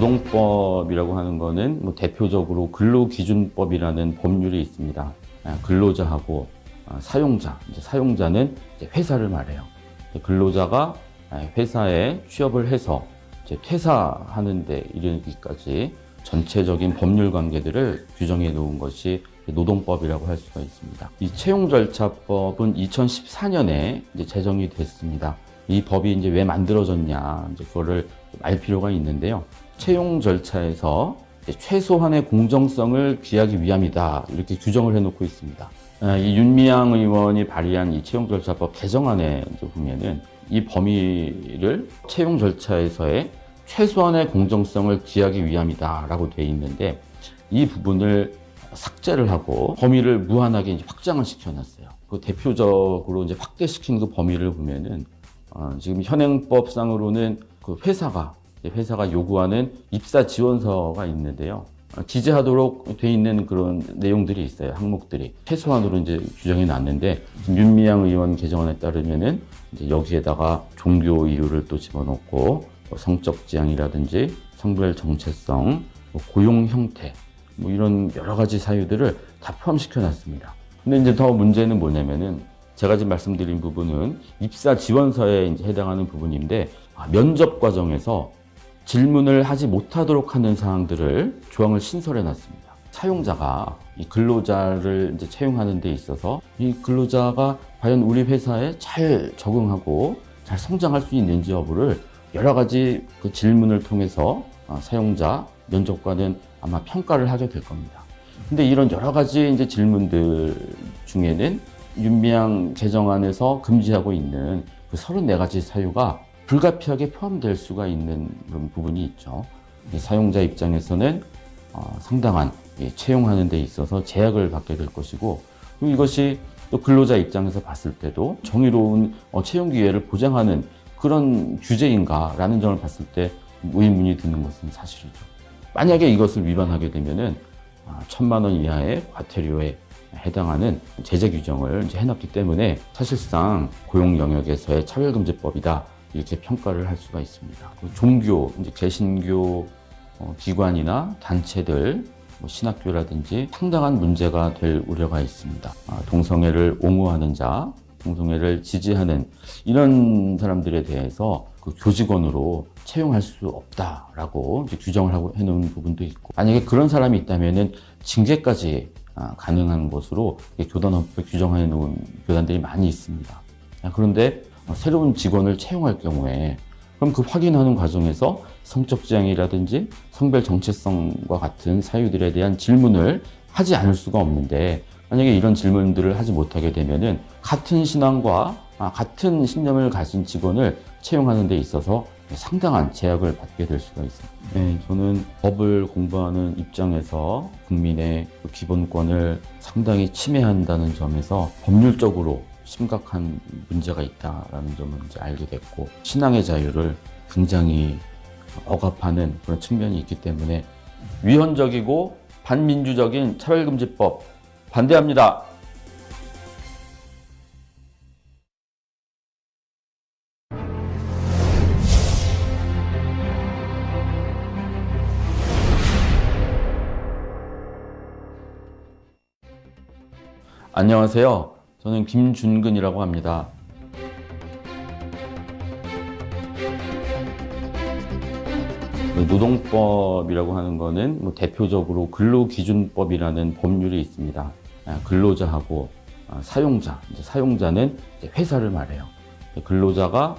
노동법이라고 하는 거는 뭐 대표적으로 근로기준법이라는 법률이 있습니다. 근로자하고 사용자, 사용자는 이제 회사를 말해요. 근로자가 회사에 취업을 해서 이제 퇴사하는 데 이르기까지 전체적인 법률 관계들을 규정해 놓은 것이 노동법이라고 할 수가 있습니다. 이 채용절차법은 2014년에 이제 제정이 됐습니다. 이 법이 이제 왜 만들어졌냐, 이제 그거를 알 필요가 있는데요. 채용 절차에서 최소한의 공정성을 기하기 위함이다, 이렇게 규정을 해놓고 있습니다. 이 윤미향 의원이 발의한 이 채용절차법 개정안에 보면은 이 범위를 채용 절차에서의 최소한의 공정성을 기하기 위함이다라고 되어 있는데, 이 부분을 삭제를 하고 범위를 무한하게 이제 확장을 시켜놨어요. 그 대표적으로 이제 확대시킨 그 범위를 보면은 지금 현행법상으로는 그 회사가 요구하는 입사 지원서가 있는데요. 기재하도록 돼 있는 그런 내용들이 있어요. 항목들이 최소한으로 이제 규정해 놨는데, 윤미향 의원 개정안에 따르면은 이제 여기에다가 종교 이유를 또 집어넣고, 성적 지향이라든지 성별 정체성, 고용 형태, 이런 여러 가지 사유들을 다 포함시켜 놨습니다. 근데 이제 더 문제는 뭐냐면은, 제가 지금 말씀드린 부분은 입사 지원서에 이제 해당하는 부분인데, 면접 과정에서 질문을 하지 못하도록 하는 사항들을 조항을 신설해 놨습니다. 사용자가 이 근로자를 이제 채용하는 데 있어서 이 근로자가 과연 우리 회사에 잘 적응하고 잘 성장할 수 있는지 여부를 여러 가지 그 질문을 통해서 사용자 면접관은 아마 평가를 하게 될 겁니다. 근데 이런 여러 가지 이제 질문들 중에는 윤미향 개정안에서 금지하고 있는 그 34가지 사유가 불가피하게 포함될 수가 있는 그런 부분이 있죠. 사용자 입장에서는 상당한 채용하는 데 있어서 제약을 받게 될 것이고, 그리고 이것이 또 근로자 입장에서 봤을 때도 정의로운 채용 기회를 보장하는 그런 규제인가라는 점을 봤을 때 의문이 드는 것은 사실이죠. 만약에 이것을 위반하게 되면은 1,000만 원 이하의 과태료에 해당하는 제재 규정을 이제 해놨기 때문에 사실상 고용 영역에서의 차별금지법이다, 이렇게 평가를 할 수가 있습니다. 종교, 이제 개신교 기관이나 단체들, 신학교라든지 상당한 문제가 될 우려가 있습니다. 동성애를 옹호하는 자, 동성애를 지지하는 이런 사람들에 대해서 그 교직원으로 채용할 수 없다라고 이제 규정을 하고 해놓은 부분도 있고, 만약에 그런 사람이 있다면은 징계까지 가능한 것으로 교단법에 규정해 놓은 교단들이 많이 있습니다. 그런데 새로운 직원을 채용할 경우에 그럼 그 확인하는 과정에서 성적 지향이라든지 성별 정체성과 같은 사유들에 대한 질문을 하지 않을 수가 없는데, 만약에 이런 질문들을 하지 못하게 되면은 같은 신앙과 같은 신념을 가진 직원을 채용하는 데 있어서 상당한 제약을 받게 될 수가 있습니다. 네, 저는 법을 공부하는 입장에서 국민의 기본권을 상당히 침해한다는 점에서 법률적으로 심각한 문제가 있다라는 점을 이제 알게 됐고, 신앙의 자유를 굉장히 억압하는 그런 측면이 있기 때문에 위헌적이고 반민주적인 차별금지법 반대합니다. 안녕하세요. 저는 김준근이라고 합니다. 노동법이라고 하는 거는 뭐 대표적으로 근로기준법이라는 법률이 있습니다. 근로자하고 사용자, 사용자는 이제 회사를 말해요. 근로자가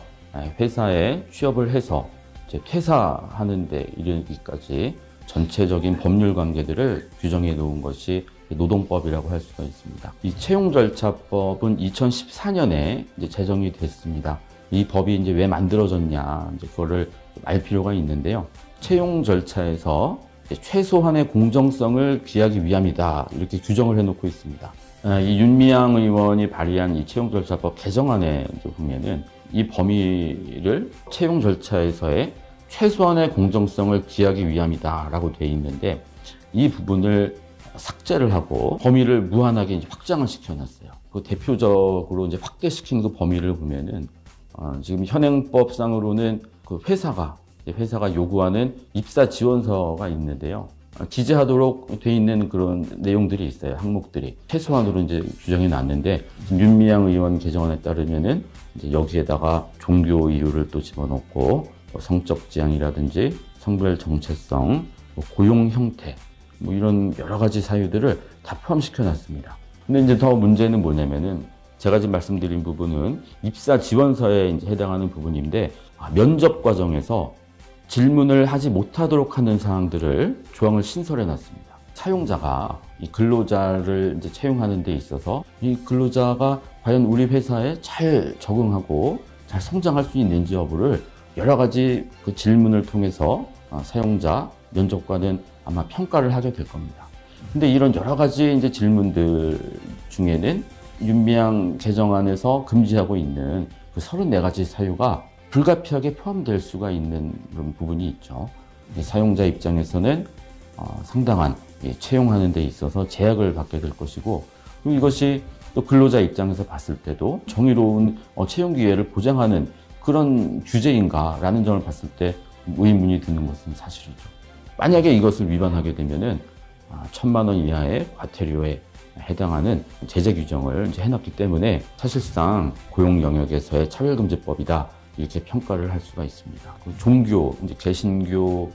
회사에 취업을 해서 이제 퇴사하는 데 이르기까지 전체적인 법률 관계들을 규정해 놓은 것이 노동법이라고 할 수가 있습니다. 이 채용절차법은 2014년에 이제 제정이 됐습니다. 이 법이 이제 왜 만들어졌냐, 이제 그거를 알 필요가 있는데요. 채용 절차에서 최소한의 공정성을 기하기 위함이다, 이렇게 규정을 해놓고 있습니다. 이 윤미향 의원이 발의한 이 채용절차법 개정안에 보면은 이 범위를 채용 절차에서의 최소한의 공정성을 기하기 위함이다라고 되어 있는데, 이 부분을 삭제를 하고 범위를 무한하게 이제 확장을 시켜놨어요. 그 대표적으로 이제 확대시킨 그 범위를 보면은 지금 현행법상으로는 그 회사가 회사가 요구하는 입사 지원서가 있는데요. 기재하도록 돼 있는 그런 내용들이 있어요. 항목들이 최소한으로 이제 규정해 놨는데, 윤미향 의원 개정안에 따르면은 이제 여기에다가 종교 이유를 또 집어넣고, 성적 지향이라든지 성별 정체성, 고용 형태, 이런 여러 가지 사유들을 다 포함시켜 놨습니다. 근데 이제 더 문제는 뭐냐면은, 제가 지금 말씀드린 부분은 입사 지원서에 이제 해당하는 부분인데, 면접 과정에서 질문을 하지 못하도록 하는 사항들을 조항을 신설해 놨습니다. 사용자가 이 근로자를 이제 채용하는 데 있어서 이 근로자가 과연 우리 회사에 잘 적응하고 잘 성장할 수 있는지 여부를 여러 가지 그 질문을 통해서 사용자, 면접관은 아마 평가를 하게 될 겁니다. 근데 이런 여러 가지 이제 질문들 중에는 윤미향 개정안에서 금지하고 있는 그 34가지 사유가 불가피하게 포함될 수가 있는 그런 부분이 있죠. 사용자 입장에서는 상당한 채용하는 데 있어서 제약을 받게 될 것이고, 그리고 이것이 또 근로자 입장에서 봤을 때도 정의로운 채용 기회를 보장하는 그런 규제인가라는 점을 봤을 때 의문이 드는 것은 사실이죠. 만약에 이것을 위반하게 되면은 1,000만 원 이하의 과태료에 해당하는 제재 규정을 이제 해놨기 때문에 사실상 고용 영역에서의 차별금지법이다, 이렇게 평가를 할 수가 있습니다. 종교, 이제 개신교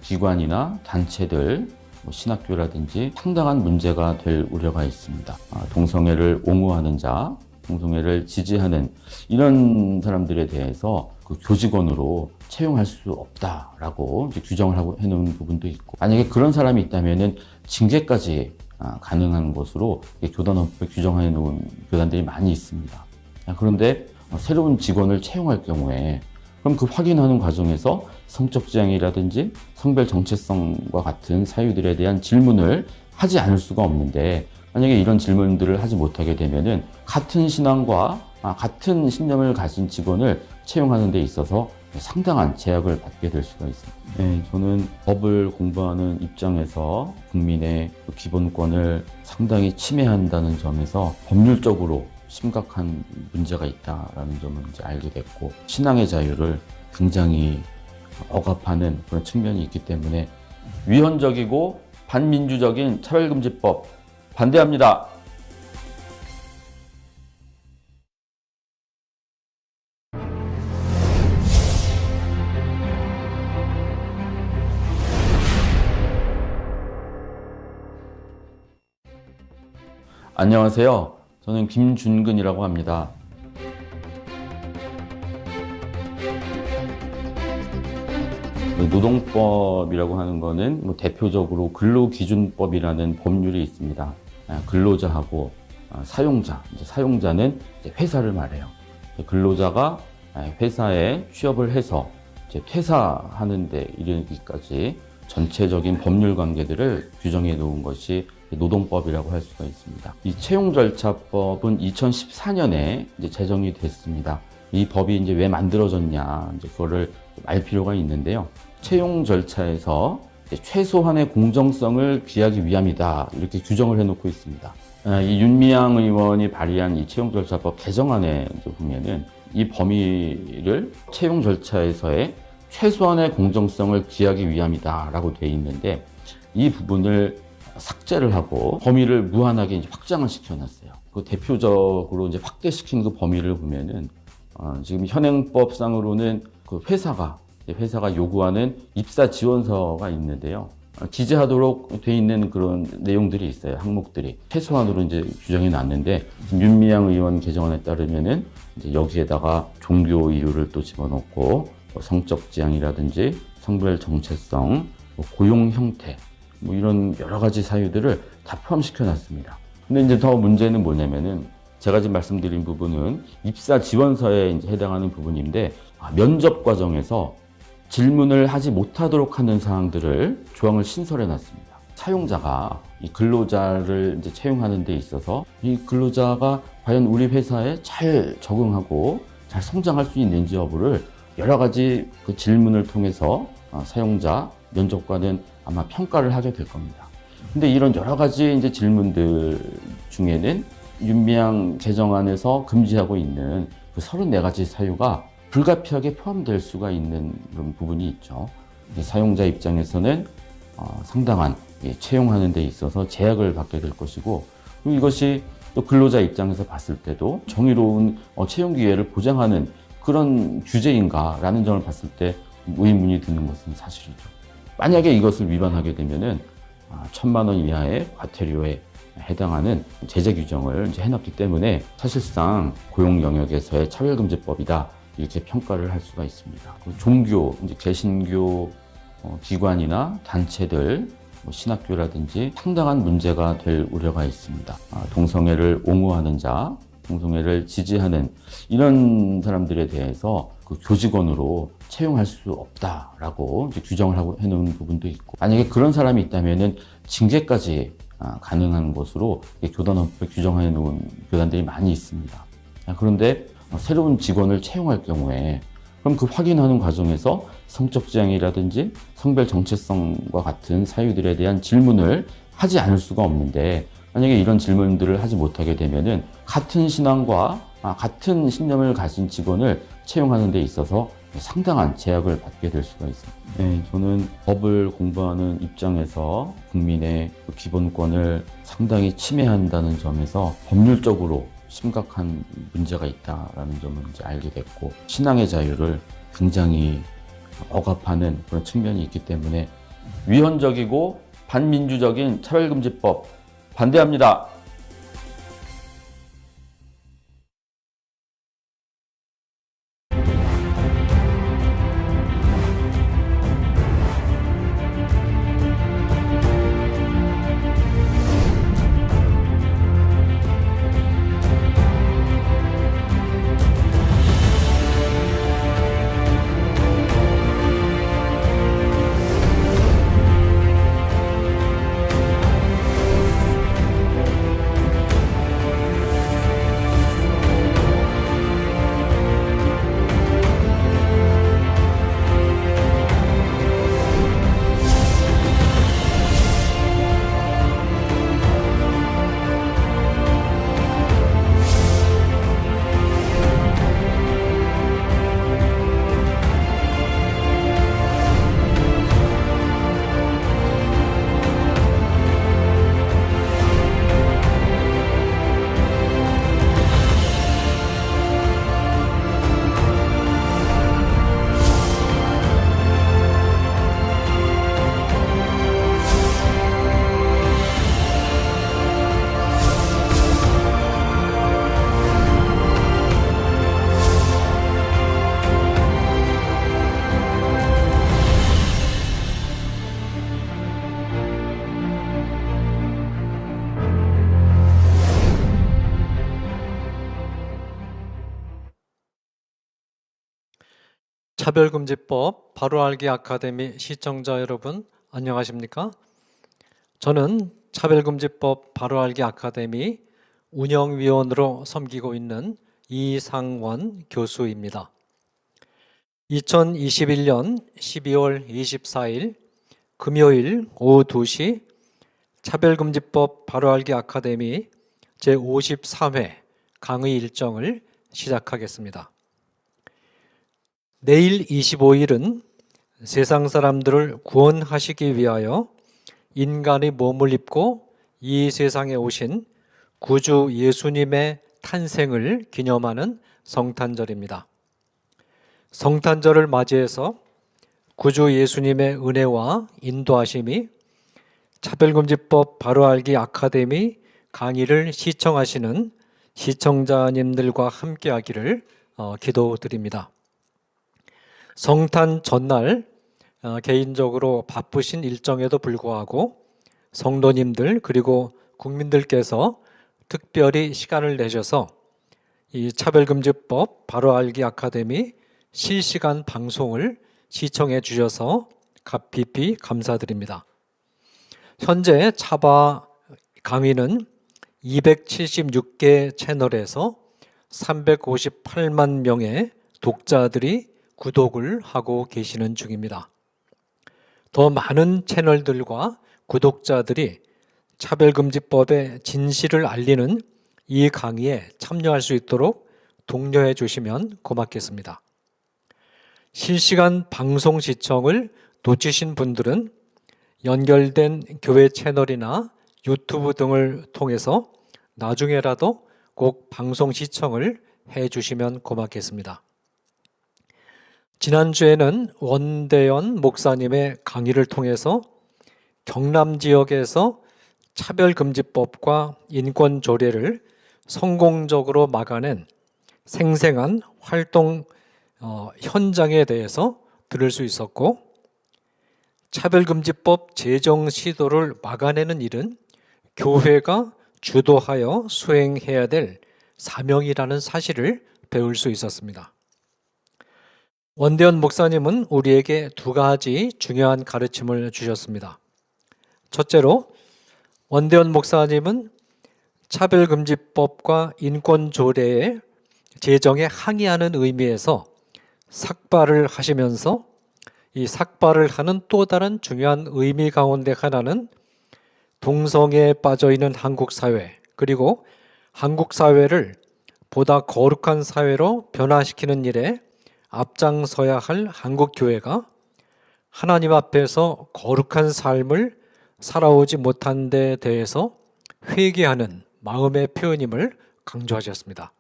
기관이나 단체들, 신학교라든지 상당한 문제가 될 우려가 있습니다. 동성애를 옹호하는 자, 동성애를 지지하는 이런 사람들에 대해서 그 교직원으로 채용할 수 없다라고 이제 규정을 하고 해놓은 부분도 있고, 만약에 그런 사람이 있다면은 징계까지 가능한 것으로 교단법에 규정해 놓은 교단들이 많이 있습니다. 그런데 새로운 직원을 채용할 경우에 그럼 그 확인하는 과정에서 성적 지향이라든지 성별 정체성과 같은 사유들에 대한 질문을 하지 않을 수가 없는데, 만약에 이런 질문들을 하지 못하게 되면은 같은 신앙과 같은 신념을 가진 직원을 채용하는 데 있어서 상당한 제약을 받게 될 수가 있습니다. 네, 저는 법을 공부하는 입장에서 국민의 기본권을 상당히 침해한다는 점에서 법률적으로 심각한 문제가 있다라는 점을 이제 알게 됐고, 신앙의 자유를 굉장히 억압하는 그런 측면이 있기 때문에 위헌적이고 반민주적인 차별금지법 반대합니다. 안녕하세요. 저는 김준근이라고 합니다. 노동법이라고 하는 거는 대표적으로 근로기준법이라는 법률이 있습니다. 근로자하고 사용자, 사용자는 회사를 말해요. 근로자가 회사에 취업을 해서 퇴사하는 데 이르기까지 전체적인 법률 관계들을 규정해 놓은 것이 노동법이라고 할 수가 있습니다. 이 채용절차법은 2014년에 제정이 됐습니다. 이 법이 이제 왜 만들어졌냐, 그거를 알 필요가 있는데요. 채용 절차에서 최소한의 공정성을 기하기 위함이다, 이렇게 규정을 해놓고 있습니다. 이 윤미향 의원이 발의한 이 채용절차법 개정안에 보면은 이 범위를 채용 절차에서의 최소한의 공정성을 기하기 위함이다라고 되어 있는데, 이 부분을 삭제를 하고 범위를 무한하게 확장을 시켜놨어요. 그 대표적으로 확대시킨 그 범위를 보면은 지금 현행법상으로는 그 회사가 요구하는 입사 지원서가 있는데요. 기재하도록 돼 있는 그런 내용들이 있어요. 항목들이 최소한으로 이제 규정해 놨는데, 윤미향 의원 개정안에 따르면은 이제 여기에다가 종교 이유를 또 집어넣고, 성적 지향이라든지 성별 정체성, 고용 형태, 이런 여러 가지 사유들을 다 포함시켜 놨습니다. 근데 이제 더 문제는 뭐냐면은, 제가 지금 말씀드린 부분은 입사 지원서에 이제 해당하는 부분인데, 면접 과정에서 질문을 하지 못하도록 하는 사항들을 조항을 신설해 놨습니다. 사용자가 이 근로자를 이제 채용하는 데 있어서 이 근로자가 과연 우리 회사에 잘 적응하고 잘 성장할 수 있는지 여부를 여러 가지 그 질문을 통해서 사용자, 면접관은 아마 평가를 하게 될 겁니다. 근데 이런 여러 가지 이제 질문들 중에는 윤미향 개정안에서 금지하고 있는 그 34가지 사유가 불가피하게 포함될 수가 있는 그런 부분이 있죠. 사용자 입장에서는 상당한 채용하는 데 있어서 제약을 받게 될 것이고, 그리고 이것이 또 근로자 입장에서 봤을 때도 정의로운 채용 기회를 보장하는 그런 규제인가라는 점을 봤을 때 의문이 드는 것은 사실이죠. 만약에 이것을 위반하게 되면은 1,000만 원 이하의 과태료에 해당하는 제재 규정을 이제 해놨기 때문에 사실상 고용 영역에서의 차별금지법이다, 이렇게 평가를 할 수가 있습니다. 종교, 이제 개신교 기관이나 단체들, 신학교라든지 상당한 문제가 될 우려가 있습니다. 동성애를 옹호하는 자, 동성애를 지지하는 이런 사람들에 대해서 그 교직원으로 채용할 수 없다라고 이제 규정을 하고 해놓은 부분도 있고, 만약에 그런 사람이 있다면은 징계까지 가능한 것으로 교단법에 규정해 놓은 교단들이 많이 있습니다. 그런데 새로운 직원을 채용할 경우에 그럼 그 확인하는 과정에서 성적 지향이라든지 성별 정체성과 같은 사유들에 대한 질문을 하지 않을 수가 없는데, 만약에 이런 질문들을 하지 못하게 되면은 같은 신앙과 같은 신념을 가진 직원을 채용하는 데 있어서 상당한 제약을 받게 될 수가 있습니다. 네, 저는 법을 공부하는 입장에서 국민의 기본권을 상당히 침해한다는 점에서 법률적으로 심각한 문제가 있다라는 점을 이제 알게 됐고, 신앙의 자유를 굉장히 억압하는 그런 측면이 있기 때문에 위헌적이고 반민주적인 차별금지법 반대합니다. 차별금지법 바로알기 아카데미 시청자 여러분, 안녕하십니까? 저는 차별금지법 바로알기 아카데미 운영위원으로 섬기고 있는 이상원 교수입니다. 2021년 12월 24일 금요일 오후 2시 차별금지법 바로알기 아카데미 제53회 강의 일정을 시작하겠습니다. 내일 25일은 세상 사람들을 구원하시기 위하여 인간의 몸을 입고 이 세상에 오신 구주 예수님의 탄생을 기념하는 성탄절입니다. 성탄절을 맞이해서 구주 예수님의 은혜와 인도하심이 차별금지법 바로알기 아카데미 강의를 시청하시는 시청자님들과 함께하기를 기도드립니다. 성탄 전날 개인적으로 바쁘신 일정에도 불구하고 성도님들 그리고 국민들께서 특별히 시간을 내셔서 이 차별금지법 바로알기 아카데미 실시간 방송을 시청해 주셔서 깊이 감사드립니다. 현재 차바 강의는 276개 채널에서 358만 명의 독자들이 구독을 하고 계시는 중입니다. 더 많은 채널들과 구독자들이 차별금지법의 진실을 알리는 이 강의에 참여할 수 있도록 독려해 주시면 고맙겠습니다. 실시간 방송 시청을 놓치신 분들은 연결된 교회 채널이나 유튜브 등을 통해서 나중에라도 꼭 방송 시청을 해 주시면 고맙겠습니다. 지난주에는 원대연 목사님의 강의를 통해서 경남 지역에서 차별금지법과 인권조례를 성공적으로 막아낸 생생한 활동 현장에 대해서 들을 수 있었고, 차별금지법 제정 시도를 막아내는 일은 교회가 주도하여 수행해야 될 사명이라는 사실을 배울 수 있었습니다. 원대현 목사님은 우리에게 두 가지 중요한 가르침을 주셨습니다. 첫째로, 원대현 목사님은 차별금지법과 인권조례의 제정에 항의하는 의미에서 삭발을 하시면서 이 삭발을 하는 또 다른 중요한 의미 가운데 하나는 동성애에 빠져 있는 한국 사회, 그리고 한국 사회를 보다 거룩한 사회로 변화시키는 일에 앞장서야 할 한국 교회가 하나님 앞에서 거룩한 삶을 살아오지 못한 데 대해서 회개하는 마음의 표현임을 강조하셨습니다.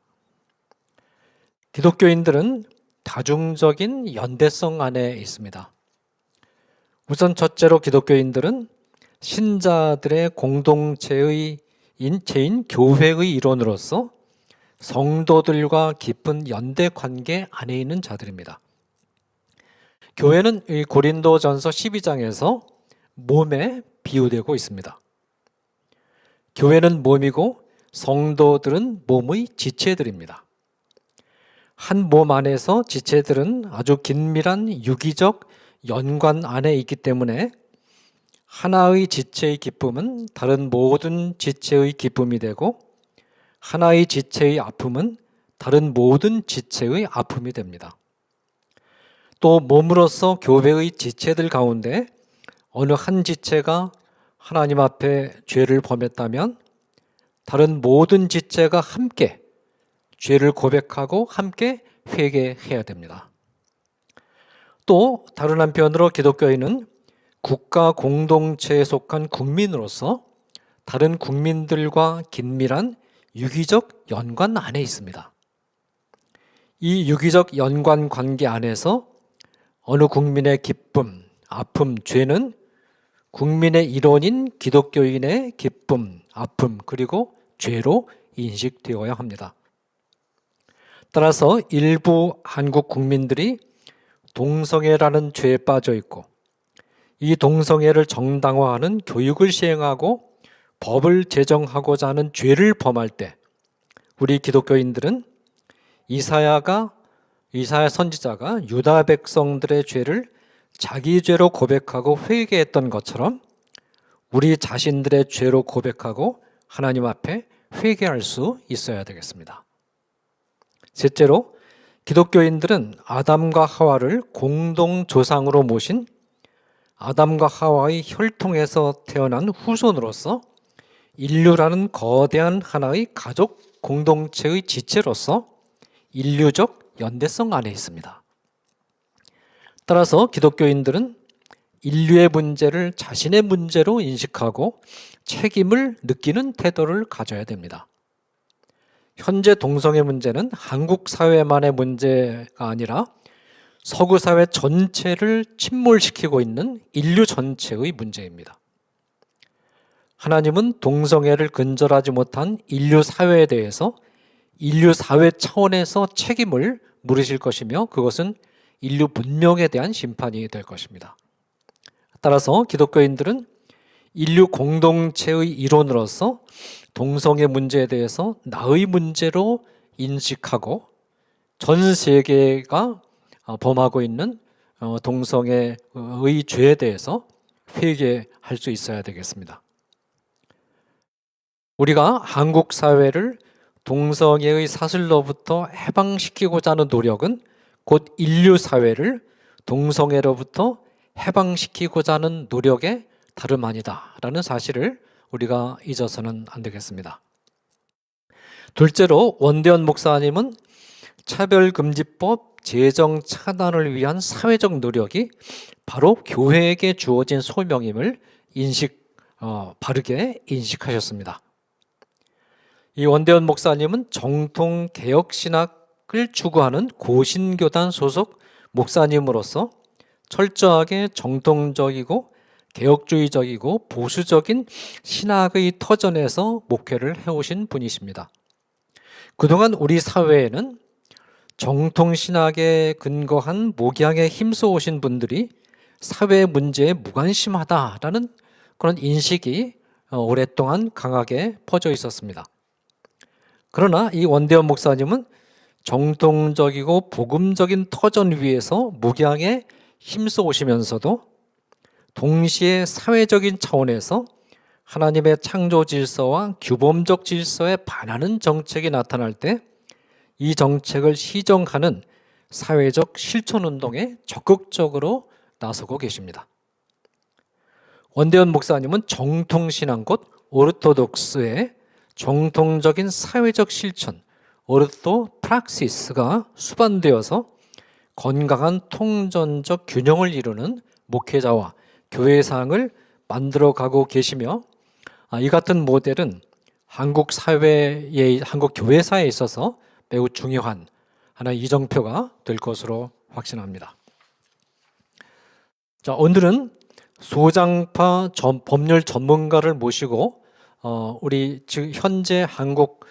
기독교인들은 다중적인 연대성 안에 있습니다. 우선 첫째로 기독교인들은 신자들의 공동체의 인체인 교회의 일원으로서 성도들과 깊은 연대 관계 안에 있는 자들입니다. 교회는 고린도전서 12장에서 몸에 비유되고 있습니다. 교회는 몸이고 성도들은 몸의 지체들입니다. 한 몸 안에서 지체들은 아주 긴밀한 유기적 연관 안에 있기 때문에 하나의 지체의 기쁨은 다른 모든 지체의 기쁨이 되고, 하나의 지체의 아픔은 다른 모든 지체의 아픔이 됩니다. 또 몸으로서 교회의 지체들 가운데 어느 한 지체가 하나님 앞에 죄를 범했다면 다른 모든 지체가 함께 죄를 고백하고 함께 회개해야 됩니다. 또 다른 한편으로 기독교인은 국가 공동체에 속한 국민으로서 다른 국민들과 긴밀한 유기적 연관 안에 있습니다. 이 유기적 연관 관계 안에서 어느 국민의 기쁨, 아픔, 죄는 국민의 일원인 기독교인의 기쁨, 아픔, 그리고 죄로 인식되어야 합니다. 따라서 일부 한국 국민들이 동성애라는 죄에 빠져 있고, 이 동성애를 정당화하는 교육을 시행하고 법을 제정하고자 하는 죄를 범할 때 우리 기독교인들은 이사야 선지자가 유다 백성들의 죄를 자기 죄로 고백하고 회개했던 것처럼 우리 자신들의 죄로 고백하고 하나님 앞에 회개할 수 있어야 되겠습니다. 셋째로, 기독교인들은 아담과 하와를 공동 조상으로 모신 아담과 하와의 혈통에서 태어난 후손으로서 인류라는 거대한 하나의 가족 공동체의 지체로서 인류적 연대성 안에 있습니다. 따라서 기독교인들은 인류의 문제를 자신의 문제로 인식하고 책임을 느끼는 태도를 가져야 됩니다. 현재 동성애 문제는 한국 사회만의 문제가 아니라 서구 사회 전체를 침몰시키고 있는 인류 전체의 문제입니다. 하나님은 동성애를 근절하지 못한 인류 사회에 대해서 인류 사회 차원에서 책임을 물으실 것이며, 그것은 인류 문명에 대한 심판이 될 것입니다. 따라서 기독교인들은 인류 공동체의 일원으로서 동성애 문제에 대해서 나의 문제로 인식하고 전 세계가 범하고 있는 동성애의 죄에 대해서 회개할 수 있어야 되겠습니다. 우리가 한국 사회를 동성애의 사슬로부터 해방시키고자 하는 노력은 곧 인류 사회를 동성애로부터 해방시키고자 하는 노력의 다름 아니다라는 사실을 우리가 잊어서는 안 되겠습니다. 둘째로, 원대현 목사님은 차별금지법 제정 차단을 위한 사회적 노력이 바로 교회에게 주어진 소명임을 바르게 인식하셨습니다. 이 원대원 목사님은 정통 개혁 신학을 추구하는 고신교단 소속 목사님으로서 철저하게 정통적이고 개혁주의적이고 보수적인 신학의 터전에서 목회를 해오신 분이십니다. 그동안 우리 사회에는 정통신학에 근거한 목양에 힘써 오신 분들이 사회 문제에 무관심하다라는 그런 인식이 오랫동안 강하게 퍼져 있었습니다. 그러나 이 원대원 목사님은 정통적이고 복음적인 터전 위에서 목양에 힘써 오시면서도 동시에 사회적인 차원에서 하나님의 창조 질서와 규범적 질서에 반하는 정책이 나타날 때 이 정책을 시정하는 사회적 실천운동에 적극적으로 나서고 계십니다. 원대원 목사님은 정통신앙 곧 오르토독스의 정통적인 사회적 실천, 오르토 프락시스가 수반되어서 건강한 통전적 균형을 이루는 목회자와 교회상을 만들어가고 계시며 이 같은 모델은 한국 교회사에 있어서 매우 중요한 하나의 이정표가 될 것으로 확신합니다. 자, 오늘은 소장파 법률 전문가를 모시고 우리 현재 한국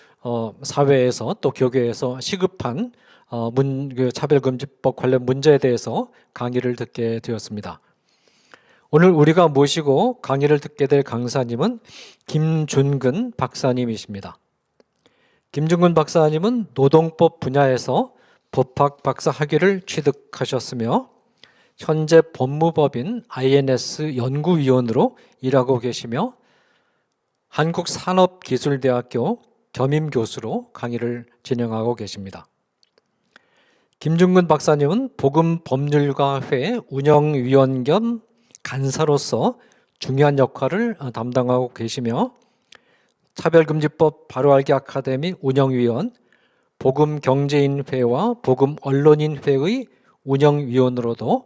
사회에서 또 교계에서 시급한 차별금지법 관련 문제에 대해서 강의를 듣게 되었습니다. 오늘 우리가 모시고 강의를 듣게 될 강사님은 김준근 박사님이십니다. 김준근 박사님은 노동법 분야에서 법학 박사 학위를 취득하셨으며 현재 법무법인 INS 연구위원으로 일하고 계시며 한국산업기술대학교 겸임교수로 강의를 진행하고 계십니다. 김준근 박사님은 복음법률가회 운영위원 겸 간사로서 중요한 역할을 담당하고 계시며 차별금지법 바로알기 아카데미 운영위원, 복음경제인회와 복음언론인회의 운영위원으로도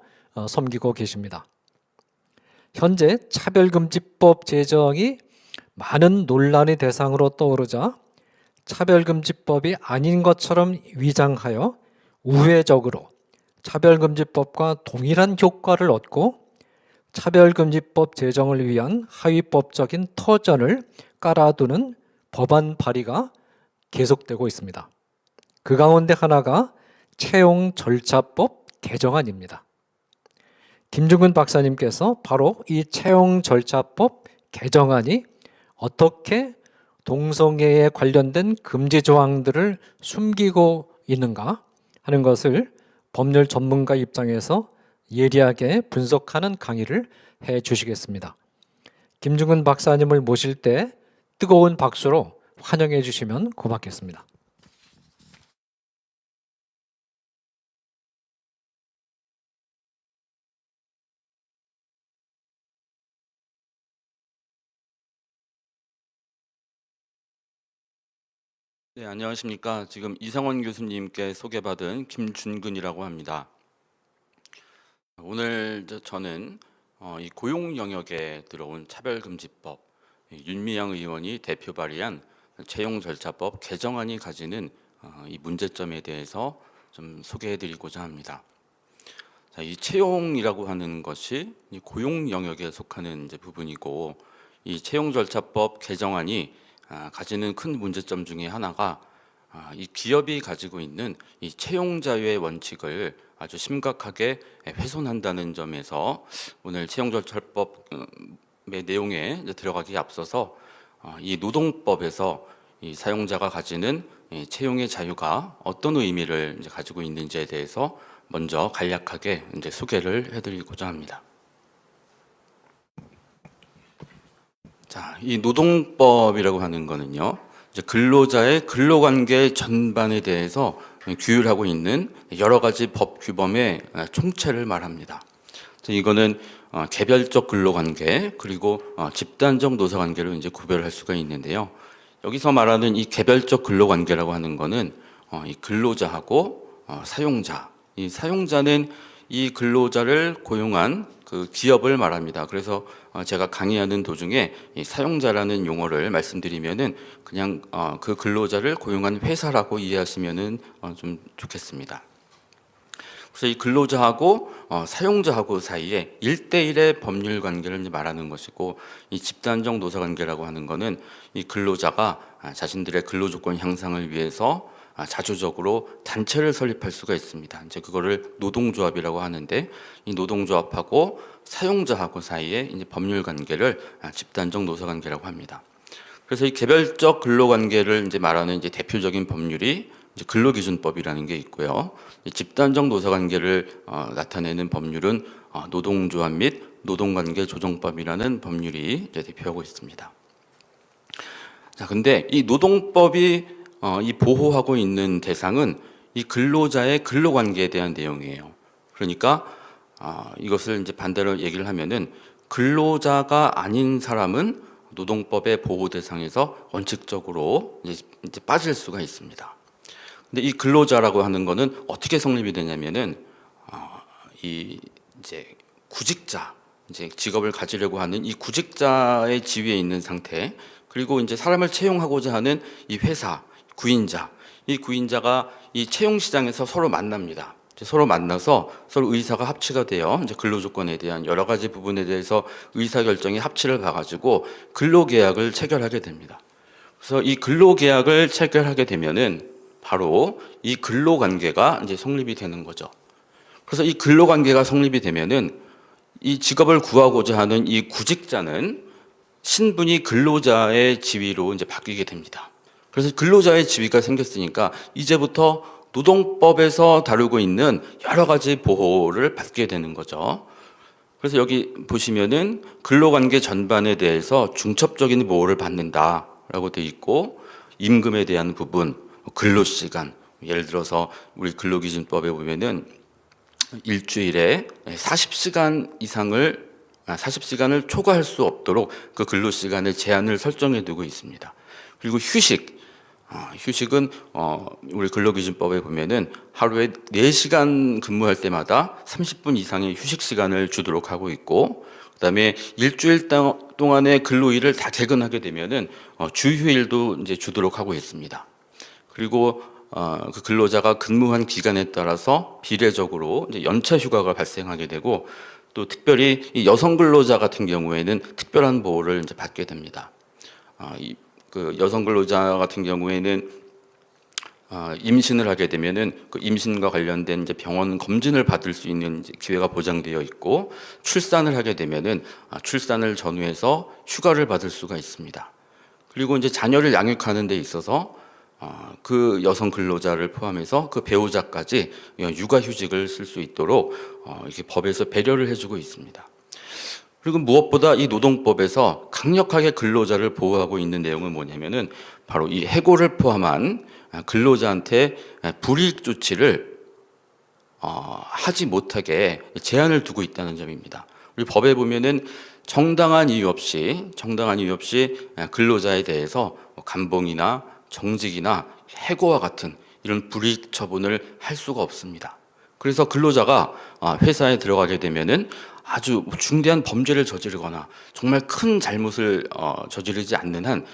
섬기고 계십니다. 현재 차별금지법 제정이 많은 논란의 대상으로 떠오르자 차별금지법이 아닌 것처럼 위장하여 우회적으로 차별금지법과 동일한 효과를 얻고 차별금지법 제정을 위한 하위법적인 터전을 깔아두는 법안 발의가 계속되고 있습니다. 그 가운데 하나가 채용절차법 개정안입니다. 김준근 박사님께서 바로 이 채용절차법 개정안이 어떻게 동성애에 관련된 금지 조항들을 숨기고 있는가 하는 것을 법률 전문가 입장에서 예리하게 분석하는 강의를 해 주시겠습니다. 김준근 박사님을 모실 때 뜨거운 박수로 환영해 주시면 고맙겠습니다. 네, 안녕하십니까. 지금 이상원 교수님께 소개받은 김준근이라고 합니다. 오늘 저는 이 고용 영역에 들어온 차별금지법, 윤미향 의원이 대표 발의한 채용절차법 개정안이 가지는 이 문제점에 대해서 좀 소개해드리고자 합니다. 자, 이 채용이라고 하는 것이 이 고용 영역에 속하는 이제 부분이고, 이 채용절차법 개정안이 가지는 큰 문제점 중에 하나가 이 기업이 가지고 있는 이 채용 자유의 원칙을 아주 심각하게 훼손한다는 점에서 오늘 채용절차법의 내용에 들어가기 앞서서 이 노동법에서 이 사용자가 가지는 이 채용의 자유가 어떤 의미를 이제 가지고 있는지에 대해서 먼저 간략하게 이제 소개를 해드리고자 합니다. 자, 이 노동법이라고 하는 거는요, 이제 근로자의 근로관계 전반에 대해서 규율하고 있는 여러 가지 법 규범의 총체를 말합니다. 이거는 개별적 근로관계 그리고 집단적 노사관계로 이제 구별할 수가 있는데요. 여기서 말하는 이 개별적 근로관계라고 하는 거는 이 근로자하고 사용자. 이 사용자는 이 근로자를 고용한 그 기업을 말합니다. 그래서 제가 강의하는 도중에 이 사용자라는 용어를 말씀드리면은 그냥 그 근로자를 고용한 회사라고 이해하시면은 좀 좋겠습니다. 그래서 이 근로자하고 사용자하고 사이에 1대1의 법률 관계를 이제 말하는 것이고, 이 집단적 노사 관계라고 하는 것은 이 근로자가 자신들의 근로 조건 향상을 위해서 자주적으로 단체를 설립할 수가 있습니다. 이제 그거를 노동조합이라고 하는데, 이 노동조합하고 사용자하고 사이에 이제 법률 관계를 집단적 노사 관계라고 합니다. 그래서 이 개별적 근로 관계를 이제 말하는 이제 대표적인 법률이 이제 근로기준법이라는 게 있고요. 집단적 노사관계를 나타내는 법률은 노동조합 및 노동관계 조정법이라는 법률이 이제 대표하고 있습니다. 자, 근데 이 노동법이 이 보호하고 있는 대상은 이 근로자의 근로관계에 대한 내용이에요. 그러니까 이것을 이제 반대로 얘기를 하면은 근로자가 아닌 사람은 노동법의 보호 대상에서 원칙적으로 이제 빠질 수가 있습니다. 근데 이 근로자라고 하는 거는 어떻게 성립이 되냐면은 이 이제 구직자, 이제 직업을 가지려고 하는 이 구직자의 지위에 있는 상태, 그리고 이제 사람을 채용하고자 하는 이 회사, 구인자, 이 구인자가 이 채용 시장에서 서로 만납니다. 서로 만나서 서로 의사가 합치가 되어 이제 근로조건에 대한 여러 가지 부분에 대해서 의사결정의 합치를 봐가지고 근로계약을 체결하게 됩니다. 그래서 이 근로계약을 체결하게 되면은 바로 이 근로관계가 이제 성립이 되는 거죠. 그래서 이 근로관계가 성립이 되면은 이 직업을 구하고자 하는 이 구직자는 신분이 근로자의 지위로 이제 바뀌게 됩니다. 그래서 근로자의 지위가 생겼으니까 이제부터 노동법에서 다루고 있는 여러 가지 보호를 받게 되는 거죠. 그래서 여기 보시면은 근로관계 전반에 대해서 중첩적인 보호를 받는다라고 되어 있고, 임금에 대한 부분, 근로시간, 예를 들어서 우리 근로기준법에 보면은 일주일에 40시간을 초과할 수 없도록 그 근로시간의 제한을 설정해 두고 있습니다. 그리고 휴식은 우리 근로기준법에 보면은 하루에 4시간 근무할 때마다 30분 이상의 휴식 시간을 주도록 하고 있고, 그다음에 일주일 동안의 근로일을 다 개근하게 되면은 주휴일도 이제 주도록 하고 있습니다. 그리고 그 근로자가 근무한 기간에 따라서 비례적으로 이제 연차 휴가가 발생하게 되고, 또 특별히 이 여성 근로자 같은 경우에는 특별한 보호를 이제 받게 됩니다. 그 여성 근로자 같은 경우에는 임신을 하게 되면은 그 임신과 관련된 이제 병원 검진을 받을 수 있는 이제 기회가 보장되어 있고, 출산을 하게 되면은 출산을 전후해서 휴가를 받을 수가 있습니다. 그리고 이제 자녀를 양육하는 데 있어서 그 여성 근로자를 포함해서 그 배우자까지 육아휴직을 쓸 수 있도록 이렇게 법에서 배려를 해주고 있습니다. 그리고 무엇보다 이 노동법에서 강력하게 근로자를 보호하고 있는 내용은 뭐냐면은 바로 이 해고를 포함한 근로자한테 불이익 조치를 하지 못하게 제한을 두고 있다는 점입니다. 우리 법에 보면은 정당한 이유 없이 근로자에 대해서 감봉이나 정직이나 해고와 같은 이런 불이익 처분을 할 수가 없습니다. 그래서 근로자가 회사에 들어가게 되면은 아주 중대한 범죄를 저지르거나 정말 큰 잘못을 저지르지 않는 한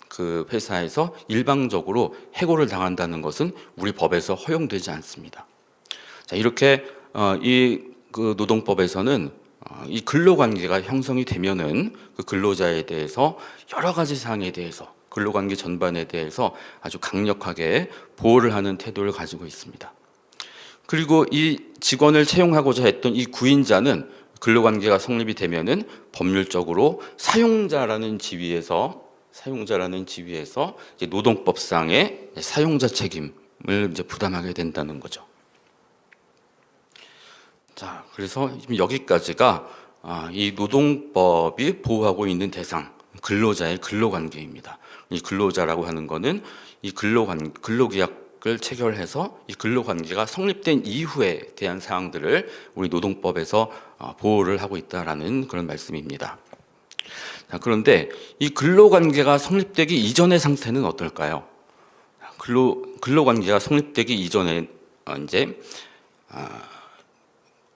그 회사에서 일방적으로 해고를 당한다는 것은 우리 법에서 허용되지 않습니다. 자, 이렇게 이 그 노동법에서는 이 근로관계가 형성이 되면은 그 근로자에 대해서 여러 가지 사항에 대해서, 근로관계 전반에 대해서 아주 강력하게 보호를 하는 태도를 가지고 있습니다. 그리고 이 직원을 채용하고자 했던 이 구인자는 근로관계가 성립이 되면은 법률적으로 사용자라는 지위에서 이제 노동법상의 사용자 책임을 이제 부담하게 된다는 거죠. 자, 그래서 지금 여기까지가 이 노동법이 보호하고 있는 대상, 근로자의 근로관계입니다. 이 근로자라고 하는 거는 이 근로계약을 체결해서 이 근로관계가 성립된 이후에 대한 사항들을 우리 노동법에서 보호를 하고 있다라는 그런 말씀입니다. 자, 그런데 이 근로관계가 성립되기 이전의 상태는 어떨까요? 근로관계가 성립되기 이전에 이제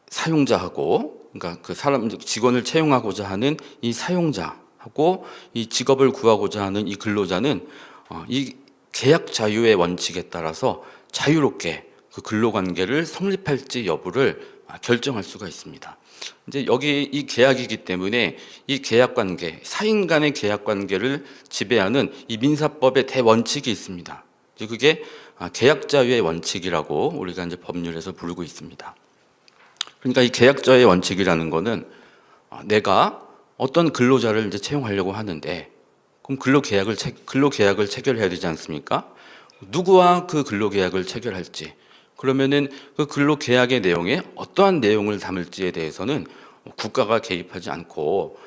사용자하고, 그러니까 그 사람 직원을 채용하고자 하는 이 사용자하고 이 직업을 구하고자 하는 이 근로자는 이 계약 자유의 원칙에 따라서 자유롭게 그 근로관계를 성립할지 여부를 결정할 수가 있습니다. 이제 여기 이 계약이기 때문에 이 계약관계, 사인 간의 계약관계를 지배하는 이 민사법의 대원칙이 있습니다. 그게 계약 자유의 원칙이라고 우리가 이제 법률에서 부르고 있습니다. 그러니까 이 계약 자유의 원칙이라는 거는 내가 어떤 근로자를 이제 채용하려고 하는데, 그럼 근로계약을 체결해야 되지 않습니까? 누구와 그 근로계약을 체결할지, 그러면은 그 근로계약의 내용에 어떠한 내용을 담을지에 대해서는 국가가 개입하지 않고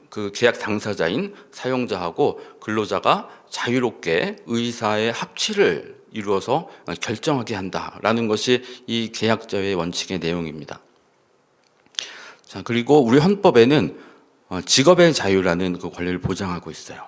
그 계약 당사자인 사용자하고 근로자가 자유롭게 의사의 합치를 이루어서 결정하게 한다라는 것이 이 계약 자유의 원칙의 내용입니다. 자, 그리고 우리 헌법에는 직업의 자유라는 그 권리를 보장하고 있어요.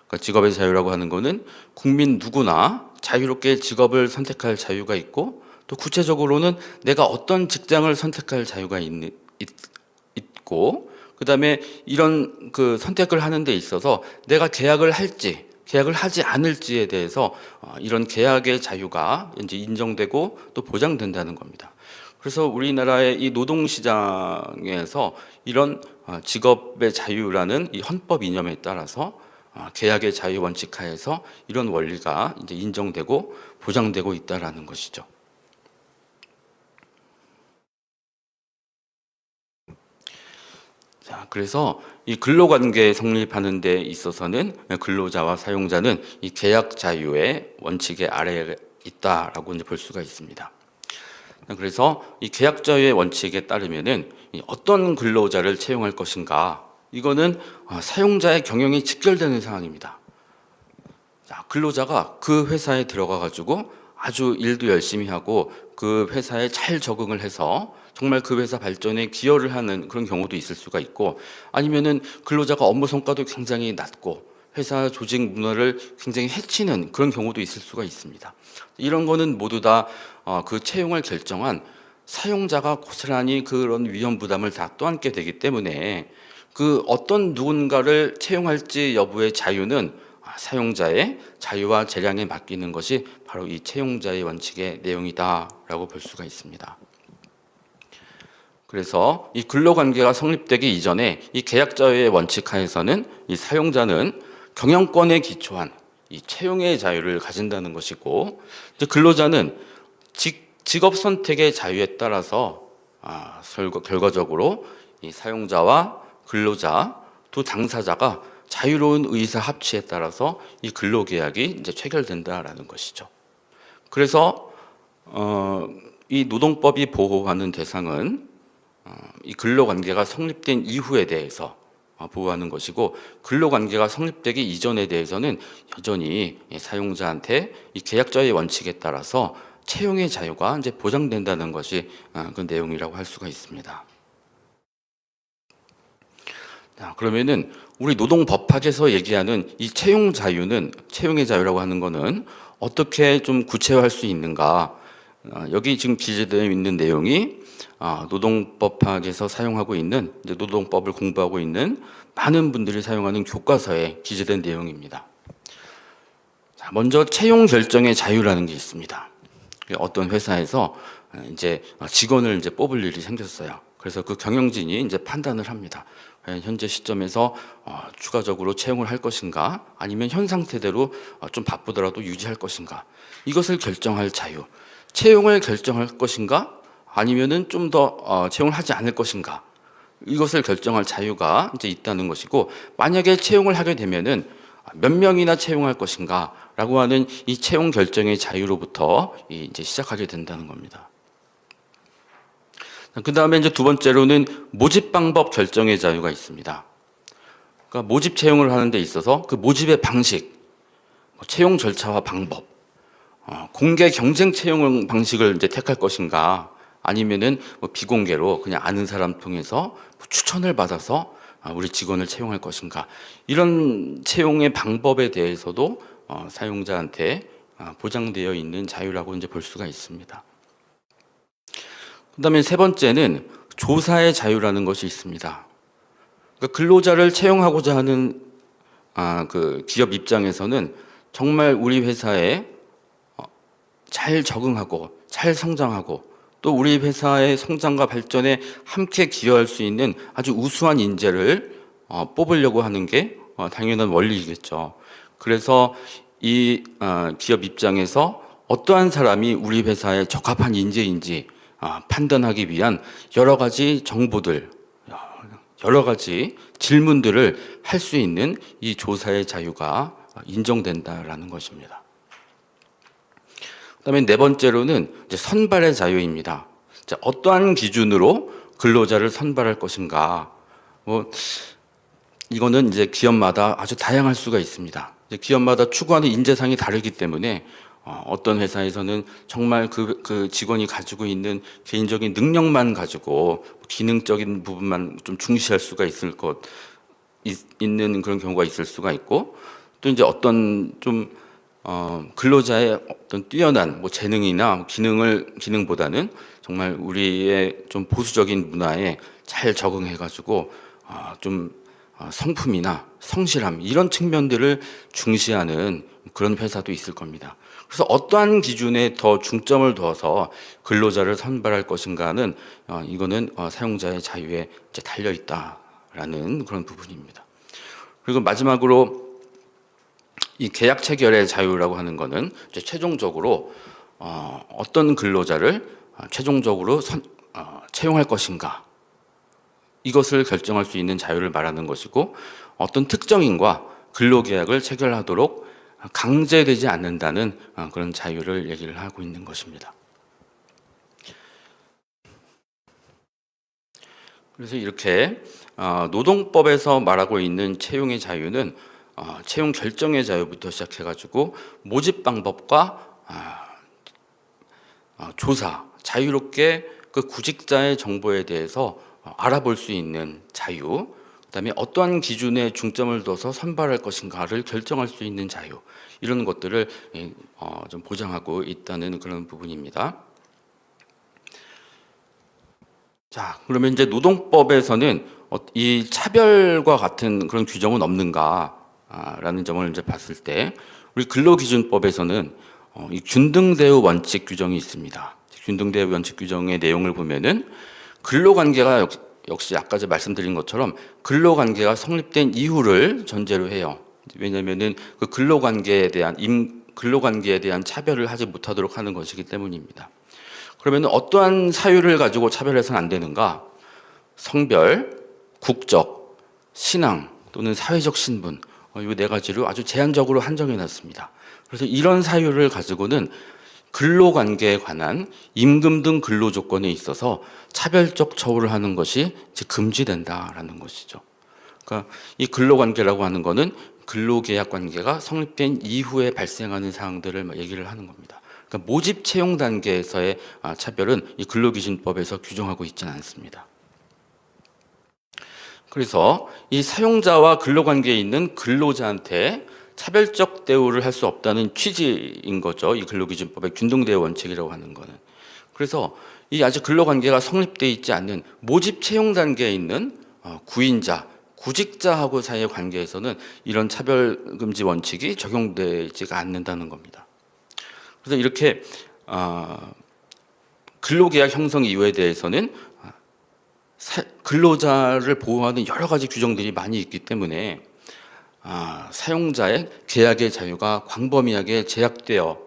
그러니까 직업의 자유라고 하는 것은 국민 누구나 자유롭게 직업을 선택할 자유가 있고, 또 구체적으로는 내가 어떤 직장을 선택할 자유가 있고, 그다음에 이런 그 선택을 하는 데 있어서 내가 계약을 할지 계약을 하지 않을지에 대해서 이런 계약의 자유가 이제 인정되고 또 보장된다는 겁니다. 그래서 우리나라의 이 노동시장에서 이런 직업의 자유라는 이 헌법 이념에 따라서 계약의 자유 원칙 하에서 이런 원리가 이제 인정되고 보장되고 있다라는 것이죠. 자, 그래서 이 근로관계 성립하는 데 있어서는 근로자와 사용자는 이 계약 자유의 원칙의 아래에 있다라고 이제 볼 수가 있습니다. 그래서 이 계약 자유의 원칙에 따르면은 어떤 근로자를 채용할 것인가, 이거는 사용자의 경영이 직결되는 상황입니다. 자, 근로자가 그 회사에 들어가 가지고 아주 일도 열심히 하고 그 회사에 잘 적응을 해서 정말 그 회사 발전에 기여를 하는 그런 경우도 있을 수가 있고, 아니면은 근로자가 업무 성과도 굉장히 낮고 회사 조직 문화를 굉장히 해치는 그런 경우도 있을 수가 있습니다. 이런 거는 모두 다 그 채용을 결정한 사용자가 고스란히 그런 위험 부담을 다 떠안게 되기 때문에 그 어떤 누군가를 채용할지 여부의 자유는 사용자의 자유와 재량에 맡기는 것이 바로 이 채용자의 원칙의 내용이다라고 볼 수가 있습니다. 그래서 이 근로관계가 성립되기 이전에 이 계약자의 원칙 하에서는 이 사용자는 경영권에 기초한 이 채용의 자유를 가진다는 것이고, 이제 근로자는 직업 선택의 자유에 따라서 결과적으로 이 사용자와 근로자 두 당사자가 자유로운 의사 합치에 따라서 이 근로계약이 이제 체결된다라는 것이죠. 그래서 이 노동법이 보호하는 대상은 이 근로관계가 성립된 이후에 대해서 보호하는 것이고, 근로관계가 성립되기 이전에 대해서는 여전히 사용자한테 이 계약자의 원칙에 따라서 채용의 자유가 이제 보장된다는 것이 그 내용이라고 할 수가 있습니다. 자, 그러면은 우리 노동법학에서 얘기하는 이 채용 자유는, 채용의 자유라고 하는 거는 어떻게 좀 구체화할 수 있는가? 여기 지금 기재되어 있는 내용이 노동법학에서 사용하고 있는, 이제 노동법을 공부하고 있는 많은 분들이 사용하는 교과서에 기재된 내용입니다. 자, 먼저 채용 결정의 자유라는 게 있습니다. 어떤 회사에서 이제 직원을 이제 뽑을 일이 생겼어요. 그래서 그 경영진이 이제 판단을 합니다. 현재 시점에서 추가적으로 채용을 할 것인가, 아니면 현 상태대로 좀 바쁘더라도 유지할 것인가, 이것을 결정할 자유. 채용을 결정할 것인가, 아니면은 좀 더 채용을 하지 않을 것인가, 이것을 결정할 자유가 이제 있다는 것이고, 만약에 채용을 하게 되면은 몇 명이나 채용할 것인가라고 하는 이 채용 결정의 자유로부터 이제 시작하게 된다는 겁니다. 그 다음에 이제 두 번째로는 모집 방법 결정의 자유가 있습니다. 그러니까 모집 채용을 하는 데 있어서 그 모집의 방식, 채용 절차와 방법, 공개 경쟁 채용 방식을 이제 택할 것인가, 아니면은 비공개로 그냥 아는 사람 통해서 추천을 받아서 우리 직원을 채용할 것인가, 이런 채용의 방법에 대해서도 사용자한테 보장되어 있는 자유라고 이제 볼 수가 있습니다. 그다음에 세 번째는 조사의 자유라는 것이 있습니다. 그러니까 근로자를 채용하고자 하는 그 기업 입장에서는 정말 우리 회사에 잘 적응하고 잘 성장하고 또 우리 회사의 성장과 발전에 함께 기여할 수 있는 아주 우수한 인재를 뽑으려고 하는 게 당연한 원리이겠죠. 그래서 이 기업 입장에서 어떠한 사람이 우리 회사에 적합한 인재인지 판단하기 위한 여러 가지 정보들, 여러 가지 질문들을 할 수 있는 이 조사의 자유가 인정된다라는 것입니다. 그다음에 네 번째로는 이제 선발의 자유입니다. 자, 어떠한 기준으로 근로자를 선발할 것인가? 이거는 이제 기업마다 아주 다양할 수가 있습니다. 이제 기업마다 추구하는 인재상이 다르기 때문에 어떤 회사에서는 정말 그 직원이 가지고 있는 개인적인 능력만 가지고 기능적인 부분만 좀 중시할 수가 있는 그런 경우가 있을 수가 있고, 또 이제 어떤 좀 근로자의 어떤 뛰어난 재능이나 기능보다는 정말 우리의 좀 보수적인 문화에 잘 적응해가지고 좀 성품이나 성실함 이런 측면들을 중시하는 그런 회사도 있을 겁니다. 그래서 어떠한 기준에 더 중점을 둬서 근로자를 선발할 것인가는 이거는 사용자의 자유에 이제 달려 있다라는 그런 부분입니다. 그리고 마지막으로 이 계약 체결의 자유라고 하는 거는 이제 최종적으로 어떤 근로자를 최종적으로 채용할 것인가 이것을 결정할 수 있는 자유를 말하는 것이고, 어떤 특정인과 근로계약을 체결하도록 강제되지 않는다는 그런 자유를 얘기를 하고 있는 것입니다. 그래서 이렇게 노동법에서 말하고 있는 채용의 자유는 채용 결정의 자유부터 시작해가지고 모집 방법과 조사, 자유롭게 그 구직자의 정보에 대해서 알아볼 수 있는 자유, 그다음에 어떠한 기준에 중점을 둬서 선발할 것인가를 결정할 수 있는 자유, 이런 것들을 좀 보장하고 있다는 그런 부분입니다. 자, 그러면 이제 노동법에서는 이 차별과 같은 그런 규정은 없는가라는 점을 이제 봤을 때, 우리 근로기준법에서는 이 균등대우 원칙 규정이 있습니다. 균등대우 원칙 규정의 내용을 보면은 근로관계가 역시 아까 제가 말씀드린 것처럼 근로관계가 성립된 이유를 전제로 해요. 왜냐하면은 그 근로관계에 대한 차별을 하지 못하도록 하는 것이기 때문입니다. 그러면 어떠한 사유를 가지고 차별해서는 안 되는가? 성별, 국적, 신앙 또는 사회적 신분, 이 네 가지로 아주 제한적으로 한정해 놨습니다. 그래서 이런 사유를 가지고는 근로관계에 관한 임금 등 근로조건에 있어서 차별적 처우를 하는 것이 이제 금지된다라는 것이죠. 그러니까 이 근로관계라고 하는 거는 근로계약 관계가 성립된 이후에 발생하는 사항들을 얘기를 하는 겁니다. 그러니까 모집 채용 단계에서의 차별은 이 근로기준법에서 규정하고 있지는 않습니다. 그래서 이 사용자와 근로관계에 있는 근로자한테 차별적 대우를 할 수 없다는 취지인 거죠. 이 근로기준법의 균등대우 원칙이라고 하는 거는. 그래서 이 아직 근로관계가 성립되어 있지 않는 모집 채용 단계에 있는 구인자, 구직자하고 사이의 관계에서는 이런 차별금지 원칙이 적용되지가 않는다는 겁니다. 그래서 이렇게 근로계약 형성 이유에 대해서는 근로자를 보호하는 여러 가지 규정들이 많이 있기 때문에 사용자의 계약의 자유가 광범위하게 제약되어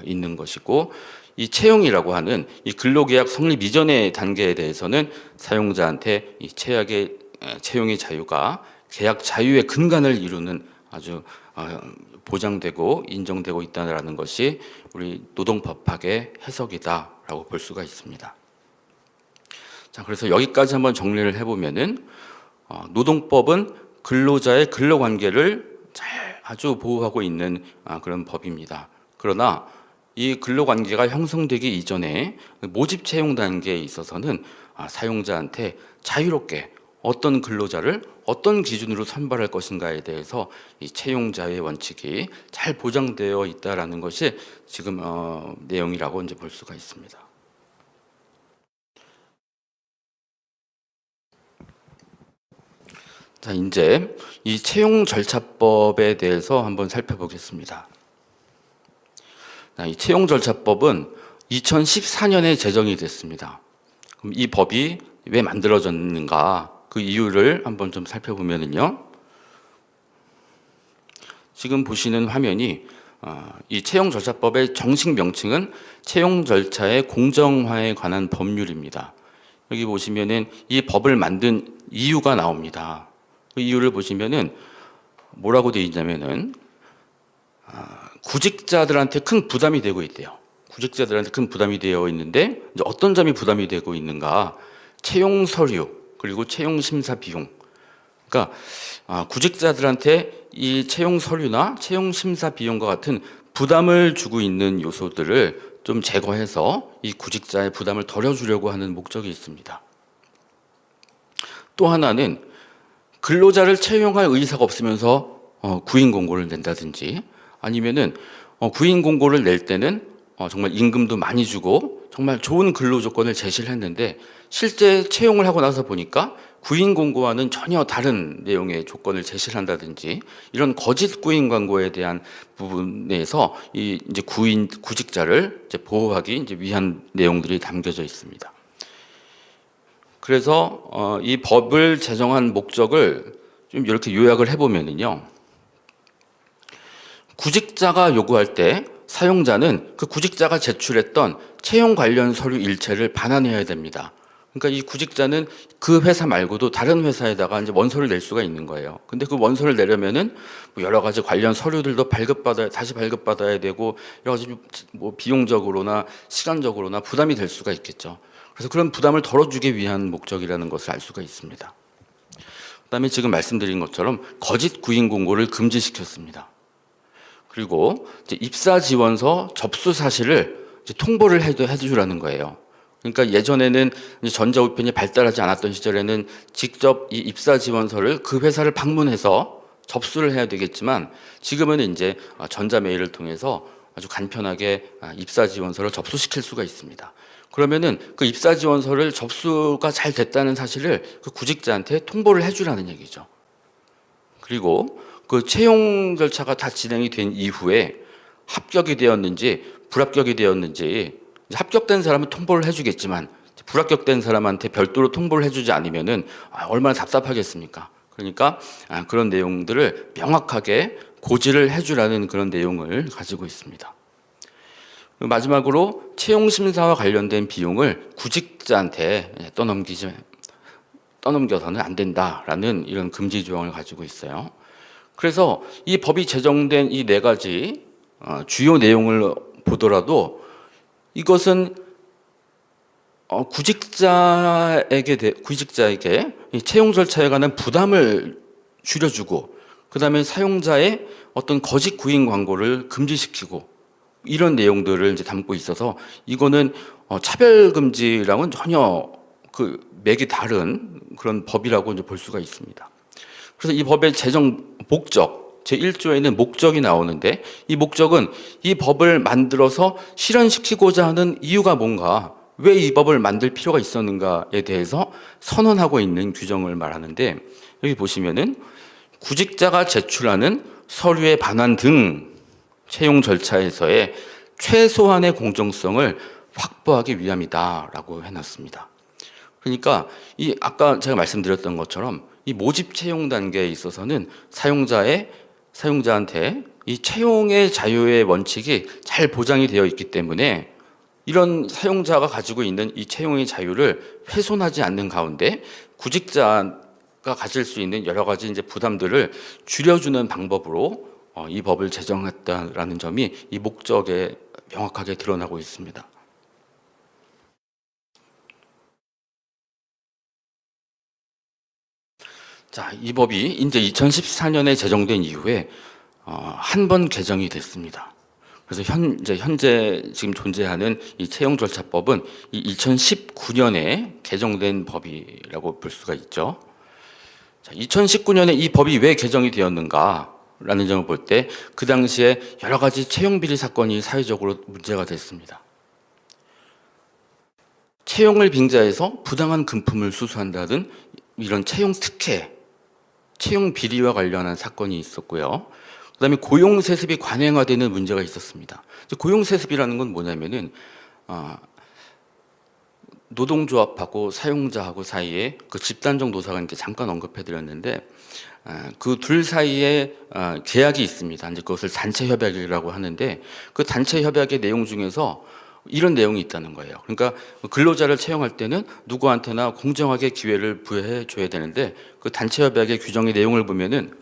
있는 것이고, 이 채용이라고 하는 이 근로계약 성립 이전의 단계에 대해서는 사용자한테 이 채용의 자유가 계약 자유의 근간을 이루는 아주 보장되고 인정되고 있다는 것이 우리 노동법학의 해석이다라고 볼 수가 있습니다. 자, 그래서 여기까지 한번 정리를 해보면은 노동법은 근로자의 근로관계를 아주 보호하고 있는 그런 법입니다. 그러나 이 근로관계가 형성되기 이전에 모집 채용 단계에 있어서는 사용자한테 자유롭게 어떤 근로자를 어떤 기준으로 선발할 것인가에 대해서 이 채용 자유의 원칙이 잘 보장되어 있다라는 것이 지금 내용이라고 이제 볼 수가 있습니다. 자, 이제 이 채용 절차법에 대해서 한번 살펴보겠습니다. 이 채용 절차법은 2014년에 제정이 됐습니다. 그럼 이 법이 왜 만들어졌는가 그 이유를 한번 좀 살펴보면요. 지금 보시는 화면이 이 채용 절차법의 정식 명칭은 채용 절차의 공정화에 관한 법률입니다. 여기 보시면은 이 법을 만든 이유가 나옵니다. 그 이유를 보시면은 뭐라고 되어 있냐면은 구직자들한테 큰 부담이 되고 있대요. 구직자들한테 큰 부담이 되어 있는데 이제 어떤 점이 부담이 되고 있는가? 채용 서류 그리고 채용 심사 비용. 그러니까 구직자들한테 이 채용 서류나 채용 심사 비용과 같은 부담을 주고 있는 요소들을 좀 제거해서 이 구직자의 부담을 덜어주려고 하는 목적이 있습니다. 또 하나는 근로자를 채용할 의사가 없으면서 구인 공고를 낸다든지 아니면은 구인 공고를 낼 때는 정말 임금도 많이 주고 정말 좋은 근로 조건을 제시를 했는데 실제 채용을 하고 나서 보니까 구인 공고와는 전혀 다른 내용의 조건을 제시를 한다든지 이런 거짓 구인 광고에 대한 부분에서 이 이제 구직자를 이제 보호하기 이제 위한 내용들이 담겨져 있습니다. 그래서 이 법을 제정한 목적을 좀 이렇게 요약을 해보면은요. 구직자가 요구할 때 사용자는 그 구직자가 제출했던 채용 관련 서류 일체를 반환해야 됩니다. 그러니까 이 구직자는 그 회사 말고도 다른 회사에다가 이제 원서를 낼 수가 있는 거예요. 근데 그 원서를 내려면은 뭐 여러 가지 관련 서류들도 다시 발급받아야 되고 여러 가지 뭐 비용적으로나 시간적으로나 부담이 될 수가 있겠죠. 그래서 그런 부담을 덜어주기 위한 목적이라는 것을 알 수가 있습니다. 그다음에 지금 말씀드린 것처럼 거짓 구인 공고를 금지시켰습니다. 그리고 이제 입사 지원서 접수 사실을 이제 통보를 해주라는 거예요. 그러니까 예전에는 전자우편이 발달하지 않았던 시절에는 직접 이 입사 지원서를 그 회사를 방문해서 접수를 해야 되겠지만 지금은 이제 전자메일을 통해서 아주 간편하게 입사 지원서를 접수시킬 수가 있습니다. 그러면은 그 입사 지원서를 접수가 잘 됐다는 사실을 그 구직자한테 통보를 해주라는 얘기죠. 그리고 그 채용 절차가 다 진행이 된 이후에 합격이 되었는지 불합격이 되었는지 합격된 사람은 통보를 해주겠지만 불합격된 사람한테 별도로 통보를 해주지 않으면은 얼마나 답답하겠습니까? 그러니까 그런 내용들을 명확하게 고지를 해주라는 그런 내용을 가지고 있습니다. 마지막으로 채용 심사와 관련된 비용을 구직자한테 떠넘겨서는 안 된다라는 이런 금지 조항을 가지고 있어요. 그래서 이 법이 제정된 이 네 가지 주요 내용을 보더라도 이것은 구직자에게 이 채용 절차에 관한 부담을 줄여주고 그다음에 사용자의 어떤 거짓 구인 광고를 금지시키고 이런 내용들을 이제 담고 있어서 이거는 차별 금지랑은 전혀 그 맥이 다른 그런 법이라고 이제 볼 수가 있습니다. 그래서 이 법의 제정 목적 제1조에는 목적이 나오는데 이 목적은 이 법을 만들어서 실현시키고자 하는 이유가 뭔가 왜 이 법을 만들 필요가 있었는가에 대해서 선언하고 있는 규정을 말하는데 여기 보시면은 구직자가 제출하는 서류의 반환 등 채용 절차에서의 최소한의 공정성을 확보하기 위함이다라고 해놨습니다. 그러니까 이 아까 제가 말씀드렸던 것처럼 이 모집 채용 단계에 있어서는 사용자한테 이 채용의 자유의 원칙이 잘 보장이 되어 있기 때문에 이런 사용자가 가지고 있는 이 채용의 자유를 훼손하지 않는 가운데 구직자가 가질 수 있는 여러 가지 이제 부담들을 줄여주는 방법으로 이 법을 제정했다라는 점이 이 목적에 명확하게 드러나고 있습니다. 자, 이 법이 이제 2014년에 제정된 이후에 한 번 개정이 됐습니다. 그래서 현재 지금 존재하는 이 채용절차법은 이 2019년에 개정된 법이라고 볼 수가 있죠. 2019년에 이 법이 왜 개정이 되었는가라는 점을 볼 때 그 당시에 여러 가지 채용 비리 사건이 사회적으로 문제가 됐습니다. 채용을 빙자해서 부당한 금품을 수수한다든 이런 채용 특혜, 채용 비리와 관련한 사건이 있었고요. 그다음에 고용 세습이 관행화되는 문제가 있었습니다. 고용 세습이라는 건 뭐냐면은 노동조합하고 사용자하고 사이에 그 집단적 노사가 이제 잠깐 언급해드렸는데 그 둘 사이에 계약이 있습니다. 이제 그것을 단체 협약이라고 하는데 그 단체 협약의 내용 중에서 이런 내용이 있다는 거예요. 그러니까 근로자를 채용할 때는 누구한테나 공정하게 기회를 부여해 줘야 되는데 그 단체 협약의 규정의 내용을 보면은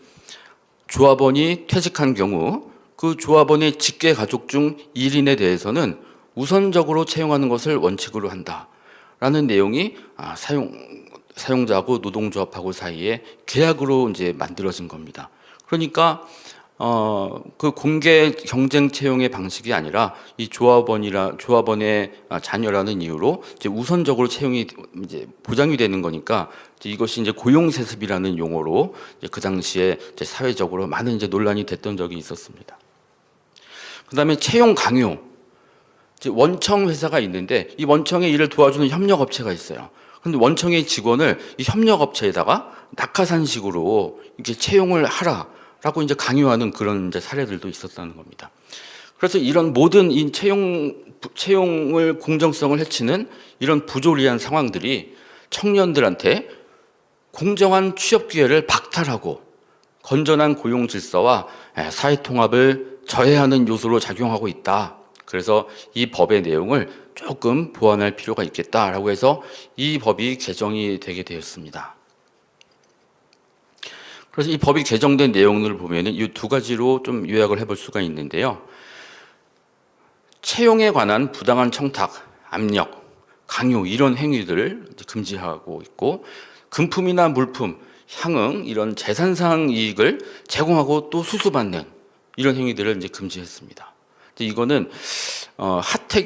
조합원이 퇴직한 경우 그 조합원의 직계 가족 중 1인에 대해서는 우선적으로 채용하는 것을 원칙으로 한다라는 내용이 사용자하고 노동조합하고 사이에 계약으로 이제 만들어진 겁니다. 그러니까 그 공개 경쟁 채용의 방식이 아니라 이 조합원의 자녀라는 이유로 이제 우선적으로 채용이 이제 보장이 되는 거니까 이것이 이제 고용 세습이라는 용어로 이제 그 당시에 이제 사회적으로 많은 이제 논란이 됐던 적이 있었습니다. 그다음에 채용 강요. 이제 원청 회사가 있는데 이 원청의 일을 도와주는 협력업체가 있어요. 근데 원청의 직원을 이 협력업체에다가 낙하산식으로 이렇게 채용을 하라라고 이제 강요하는 그런 이제 사례들도 있었다는 겁니다. 그래서 이런 모든 이 채용을 공정성을 해치는 이런 부조리한 상황들이 청년들한테 공정한 취업 기회를 박탈하고 건전한 고용 질서와 사회 통합을 저해하는 요소로 작용하고 있다. 그래서 이 법의 내용을 조금 보완할 필요가 있겠다라고 해서 이 법이 개정이 되게 되었습니다. 그래서 이 법이 개정된 내용을 보면은 이 두 가지로 좀 요약을 해볼 수가 있는데요. 채용에 관한 부당한 청탁, 압력, 강요 이런 행위들을 금지하고 있고 금품이나 물품, 향응 이런 재산상 이익을 제공하고 또 수수받는 이런 행위들을 이제 금지했습니다. 이거는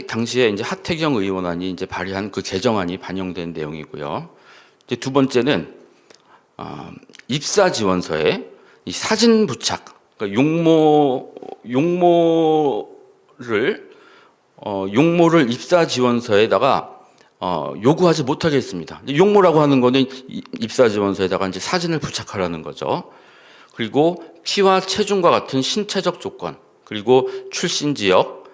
당시에 이제 하태경 의원안이 이제 발의한 그 개정안이 반영된 내용이고요. 이제 두 번째는 입사 지원서에 이 사진 부착, 그러니까 용모를 입사 지원서에다가 요구하지 못하게 했습니다. 용모라고 하는 거는 입사 지원서에다가 이제 사진을 부착하라는 거죠. 그리고 키와 체중과 같은 신체적 조건, 그리고 출신 지역,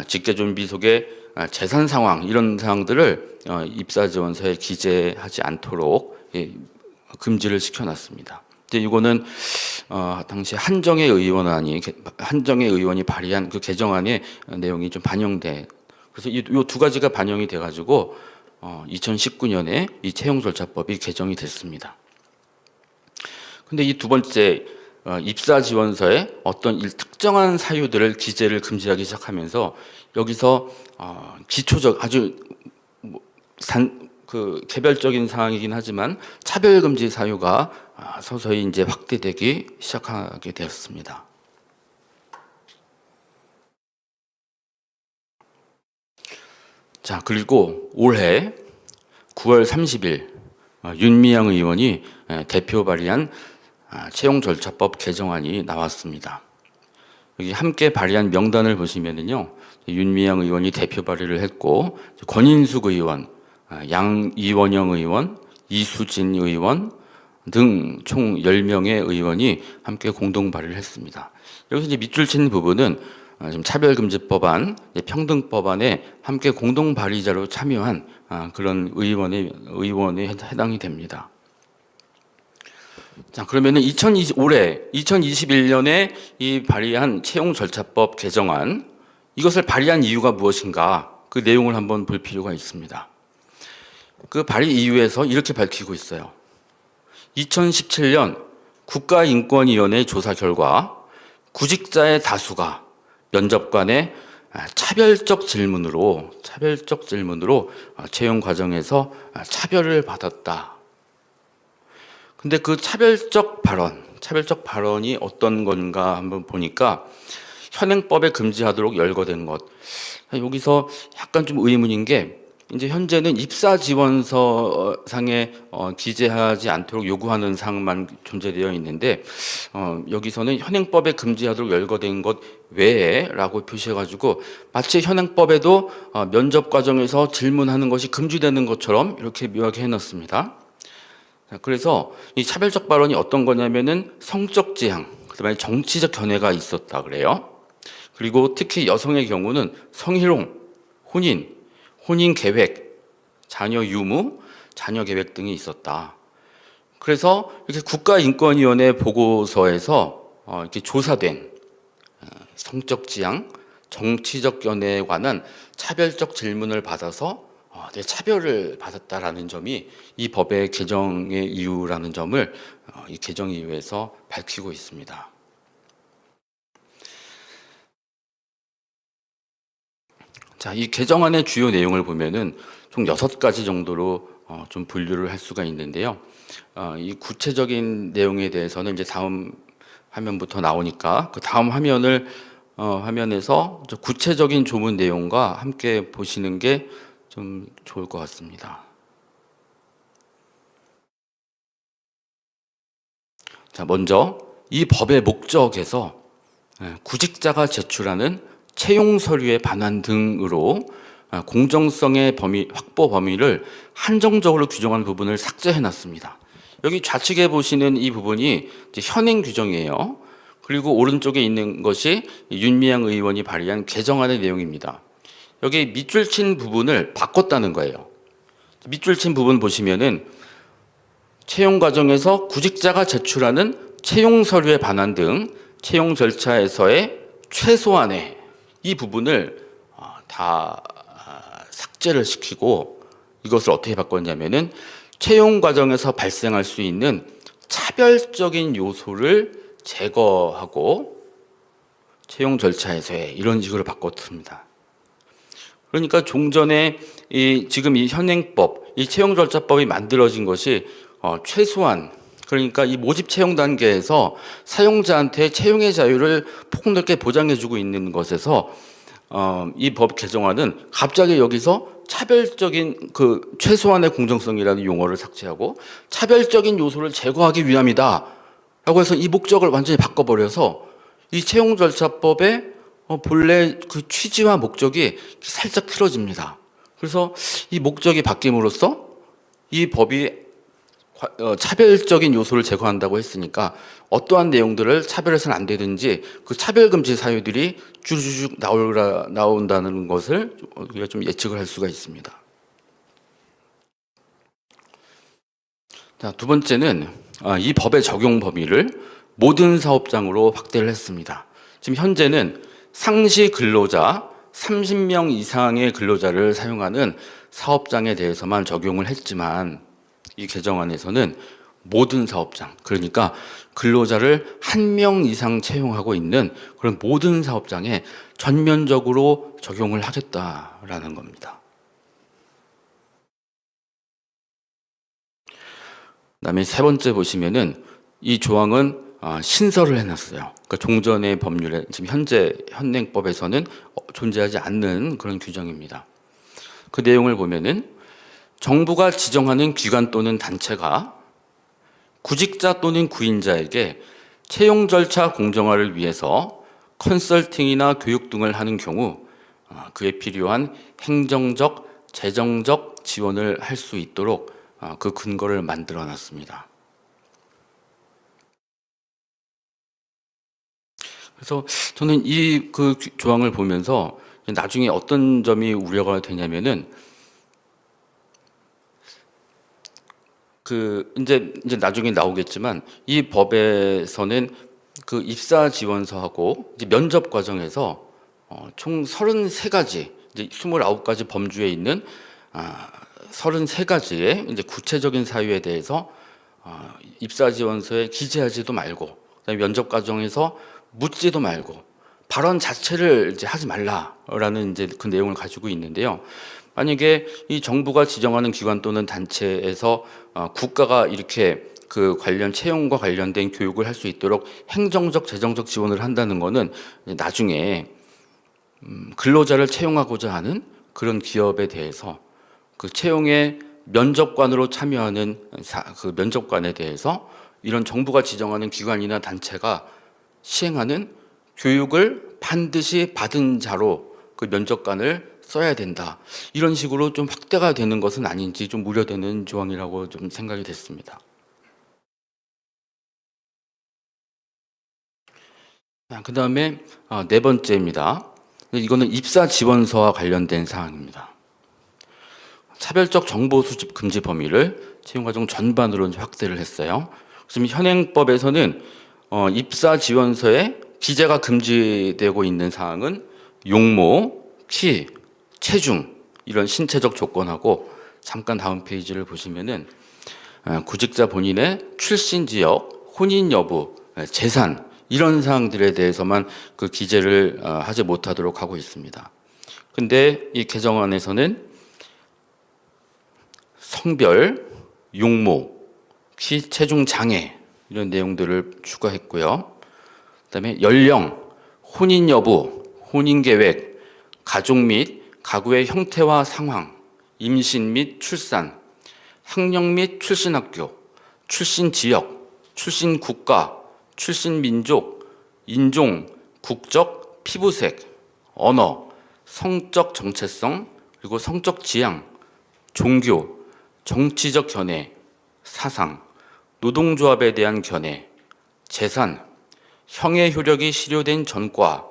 직계 준비 속의 재산 상황 이런 사항들을 입사 지원서에 기재하지 않도록 금지를 시켜놨습니다. 이제 이거는 당시 한정혜 의원이 발의한 그 개정안의 내용이 좀 반영돼. 그래서 이 두 가지가 반영이 돼가지고 2019년에 이 채용절차법이 개정이 됐습니다. 근데 이 두 번째 입사 지원서에 어떤 특정한 사유들을 기재를 금지하기 시작하면서 여기서 기초적 아주 개별적인 상황이긴 하지만 차별금지 사유가 서서히 이제 확대되기 시작하게 되었습니다. 자, 그리고 올해 9월 30일 윤미향 의원이 대표 발의한 채용절차법 개정안이 나왔습니다. 여기 함께 발의한 명단을 보시면은요, 윤미향 의원이 대표 발의를 했고, 권인숙 의원, 양이원영 의원, 이수진 의원 등 총 10명의 의원이 함께 공동 발의를 했습니다. 여기서 이제 밑줄 친 부분은 지금 차별금지법안, 평등법안에 함께 공동 발의자로 참여한 그런 의원에 해당이 됩니다. 자, 그러면은 올해 2021년에 이 발의한 채용절차법 개정안, 이것을 발의한 이유가 무엇인가? 그 내용을 한번 볼 필요가 있습니다. 그 발의 이유에서 이렇게 밝히고 있어요. 2017년 국가인권위원회 조사 결과 구직자의 다수가 면접관의 차별적 질문으로 채용 과정에서 차별을 받았다. 근데 그 차별적 발언이 어떤 건가 한번 보니까 현행법에 금지하도록 열거된 것. 여기서 약간 좀 의문인 게 이제 현재는 입사 지원서상에 기재하지 않도록 요구하는 사항만 존재되어 있는데 여기서는 현행법에 금지하도록 열거된 것 외에라고 표시해가지고 마치 현행법에도 면접 과정에서 질문하는 것이 금지되는 것처럼 이렇게 묘하게 해놨습니다. 그래서 이 차별적 발언이 어떤 거냐면은 성적 지향, 그다음에 정치적 견해가 있었다 그래요. 그리고 특히 여성의 경우는 성희롱, 혼인 계획, 자녀 유무, 자녀 계획 등이 있었다. 그래서 이렇게 국가인권위원회 보고서에서 이렇게 조사된 성적 지향, 정치적 견해에 관한 차별적 질문을 받아서 차별을 받았다라는 점이 이 법의 개정의 이유라는 점을 이 개정 이유에서 밝히고 있습니다. 자, 이 개정안의 주요 내용을 보면은 총 6가지 정도로 좀 분류를 할 수가 있는데요. 이 구체적인 내용에 대해서는 이제 다음 화면부터 나오니까 그 다음 화면에서 구체적인 조문 내용과 함께 보시는 게 좀 좋을 것 같습니다. 자, 먼저 이 법의 목적에서 구직자가 제출하는 채용 서류의 반환 등으로 공정성의 확보 범위를 한정적으로 규정한 부분을 삭제해 놨습니다. 여기 좌측에 보시는 이 부분이 이제 현행 규정이에요. 그리고 오른쪽에 있는 것이 윤미향 의원이 발의한 개정안의 내용입니다. 여기 밑줄 친 부분을 바꿨다는 거예요. 밑줄 친 부분 보시면은 채용 과정에서 구직자가 제출하는 채용 서류의 반환 등 채용 절차에서의 최소한의 이 부분을 다 삭제를 시키고 이것을 어떻게 바꿨냐면은 채용 과정에서 발생할 수 있는 차별적인 요소를 제거하고 채용 절차에서의 이런 식으로 바꿨습니다. 그러니까 종전에 지금 이 현행법, 이 채용절차법이 만들어진 것이 최소한, 그러니까 이 모집 채용 단계에서 사용자한테 채용의 자유를 폭넓게 보장해주고 있는 것에서 이 법 개정안은 갑자기 여기서 차별적인 그 최소한의 공정성이라는 용어를 삭제하고 차별적인 요소를 제거하기 위함이다 라고 해서 이 목적을 완전히 바꿔버려서 이 채용절차법의 본래 그 취지와 목적이 살짝 틀어집니다. 그래서 이 목적이 바뀜으로써 이 법이 차별적인 요소를 제거한다고 했으니까 어떠한 내용들을 차별해서는 안 되든지 그 차별금지 사유들이 주르륵 나온다는 것을 우리가 좀 예측을 할 수가 있습니다. 자, 두 번째는 이 법의 적용 범위를 모든 사업장으로 확대를 했습니다. 지금 현재는 상시 근로자 30명 이상의 근로자를 사용하는 사업장에 대해서만 적용을 했지만 이 개정안에서는 모든 사업장, 그러니까 근로자를 1명 이상 채용하고 있는 그런 모든 사업장에 전면적으로 적용을 하겠다라는 겁니다. 그다음에 세 번째 보시면은 이 조항은 신설을 해놨어요. 그러니까 종전의 법률에 지금 현재 현행법에서는 존재하지 않는 그런 규정입니다. 그 내용을 보면은 정부가 지정하는 기관 또는 단체가 구직자 또는 구인자에게 채용 절차 공정화를 위해서 컨설팅이나 교육 등을 하는 경우 그에 필요한 행정적, 재정적 지원을 할 수 있도록 그 근거를 만들어 놨습니다. 그래서 저는 이 그 조항을 보면서 나중에 어떤 점이 우려가 되냐면은 이제 나중에 나오겠지만 이 법에서는 그 입사 지원서하고 이제 면접 과정에서 총 33가지, 이제 29가지 범주에 있는 33가지의 이제 구체적인 사유에 대해서 입사 지원서에 기재하지도 말고, 그다음에 면접 과정에서 묻지도 말고 발언 자체를 이제 하지 말라라는 이제 그 내용을 가지고 있는데요. 만약에 이 정부가 지정하는 기관 또는 단체에서 국가가 이렇게 그 관련 채용과 관련된 교육을 할 수 있도록 행정적, 재정적 지원을 한다는 거는 나중에 근로자를 채용하고자 하는 그런 기업에 대해서 그 채용에 면접관으로 참여하는 그 면접관에 대해서 이런 정부가 지정하는 기관이나 단체가 시행하는 교육을 반드시 받은 자로 그 면접관을 써야 된다. 이런 식으로 좀 확대가 되는 것은 아닌지 좀 우려되는 조항이라고 좀 생각이 됐습니다. 그 다음에 네 번째입니다. 이거는 입사 지원서와 관련된 사항입니다. 차별적 정보 수집 금지 범위를 채용과정 전반으로 확대를 했어요. 지금 현행법에서는 입사 지원서에 기재가 금지되고 있는 사항은 용모, 키, 체중 이런 신체적 조건하고 잠깐 다음 페이지를 보시면은 구직자 본인의 출신 지역, 혼인 여부, 재산 이런 사항들에 대해서만 그 기재를 하지 못하도록 하고 있습니다. 근데 이 개정안에서는 성별, 용모, 키, 체중 장애 이런 내용들을 추가했고요. 그다음에 연령, 혼인 여부, 혼인 계획, 가족 및 가구의 형태와 상황, 임신 및 출산, 학력 및 출신 학교, 출신 지역, 출신 국가, 출신 민족, 인종, 국적, 피부색, 언어, 성적 정체성, 그리고 성적 지향, 종교, 정치적 견해, 사상, 노동조합에 대한 견해, 재산, 형의 효력이 실효된 전과,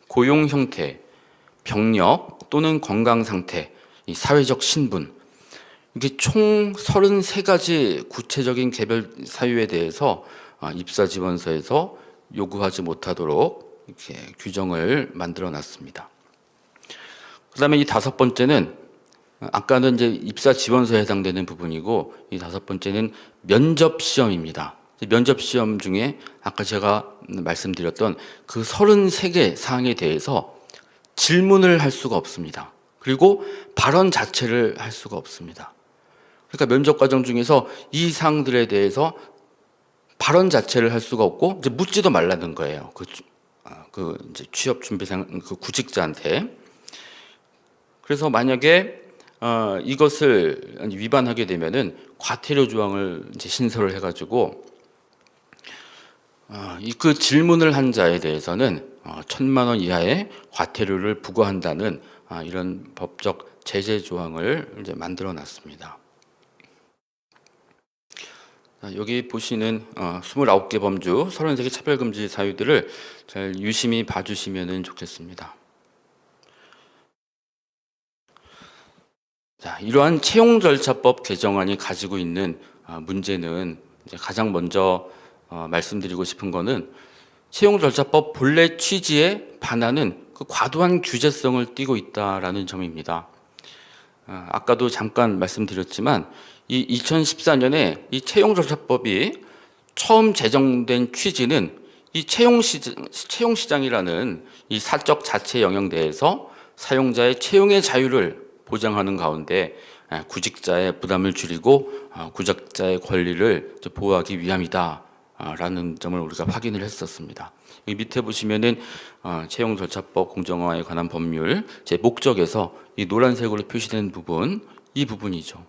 고용 형태, 병력 또는 건강 상태, 이 사회적 신분, 이게 총 33가지 구체적인 개별 사유에 대해서 입사 지원서에서 요구하지 못하도록 이렇게 규정을 만들어 놨습니다. 그다음에 이 다섯 번째는 아까는 이제 입사 지원서에 해당되는 부분이고 이 다섯 번째는 면접 시험입니다. 면접 시험 중에 아까 제가 말씀드렸던 그 33개 사항에 대해서 질문을 할 수가 없습니다. 그리고 발언 자체를 할 수가 없습니다. 그러니까 면접 과정 중에서 이 사항들에 대해서 발언 자체를 할 수가 없고 이제 묻지도 말라는 거예요. 그 이제 취업 준비생 그 구직자한테. 그래서 만약에 이것을 위반하게 되면은 과태료 조항을 이제 신설을 해가지고 그 질문을 한 자에 대해서는 1,000만 원 이하의 과태료를 부과한다는 이런 법적 제재 조항을 이제 만들어놨습니다. 여기 보시는 29개 범주, 33개 차별금지 사유들을 잘 유심히 봐주시면 좋겠습니다. 자, 이러한 채용절차법 개정안이 가지고 있는 문제는 이제 가장 먼저 말씀드리고 싶은 거는 채용절차법 본래 취지에 반하는 그 과도한 규제성을 띠고 있다라는 점입니다. 아까도 잠깐 말씀드렸지만 이 2014년에 이 채용절차법이 처음 제정된 취지는 이 채용시장이라는 이 사적 자체 영역내에서 사용자의 채용의 자유를 보장하는 가운데 구직자의 부담을 줄이고 구직자의 권리를 보호하기 위함이다라는 점을 우리가 확인을 했었습니다. 여기 밑에 보시면은 채용절차법 공정화에 관한 법률 제 목적에서 이 노란색으로 표시된 부분, 이 부분이죠.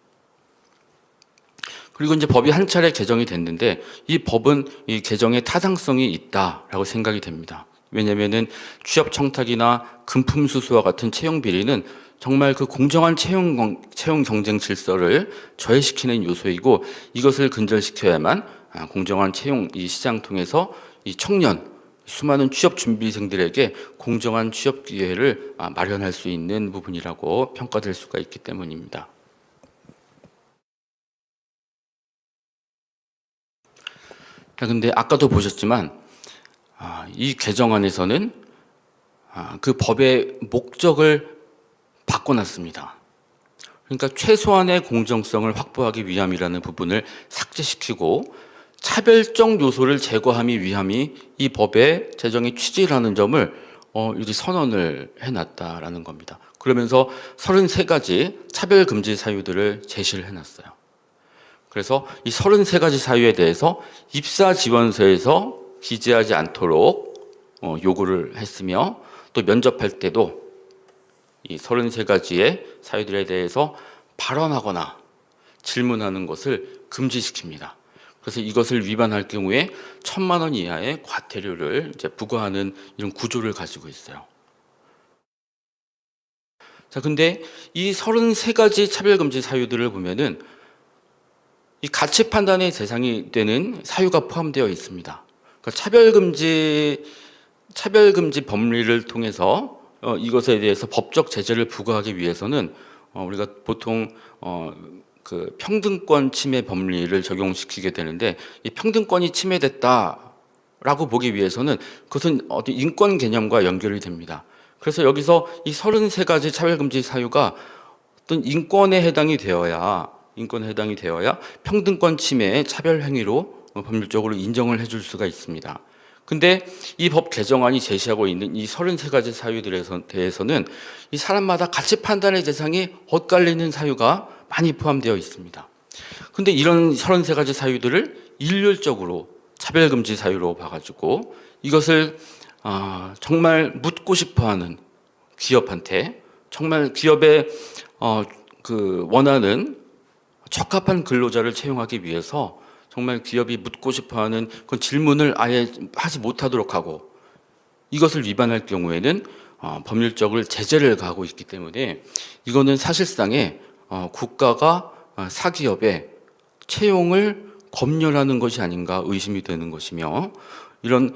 그리고 이제 법이 한 차례 개정이 됐는데 이 법은 이 개정의 타당성이 있다라고 생각이 됩니다. 왜냐하면은 취업 청탁이나 금품수수와 같은 채용 비리는 정말 그 공정한 채용 경쟁 질서를 저해시키는 요소이고 이것을 근절시켜야만 공정한 채용 이 시장 통해서 이 청년 수많은 취업 준비생들에게 공정한 취업 기회를 마련할 수 있는 부분이라고 평가될 수가 있기 때문입니다. 근데 아까도 보셨지만 이 개정안에서는 그 법의 목적을 바꿔놨습니다. 그러니까 최소한의 공정성을 확보하기 위함이라는 부분을 삭제시키고 차별적 요소를 제거하기 위함이 이 법의 제정의 취지라는 점을 이렇게 선언을 해놨다라는 겁니다. 그러면서 33가지 차별금지 사유들을 제시를 해놨어요. 그래서 이 33가지 사유에 대해서 입사 지원서에서 기재하지 않도록 요구를 했으며 또 면접할 때도 이 33가지의 사유들에 대해서 발언하거나 질문하는 것을 금지시킵니다. 그래서 이것을 위반할 경우에 1,000만 원 이하의 과태료를 이제 부과하는 이런 구조를 가지고 있어요. 자, 근데 이 33가지 차별금지 사유들을 보면은 이 가치 판단의 대상이 되는 사유가 포함되어 있습니다. 그러니까 차별금지 법리를 통해서 이것에 대해서 법적 제재를 부과하기 위해서는 우리가 보통 그 평등권 침해 법리를 적용시키게 되는데, 이 평등권이 침해됐다라고 보기 위해서는 그것은 어디 인권 개념과 연결이 됩니다. 그래서 여기서 이 33가지 차별금지 사유가 어떤 인권에 해당이 되어야 평등권 침해의 차별 행위로 법률적으로 인정을 해줄 수가 있습니다. 근데 이 법 개정안이 제시하고 있는 이 33가지 사유들에 대해서는 이 사람마다 가치 판단의 대상이 엇갈리는 사유가 많이 포함되어 있습니다. 근데 이런 33가지 사유들을 일률적으로 차별금지 사유로 봐가지고 이것을 정말 묻고 싶어하는 기업한테, 정말 기업의 그 원하는 적합한 근로자를 채용하기 위해서 정말 기업이 묻고 싶어하는 그 질문을 아예 하지 못하도록 하고, 이것을 위반할 경우에는 법률적으로 제재를 가하고 있기 때문에 이거는 사실상의 국가가 사기업의 채용을 검열하는 것이 아닌가 의심이 되는 것이며, 이런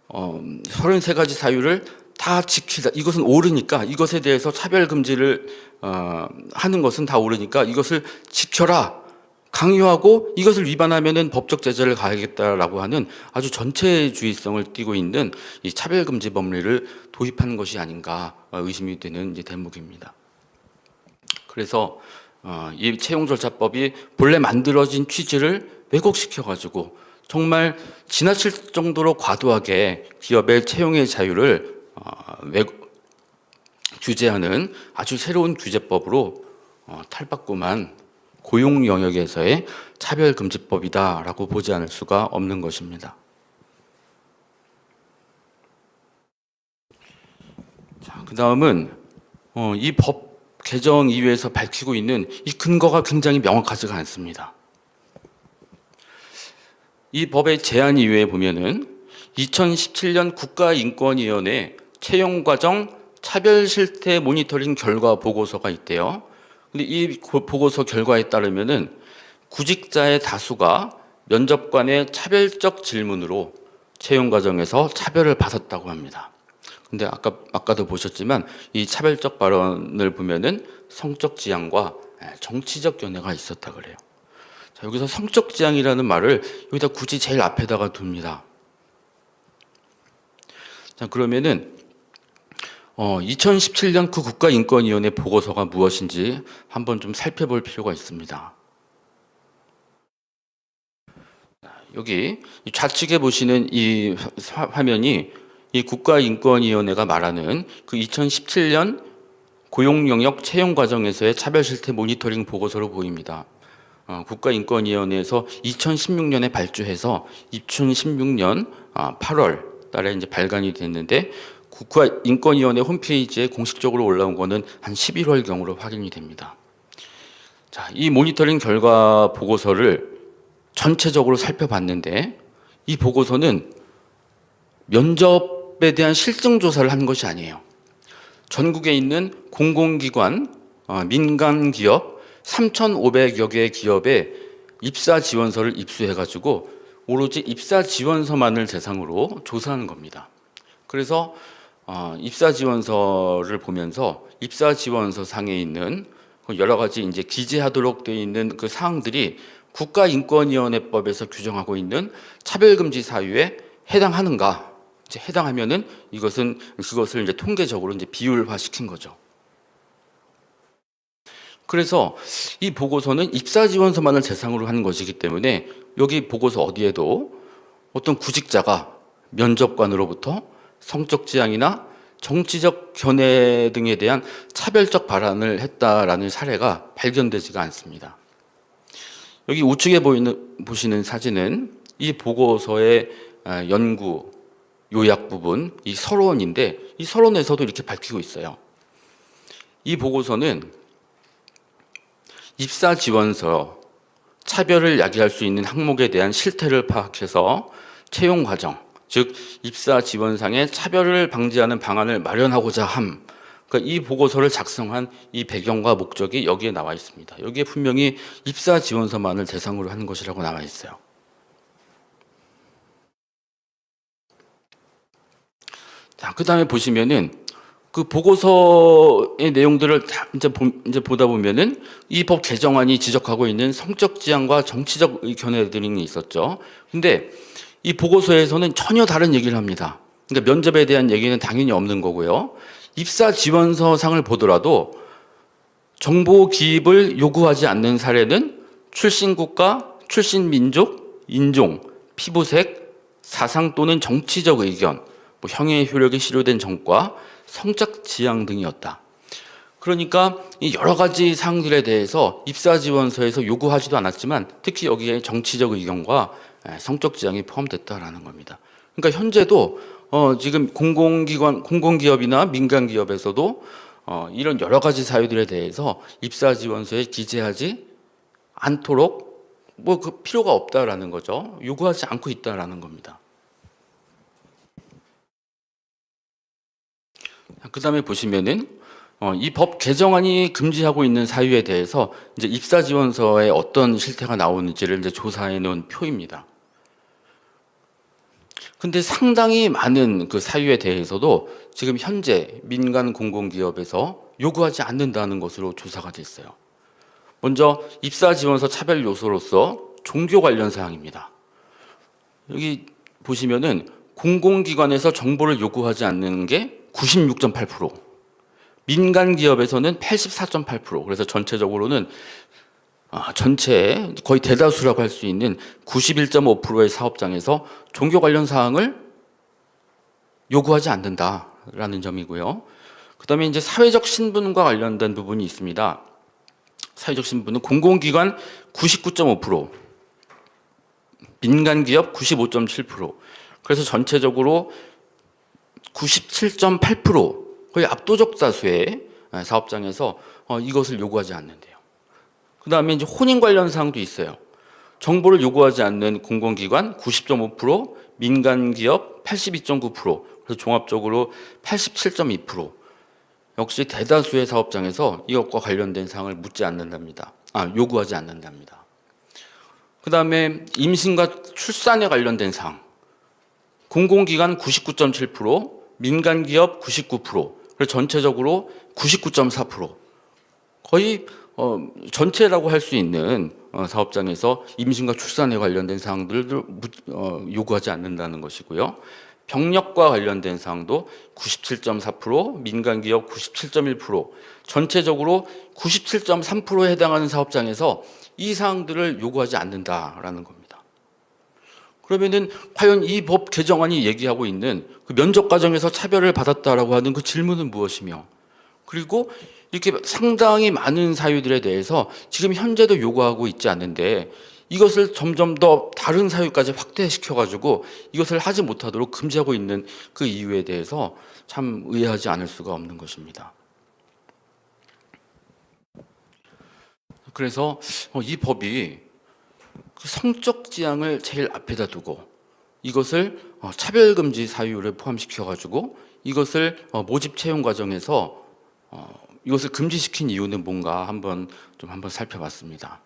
33가지 사유를 다 지키다, 이것은 옳으니까, 이것에 대해서 차별금지를 하는 것은 다 옳으니까 이것을 지켜라 강요하고, 이것을 위반하면은 법적 제재를 가하겠다라고 하는 아주 전체주의성을 띠고 있는 이 차별금지 법리를 도입하는 것이 아닌가 의심이 되는 이제 대목입니다. 그래서 이 채용절차법이 본래 만들어진 취지를 왜곡시켜가지고 정말 지나칠 정도로 과도하게 기업의 채용의 자유를 규제하는 아주 새로운 규제법으로 탈바꿈한 고용 영역에서의 차별금지법이다라고 보지 않을 수가 없는 것입니다. 자, 그 다음은 이 법 개정 이후에서 밝히고 있는 이 근거가 굉장히 명확하지가 않습니다. 이 법의 제안 이후에 보면은 2017년 국가인권위원회 채용과정 차별실태 모니터링 결과 보고서가 있대요. 근데 이 보고서 결과에 따르면은 구직자의 다수가 면접관의 차별적 질문으로 채용 과정에서 차별을 받았다고 합니다. 근데 아까도 보셨지만 이 차별적 발언을 보면은 성적 지향과 정치적 연애가 있었다 그래요. 자, 여기서 성적 지향이라는 말을 여기다 굳이 제일 앞에다가 둡니다. 자, 그러면은 2017년 그 국가인권위원회 보고서가 무엇인지 한번 좀 살펴볼 필요가 있습니다. 여기 좌측에 보시는 이 화면이 이 국가인권위원회가 말하는 그 2017년 고용영역 채용 과정에서의 차별실태 모니터링 보고서로 보입니다. 국가인권위원회에서 2016년에 발주해서 2016년 8월 달에 이제 발간이 됐는데, 국가인권위원회 홈페이지에 공식적으로 올라온 거는 한 11월경으로 확인이 됩니다. 자, 이 모니터링 결과 보고서를 전체적으로 살펴봤는데, 이 보고서는 면접에 대한 실증 조사를 한 것이 아니에요. 전국에 있는 공공기관, 민간 기업 3,500여 개의 기업에 입사 지원서를 입수해가지고 오로지 입사 지원서만을 대상으로 조사하는 겁니다. 그래서 입사 지원서를 보면서 입사 지원서 상에 있는 여러 가지 이제 기재하도록 되어 있는 그 사항들이 국가인권위원회법에서 규정하고 있는 차별금지 사유에 해당하는가? 이제 해당하면은 그것을 이제 통계적으로 이제 비율화 시킨 거죠. 그래서 이 보고서는 입사 지원서만을 대상으로 하는 것이기 때문에 여기 보고서 어디에도 어떤 구직자가 면접관으로부터 성적 지향이나 정치적 견해 등에 대한 차별적 발언을 했다라는 사례가 발견되지가 않습니다. 여기 우측에 보시는 사진은 이 보고서의 연구 요약 부분, 이 서론인데, 이 서론에서도 이렇게 밝히고 있어요. 이 보고서는 입사 지원서 차별을 야기할 수 있는 항목에 대한 실태를 파악해서 채용 과정, 즉 입사 지원상의 차별을 방지하는 방안을 마련하고자 함. 그러니까 이 보고서를 작성한 이 배경과 목적이 여기에 나와 있습니다. 여기에 분명히 입사 지원서만을 대상으로 하는 것이라고 나와 있어요. 자, 그다음에 보시면은 그 보고서의 내용들을 다 이제 보다 보면은 이 법 개정안이 지적하고 있는 성적 지향과 정치적 의견의 등이 있었죠. 근데 이 보고서에서는 전혀 다른 얘기를 합니다. 그러니까 면접에 대한 얘기는 당연히 없는 거고요. 입사 지원서상을 보더라도 정보 기입을 요구하지 않는 사례는 출신 국가, 출신 민족, 인종, 피부색, 사상 또는 정치적 의견, 형의 효력이 실효된 정과, 성적 지향 등이었다. 그러니까 이 여러 가지 사항들에 대해서 입사 지원서에서 요구하지도 않았지만 특히 여기에 정치적 의견과 성적 지향이 포함됐다라는 겁니다. 그러니까 현재도 지금 공공기업이나 민간기업에서도 이런 여러 가지 사유들에 대해서 입사 지원서에 기재하지 않도록 그 필요가 없다라는 거죠. 요구하지 않고 있다라는 겁니다. 그다음에 보시면은 이 법 개정안이 금지하고 있는 사유에 대해서 이제 입사 지원서에 어떤 실태가 나오는지를 이제 조사해 놓은 표입니다. 근데 상당히 많은 그 사유에 대해서도 지금 현재 민간 공공기업에서 요구하지 않는다는 것으로 조사가 됐어요. 먼저 입사 지원서 차별 요소로서 종교 관련 사항입니다. 여기 보시면은 공공기관에서 정보를 요구하지 않는 게 96.8%, 민간 기업에서는 84.8%, 그래서 전체적으로는 전체 거의 대다수라고 할 수 있는 91.5%의 사업장에서 종교 관련 사항을 요구하지 않는다라는 점이고요. 그다음에 이제 사회적 신분과 관련된 부분이 있습니다. 사회적 신분은 공공기관 99.5%, 민간 기업 95.7%, 그래서 전체적으로 97.8%, 거의 압도적 다수의 사업장에서 이것을 요구하지 않는데요. 그 다음에 이제 혼인 관련 사항도 있어요. 정보를 요구하지 않는 공공기관 90.5%, 민간기업 82.9%, 그래서 종합적으로 87.2%. 역시 대다수의 사업장에서 이것과 관련된 사항을 묻지 않는답니다. 요구하지 않는답니다. 그 다음에 임신과 출산에 관련된 사항. 공공기관 99.7%, 민간기업 99%, 그래서 전체적으로 99.4%. 거의 전체라고 할 수 있는 사업장에서 임신과 출산에 관련된 사항들을 요구하지 않는다는 것이고요. 병력과 관련된 사항도 97.4%, 민간기업 97.1%, 전체적으로 97.3%에 해당하는 사업장에서 이 사항들을 요구하지 않는다라는 겁니다. 그러면은 과연 이 법 개정안이 얘기하고 있는 그 면접 과정에서 차별을 받았다라고 하는 그 질문은 무엇이며, 그리고 이렇게 상당히 많은 사유들에 대해서 지금 현재도 요구하고 있지 않는데 이것을 점점 더 다른 사유까지 확대시켜가지고 이것을 하지 못하도록 금지하고 있는 그 이유에 대해서 참 의아하지 않을 수가 없는 것입니다. 그래서 이 법이 그 성적 지향을 제일 앞에다 두고 이것을 차별금지 사유를 포함시켜가지고 이것을 모집 채용 과정에서 이것을 금지시킨 이유는 뭔가 한번 살펴봤습니다.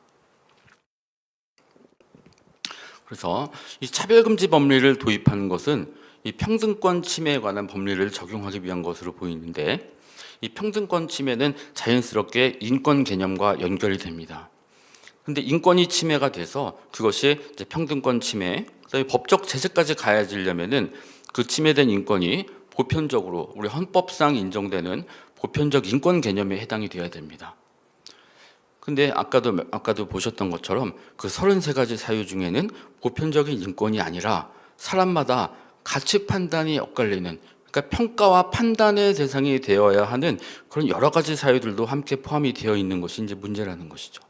그래서 이 차별금지 법리를 도입하는 것은 이 평등권 침해에 관한 법리를 적용하기 위한 것으로 보이는데, 이 평등권 침해는 자연스럽게 인권 개념과 연결이 됩니다. 근데 인권이 침해가 돼서 그것이 이제 평등권 침해, 그다음에 법적 제재까지 가해지려면은 그 침해된 인권이 보편적으로 우리 헌법상 인정되는 보편적 인권 개념에 해당이 되어야 됩니다. 근데 아까도 보셨던 것처럼 그 33가지 사유 중에는 보편적인 인권이 아니라 사람마다 가치 판단이 엇갈리는, 그러니까 평가와 판단의 대상이 되어야 하는 그런 여러 가지 사유들도 함께 포함이 되어 있는 것이 이제 문제라는 것이죠.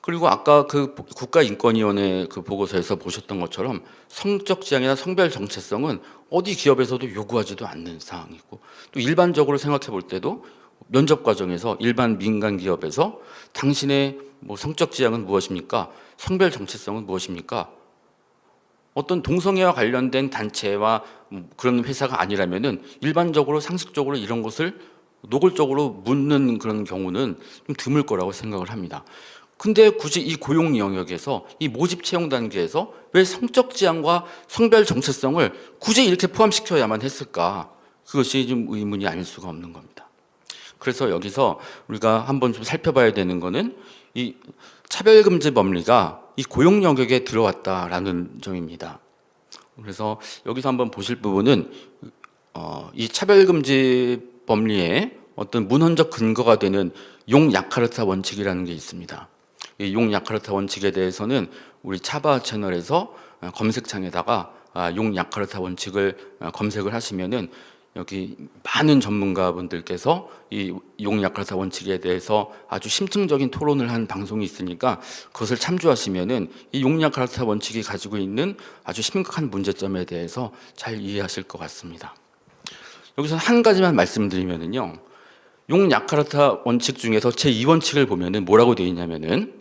그리고 아까 그 국가인권위원회 그 보고서에서 보셨던 것처럼 성적 지향이나 성별 정체성은 어디 기업에서도 요구하지도 않는 사항이고, 또 일반적으로 생각해 볼 때도 면접 과정에서 일반 민간 기업에서 당신의 뭐 성적 지향은 무엇입니까? 성별 정체성은 무엇입니까? 어떤 동성애와 관련된 단체와 그런 회사가 아니라면은 일반적으로 상식적으로 이런 것을 노골적으로 묻는 그런 경우는 좀 드물 거라고 생각을 합니다. 근데 굳이 이 고용 영역에서 이 모집 채용 단계에서 왜 성적 지향과 성별 정체성을 굳이 이렇게 포함시켜야만 했을까? 그것이 좀 의문이 아닐 수가 없는 겁니다. 그래서 여기서 우리가 한번 좀 살펴봐야 되는 거는 이 차별금지 법리가 이 고용 영역에 들어왔다라는 점입니다. 그래서 여기서 한번 보실 부분은 이 차별금지 법리의 어떤 문헌적 근거가 되는 용 야카르타 원칙이라는 게 있습니다. 이 용 야카르타 원칙에 대해서는 우리 차바 채널에서 검색창에다가 용 야카르타 원칙을 검색을 하시면은 여기 많은 전문가분들께서 이 용 야카르타 원칙에 대해서 아주 심층적인 토론을 한 방송이 있으니까 그것을 참조하시면은 이 용 야카르타 원칙이 가지고 있는 아주 심각한 문제점에 대해서 잘 이해하실 것 같습니다. 여기서 한 가지만 말씀드리면은요, 용 야카르타 원칙 중에서 제 2원칙을 보면은 뭐라고 되어 있냐면은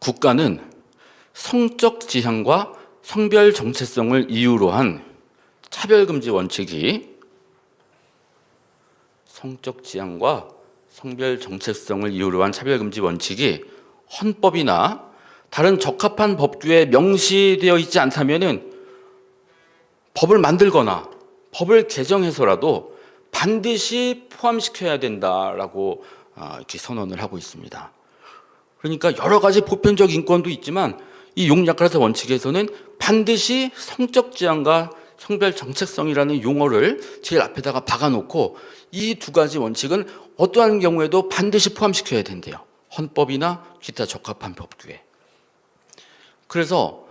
국가는 성적 지향과 성별 정체성을 이유로 한 차별금지 원칙이 성적 지향과 성별 정체성을 이유로 한 차별금지 원칙이 헌법이나 다른 적합한 법규에 명시되어 있지 않다면은 법을 만들거나 법을 개정해서라도 반드시 포함시켜야 된다라고 이렇게 선언을 하고 있습니다. 그러니까 여러 가지 보편적 인권도 있지만 이 용 야카르타 원칙에서는 반드시 성적 지향과 성별 정체성이라는 용어를 제일 앞에다가 박아놓고 이 두 가지 원칙은 어떠한 경우에도 반드시 포함시켜야 된대요. 헌법이나 기타 적합한 법규에. 그래서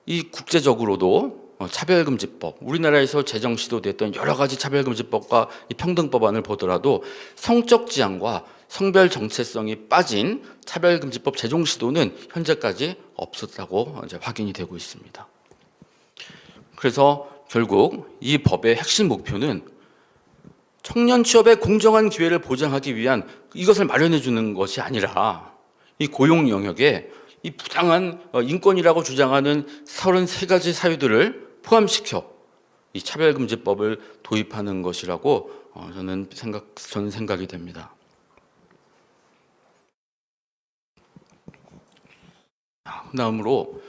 이 국제적으로도 차별금지법, 우리나라에서 제정 시도됐던 여러 가지 차별금지법과 이 평등법안을 보더라도 성적 지향과 성별 정체성이 빠진 차별금지법 제정 시도는 현재까지 없었다고 이제 확인이 되고 있습니다. 그래서 결국 이 법의 핵심 목표는 청년 취업의 공정한 기회를 보장하기 위한 이것을 마련해 주는 것이 아니라 이 고용 영역에 이 부당한 인권이라고 주장하는 33가지 사유들을 포함시켜 이 차별금지법을 도입하는 것이라고 저는 생각이 됩니다. 그다음으로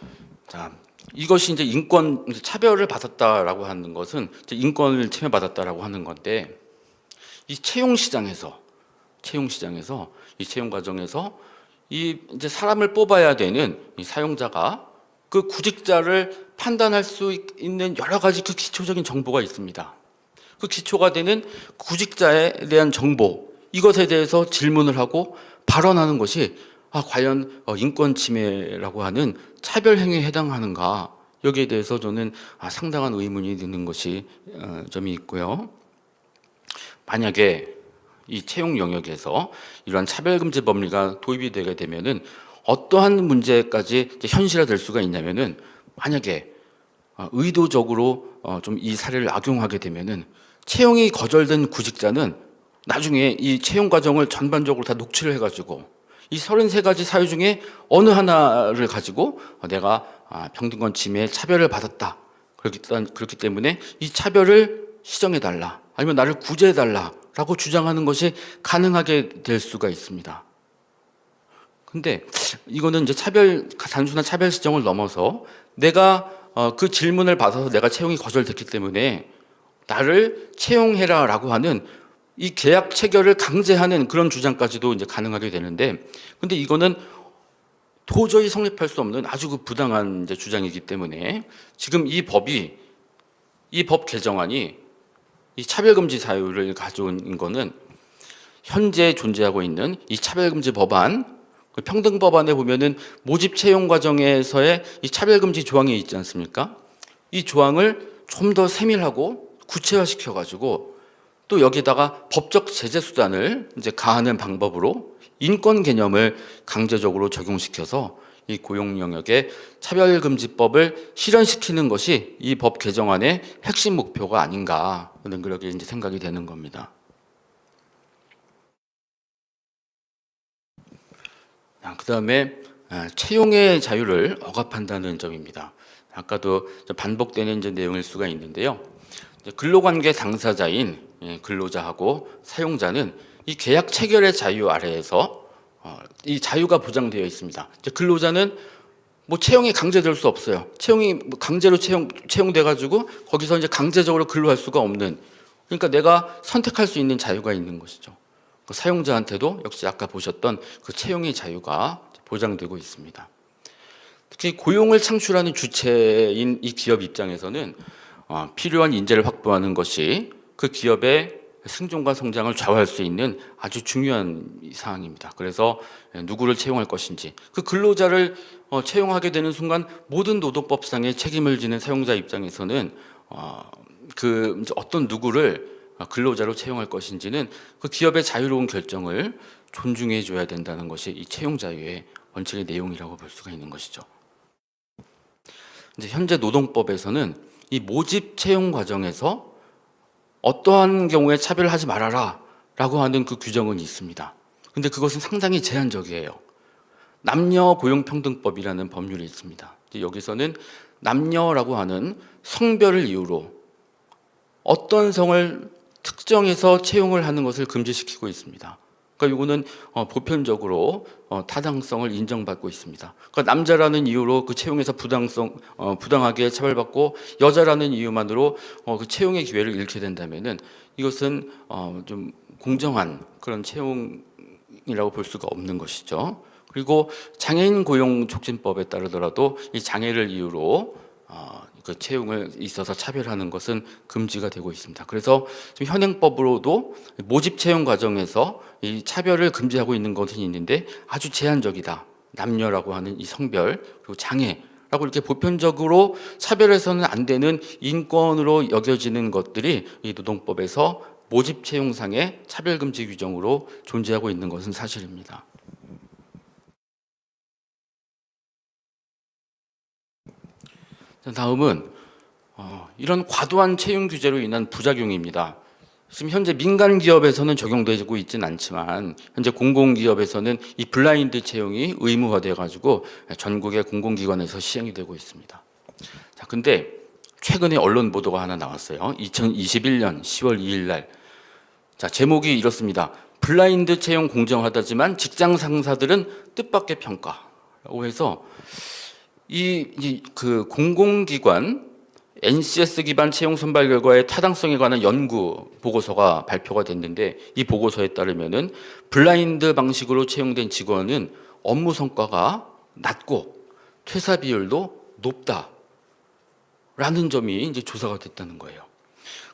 이것이 이제 인권 차별을 받았다라고 하는 것은 이제 인권을 침해받았다라고 하는 건데 이 채용 시장에서 이 채용 과정에서 이 이제 사람을 뽑아야 되는 이 사용자가 그 구직자를 판단할 수 있는 여러 가지 그 기초적인 정보가 있습니다. 그 기초가 되는 구직자에 대한 정보, 이것에 대해서 질문을 하고 발언하는 것이 과연 인권 침해라고 하는 차별 행위에 해당하는가? 여기에 대해서 저는 상당한 의문이 드는 것이 점이 있고요. 만약에 이 채용 영역에서 이러한 차별금지 법리가 도입이 되게 되면은 어떠한 문제까지 현실화될 수가 있냐면은 만약에 의도적으로 좀 이 사례를 악용하게 되면은 채용이 거절된 구직자는 나중에 이 채용 과정을 전반적으로 다 녹취를 해가지고 이 33가지 사유 중에 어느 하나를 가지고 내가 평등권 침해에 차별을 받았다. 그렇기 때문에 이 차별을 시정해달라. 아니면 나를 구제해달라. 라고 주장하는 것이 가능하게 될 수가 있습니다. 근데 이거는 이제 단순한 차별 시정을 넘어서 내가 그 질문을 받아서 내가 채용이 거절됐기 때문에 나를 채용해라 라고 하는 이 계약 체결을 강제하는 그런 주장까지도 이제 가능하게 되는데, 근데 이거는 도저히 성립할 수 없는 아주 그 부당한 이제 주장이기 때문에 지금 이 법 개정안이 이 차별금지 사유를 가져온 거는 현재 존재하고 있는 이 차별금지 법안, 평등법안에 보면은 모집 채용 과정에서의 이 차별금지 조항이 있지 않습니까? 이 조항을 좀 더 세밀하고 구체화시켜가지고 또 여기다가 법적 제재 수단을 이제 가하는 방법으로 인권 개념을 강제적으로 적용시켜서 이 고용 영역에 차별금지법을 실현시키는 것이 이 법 개정안의 핵심 목표가 아닌가 하는 그렇게 이제 생각이 되는 겁니다. 그다음에 채용의 자유를 억압한다는 점입니다. 아까도 반복되는 이제 내용일 수가 있는데요. 근로관계 당사자인 근로자하고 사용자는 이 계약 체결의 자유 아래에서 이 자유가 보장되어 있습니다. 근로자는 뭐 채용이 강제될 수 없어요. 채용이 뭐 강제로 채용돼 가지고 거기서 이제 강제적으로 근로할 수가 없는, 그러니까 내가 선택할 수 있는 자유가 있는 것이죠. 그 사용자한테도 역시 아까 보셨던 그 채용의 자유가 보장되고 있습니다. 특히 고용을 창출하는 주체인 이 기업 입장에서는 필요한 인재를 확보하는 것이 그 기업의 생존과 성장을 좌우할 수 있는 아주 중요한 사항입니다. 그래서 누구를 채용할 것인지, 그 근로자를 채용하게 되는 순간 모든 노동법상의 책임을 지는 사용자 입장에서는 그 어떤 누구를 근로자로 채용할 것인지는 그 기업의 자유로운 결정을 존중해 줘야 된다는 것이 이 채용 자유의 원칙의 내용이라고 볼 수가 있는 것이죠. 이제 현재 노동법에서는 이 모집 채용 과정에서 어떠한 경우에 차별하지 말아라 라고 하는 그 규정은 있습니다. 근데 그것은 상당히 제한적이에요. 남녀 고용평등법이라는 법률이 있습니다. 여기서는 남녀라고 하는 성별을 이유로 어떤 성을 특정해서 채용을 하는 것을 금지시키고 있습니다. 그러니까 이거는 보편적으로 타당성을 인정받고 있습니다. 그러니까 남자라는 이유로 그 채용에서 부당하게 차별받고 여자라는 이유만으로 그 채용의 기회를 잃게 된다면은 이것은 좀 공정한 그런 채용이라고 볼 수가 없는 것이죠. 그리고 장애인 고용 촉진법에 따르더라도 이 장애를 이유로 그 채용을 있어서 차별하는 것은 금지가 되고 있습니다. 그래서 지금 현행법으로도 모집 채용 과정에서 이 차별을 금지하고 있는 것은 있는데 아주 제한적이다. 남녀라고 하는 이 성별 그리고 장애라고 이렇게 보편적으로 차별해서는 안 되는 인권으로 여겨지는 것들이 이 노동법에서 모집 채용상의 차별금지 규정으로 존재하고 있는 것은 사실입니다. 다음은 이런 과도한 채용 규제로 인한 부작용입니다. 지금 현재 민간 기업에서는 적용되고 있지는 않지만 현재 공공기업에서는 이 블라인드 채용이 의무화되어 가지고 전국의 공공기관에서 시행이 되고 있습니다. 자, 근데 최근에 언론 보도가 하나 나왔어요. 2021년 10월 2일 날. 자, 제목이 이렇습니다. 블라인드 채용 공정하다지만 직장 상사들은 뜻밖의 평가라고 해서 그 공공기관 NCS 기반 채용 선발 결과의 타당성에 관한 연구 보고서가 발표가 됐는데 이 보고서에 따르면은 블라인드 방식으로 채용된 직원은 업무 성과가 낮고 퇴사 비율도 높다라는 점이 이제 조사가 됐다는 거예요.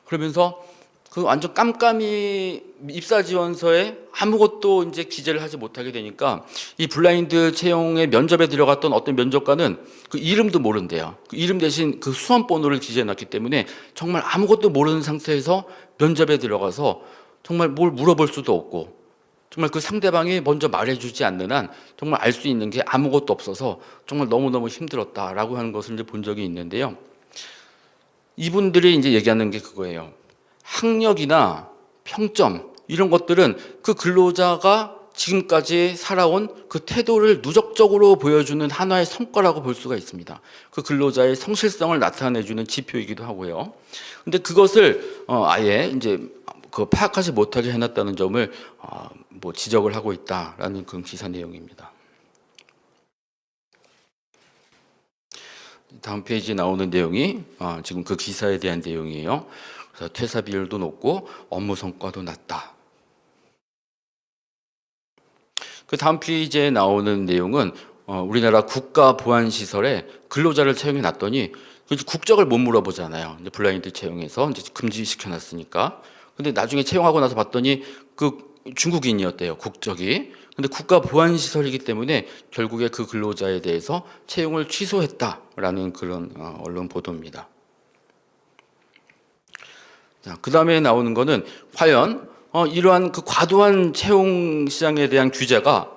그러면서 그 완전 깜깜이 입사 지원서에 아무것도 이제 기재를 하지 못하게 되니까 이 블라인드 채용에 면접에 들어갔던 어떤 면접관은 그 이름도 모른대요. 그 이름 대신 그 수험 번호를 기재해 놨기 때문에 정말 아무것도 모르는 상태에서 면접에 들어가서 정말 뭘 물어볼 수도 없고 정말 그 상대방이 먼저 말해주지 않는 한 정말 알 수 있는 게 아무것도 없어서 정말 너무너무 힘들었다라고 하는 것을 이제 본 적이 있는데요. 이분들이 이제 얘기하는 게 그거예요. 학력이나 평점 이런 것들은 그 근로자가 지금까지 살아온 그 태도를 누적적으로 보여주는 하나의 성과라고 볼 수가 있습니다. 그 근로자의 성실성을 나타내주는 지표이기도 하고요. 근데 그것을 아예 이제 그 파악하지 못하게 해놨다는 점을 뭐 지적을 하고 있다라는 그런 기사 내용입니다. 다음 페이지에 나오는 내용이 지금 그 기사에 대한 내용이에요. 그래서 퇴사 비율도 높고 업무 성과도 낮다. 그 다음 페이지에 나오는 내용은 우리나라 국가보안시설에 근로자를 채용해 놨더니 국적을 못 물어보잖아요. 이제 블라인드 채용해서 이제 금지시켜 놨으니까. 근데 나중에 채용하고 나서 봤더니 그 중국인이었대요, 국적이. 근데 국가보안시설이기 때문에 결국에 그 근로자에 대해서 채용을 취소했다라는 그런 언론 보도입니다. 자, 그 다음에 나오는 거는 과연 이러한 그 과도한 채용 시장에 대한 규제가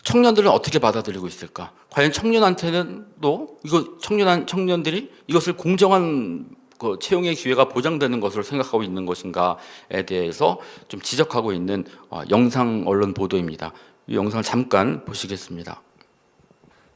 청년들은 어떻게 받아들이고 있을까? 과연 청년한테는도 청년들이 이것을 공정한 그 채용의 기회가 보장되는 것으로 생각하고 있는 것인가에 대해서 좀 지적하고 있는 영상 언론 보도입니다. 이 영상을 잠깐 보시겠습니다.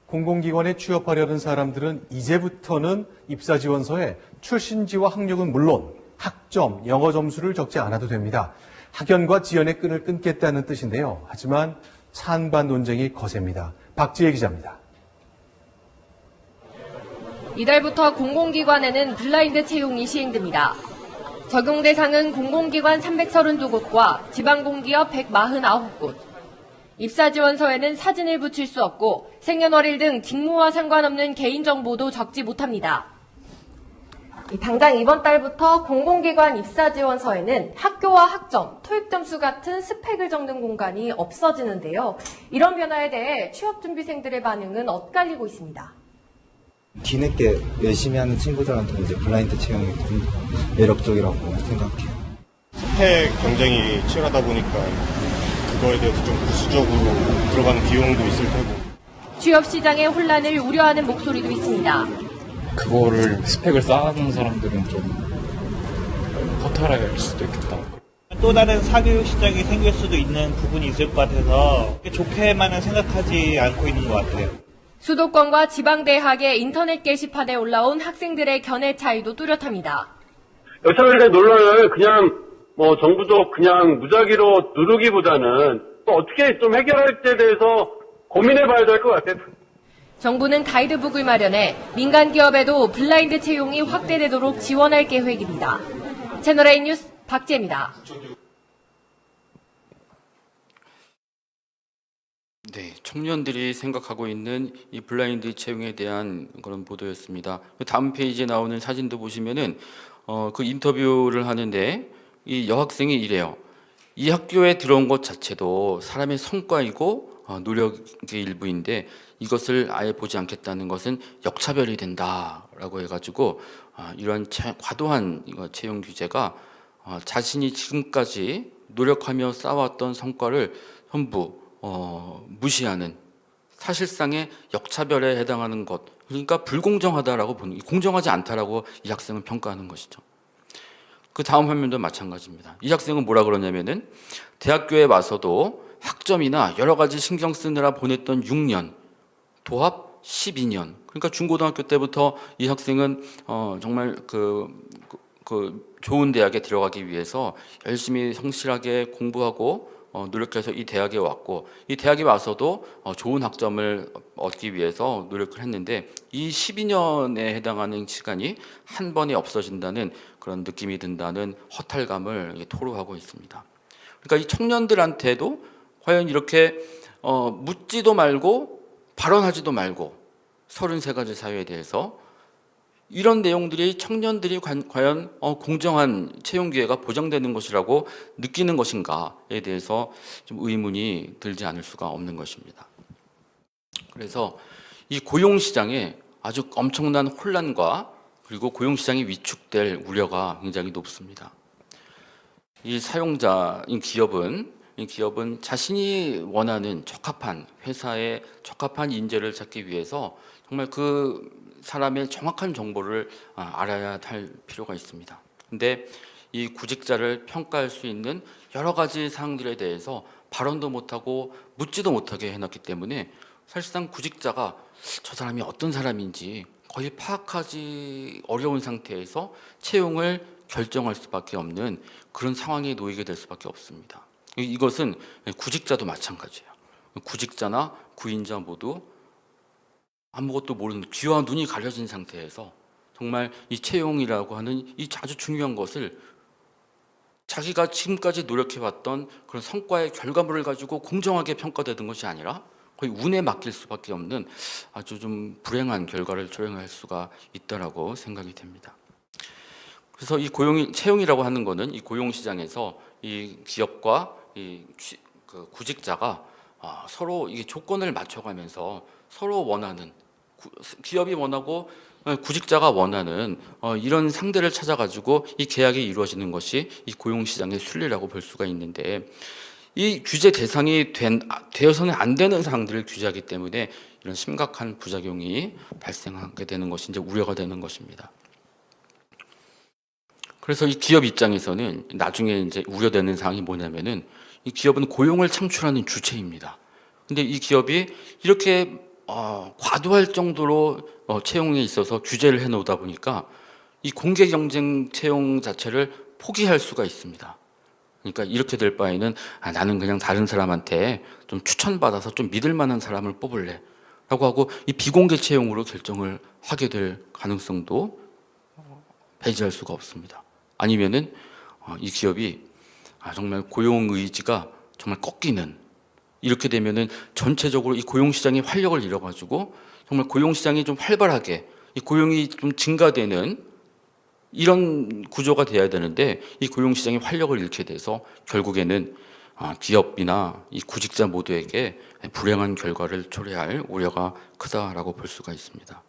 공공기관에 취업하려는 사람들은 이제부터는 입사지원서에 출신지와 학력은 물론 학점, 영어 점수를 적지 않아도 됩니다. 학연과 지연의 끈을 끊겠다는 뜻인데요. 하지만 찬반 논쟁이 거셉니다. 박지혜 기자입니다. 이달부터 공공기관에는 블라인드 채용이 시행됩니다. 적용 대상은 공공기관 332곳과 지방공기업 149곳. 입사지원서에는 사진을 붙일 수 없고 생년월일 등 직무와 상관없는 개인정보도 적지 못합니다. 당장 이번 달부터 공공기관 입사지원서에는 학교와 학점, 토익점수 같은 스펙을 적는 공간이 없어지는데요. 이런 변화에 대해 취업준비생들의 반응은 엇갈리고 있습니다. 뒤늦게 열심히 하는 친구들한테는 이제 블라인드 채용이 좀 매력적이라고 생각해요. 스펙 경쟁이 치열하다 보니까 그거에 대해서 좀 부수적으로 들어가는 비용도 있을 테고. 취업 시장의 혼란을 우려하는 목소리도 있습니다. 그거를 스펙을 쌓아놓은 사람들은 좀 허탈할 수도 있겠다. 또 다른 사교육 시장이 생길 수도 있는 부분이 있을 것 같아서 좋게만은 생각하지 않고 있는 것 같아요. 수도권과 지방대학의 인터넷 게시판에 올라온 학생들의 견해 차이도 뚜렷합니다. 역차별의 논란을 그냥 정부도 그냥 무작위로 누르기보다는 어떻게 좀 해결할지에 대해서 고민해봐야 될 것 같아요. 정부는 가이드북을 마련해 민간 기업에도 블라인드 채용이 확대되도록 지원할 계획입니다. 채널A 뉴스 박지혜입니다. 네, 청년들이 생각하고 있는 이 블라인드 채용에 대한 그런 보도였습니다. 다음 페이지에 나오는 사진도 보시면은 그 인터뷰를 하는데 이 여학생이 이래요. 이 학교에 들어온 것 자체도 사람의 성과이고 노력의 일부인데 이것을 아예 보지 않겠다는 것은 역차별이 된다라고 해가지고 이러한 과도한 채용 규제가 자신이 지금까지 노력하며 쌓아왔던 성과를 전부 무시하는 사실상의 역차별에 해당하는 것, 그러니까 불공정하다라고 보는, 공정하지 않다라고 이 학생은 평가하는 것이죠. 그 다음 화면도 마찬가지입니다. 이 학생은 뭐라 그러냐면은 대학교에 와서도 학점이나 여러 가지 신경 쓰느라 보냈던 6년, 도합 12년. 그러니까 중고등학교 때부터 이 학생은 정말 좋은 대학에 들어가기 위해서 열심히 성실하게 공부하고 노력해서 이 대학에 왔고, 이 대학에 와서도 좋은 학점을 얻기 위해서 노력을 했는데 이 12년에 해당하는 시간이 한 번에 없어진다는 그런 느낌이 든다는 허탈감을 토로하고 있습니다. 그러니까 이 청년들한테도 과연 이렇게 묻지도 말고 발언하지도 말고 33가지 사유에 대해서 이런 내용들이 청년들이 과연 공정한 채용 기회가 보장되는 것이라고 느끼는 것인가에 대해서 좀 의문이 들지 않을 수가 없는 것입니다. 그래서 이 고용시장에 아주 엄청난 혼란과 그리고 고용시장이 위축될 우려가 굉장히 높습니다. 이 사용자인 기업은 자신이 원하는 적합한 회사에 적합한 인재를 찾기 위해서 정말 그 사람의 정확한 정보를 알아야 할 필요가 있습니다. 근데 이 구직자를 평가할 수 있는 여러 가지 사항들에 대해서 발언도 못하고 묻지도 못하게 해놨기 때문에 사실상 구직자가 저 사람이 어떤 사람인지 거의 파악하기 어려운 상태에서 채용을 결정할 수밖에 없는 그런 상황에 놓이게 될 수밖에 없습니다. 이것은 구직자도 마찬가지예요. 구직자나 구인자 모두 아무것도 모르는 귀와 눈이 가려진 상태에서 정말 이 채용이라고 하는 이 아주 중요한 것을 자기가 지금까지 노력해왔던 그런 성과의 결과물을 가지고 공정하게 평가되는 것이 아니라 거의 운에 맡길 수밖에 없는 아주 좀 불행한 결과를 초래할 수가 있다라고 생각이 됩니다. 그래서 이 채용이라고 하는 것은 이 고용시장에서 이 기업과 그 구직자가 서로 이게 조건을 맞춰가면서 서로 원하는, 기업이 원하고 구직자가 원하는 이런 상대를 찾아가지고 이 계약이 이루어지는 것이 이 고용시장의 순리라고 볼 수가 있는데, 이 규제 대상이 되어서는 안 되는 사항들을 규제하기 때문에 이런 심각한 부작용이 발생하게 되는 것이 이제 우려가 되는 것입니다. 그래서 이 기업 입장에서는 나중에 이제 우려되는 사항이 뭐냐면은 이 기업은 고용을 창출하는 주체입니다. 근데 이 기업이 이렇게 과도할 정도로 채용에 있어서 규제를 해놓다 보니까 이 공개 경쟁 채용 자체를 포기할 수가 있습니다. 그러니까 이렇게 될 바에는 나는 그냥 다른 사람한테 좀 추천받아서 좀 믿을 만한 사람을 뽑을래 라고 하고 이 비공개 채용으로 결정을 하게 될 가능성도 배제할 수가 없습니다. 아니면은 이 기업이 정말 고용 의지가 정말 꺾이는, 이렇게 되면은 전체적으로 이 고용 시장이 활력을 잃어가지고 정말 고용 시장이 좀 활발하게 이 고용이 좀 증가되는 이런 구조가 돼야 되는데 이 고용 시장이 활력을 잃게 돼서 결국에는 기업이나 이 구직자 모두에게 불행한 결과를 초래할 우려가 크다라고 볼 수가 있습니다.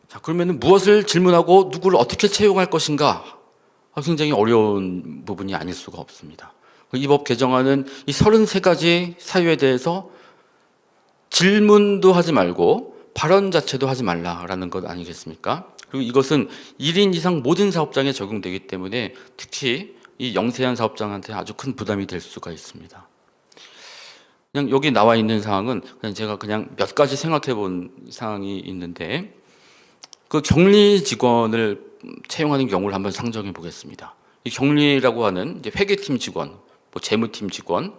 자, 그러면 무엇을 질문하고 누구를 어떻게 채용할 것인가? 굉장히 어려운 부분이 아닐 수가 없습니다. 이 법 개정안은 이 33가지 사유에 대해서 질문도 하지 말고 발언 자체도 하지 말라라는 것 아니겠습니까? 그리고 이것은 1인 이상 모든 사업장에 적용되기 때문에 특히 이 영세한 사업장한테 아주 큰 부담이 될 수가 있습니다. 그냥 여기 나와 있는 사항은 제가 그냥 몇 가지 생각해 본 사항이 있는데, 그 격리 직원을 채용하는 경우를 한번 상정해 보겠습니다. 이 격리라고 하는 이제 회계팀 직원, 뭐 재무팀 직원,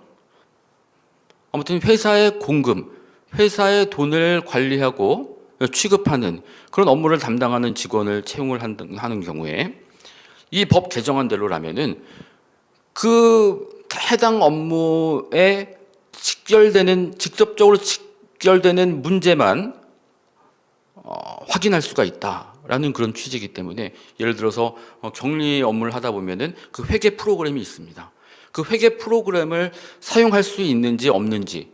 아무튼 회사의 공금, 회사의 돈을 관리하고 취급하는 그런 업무를 담당하는 직원을 채용을 하는 경우에 이 법 개정안대로라면은 그 해당 업무에 직접적으로 직결되는 문제만 확인할 수가 있다라는 그런 취지이기 때문에, 예를 들어서 격리 업무를 하다 보면은 그 회계 프로그램이 있습니다. 그 회계 프로그램을 사용할 수 있는지 없는지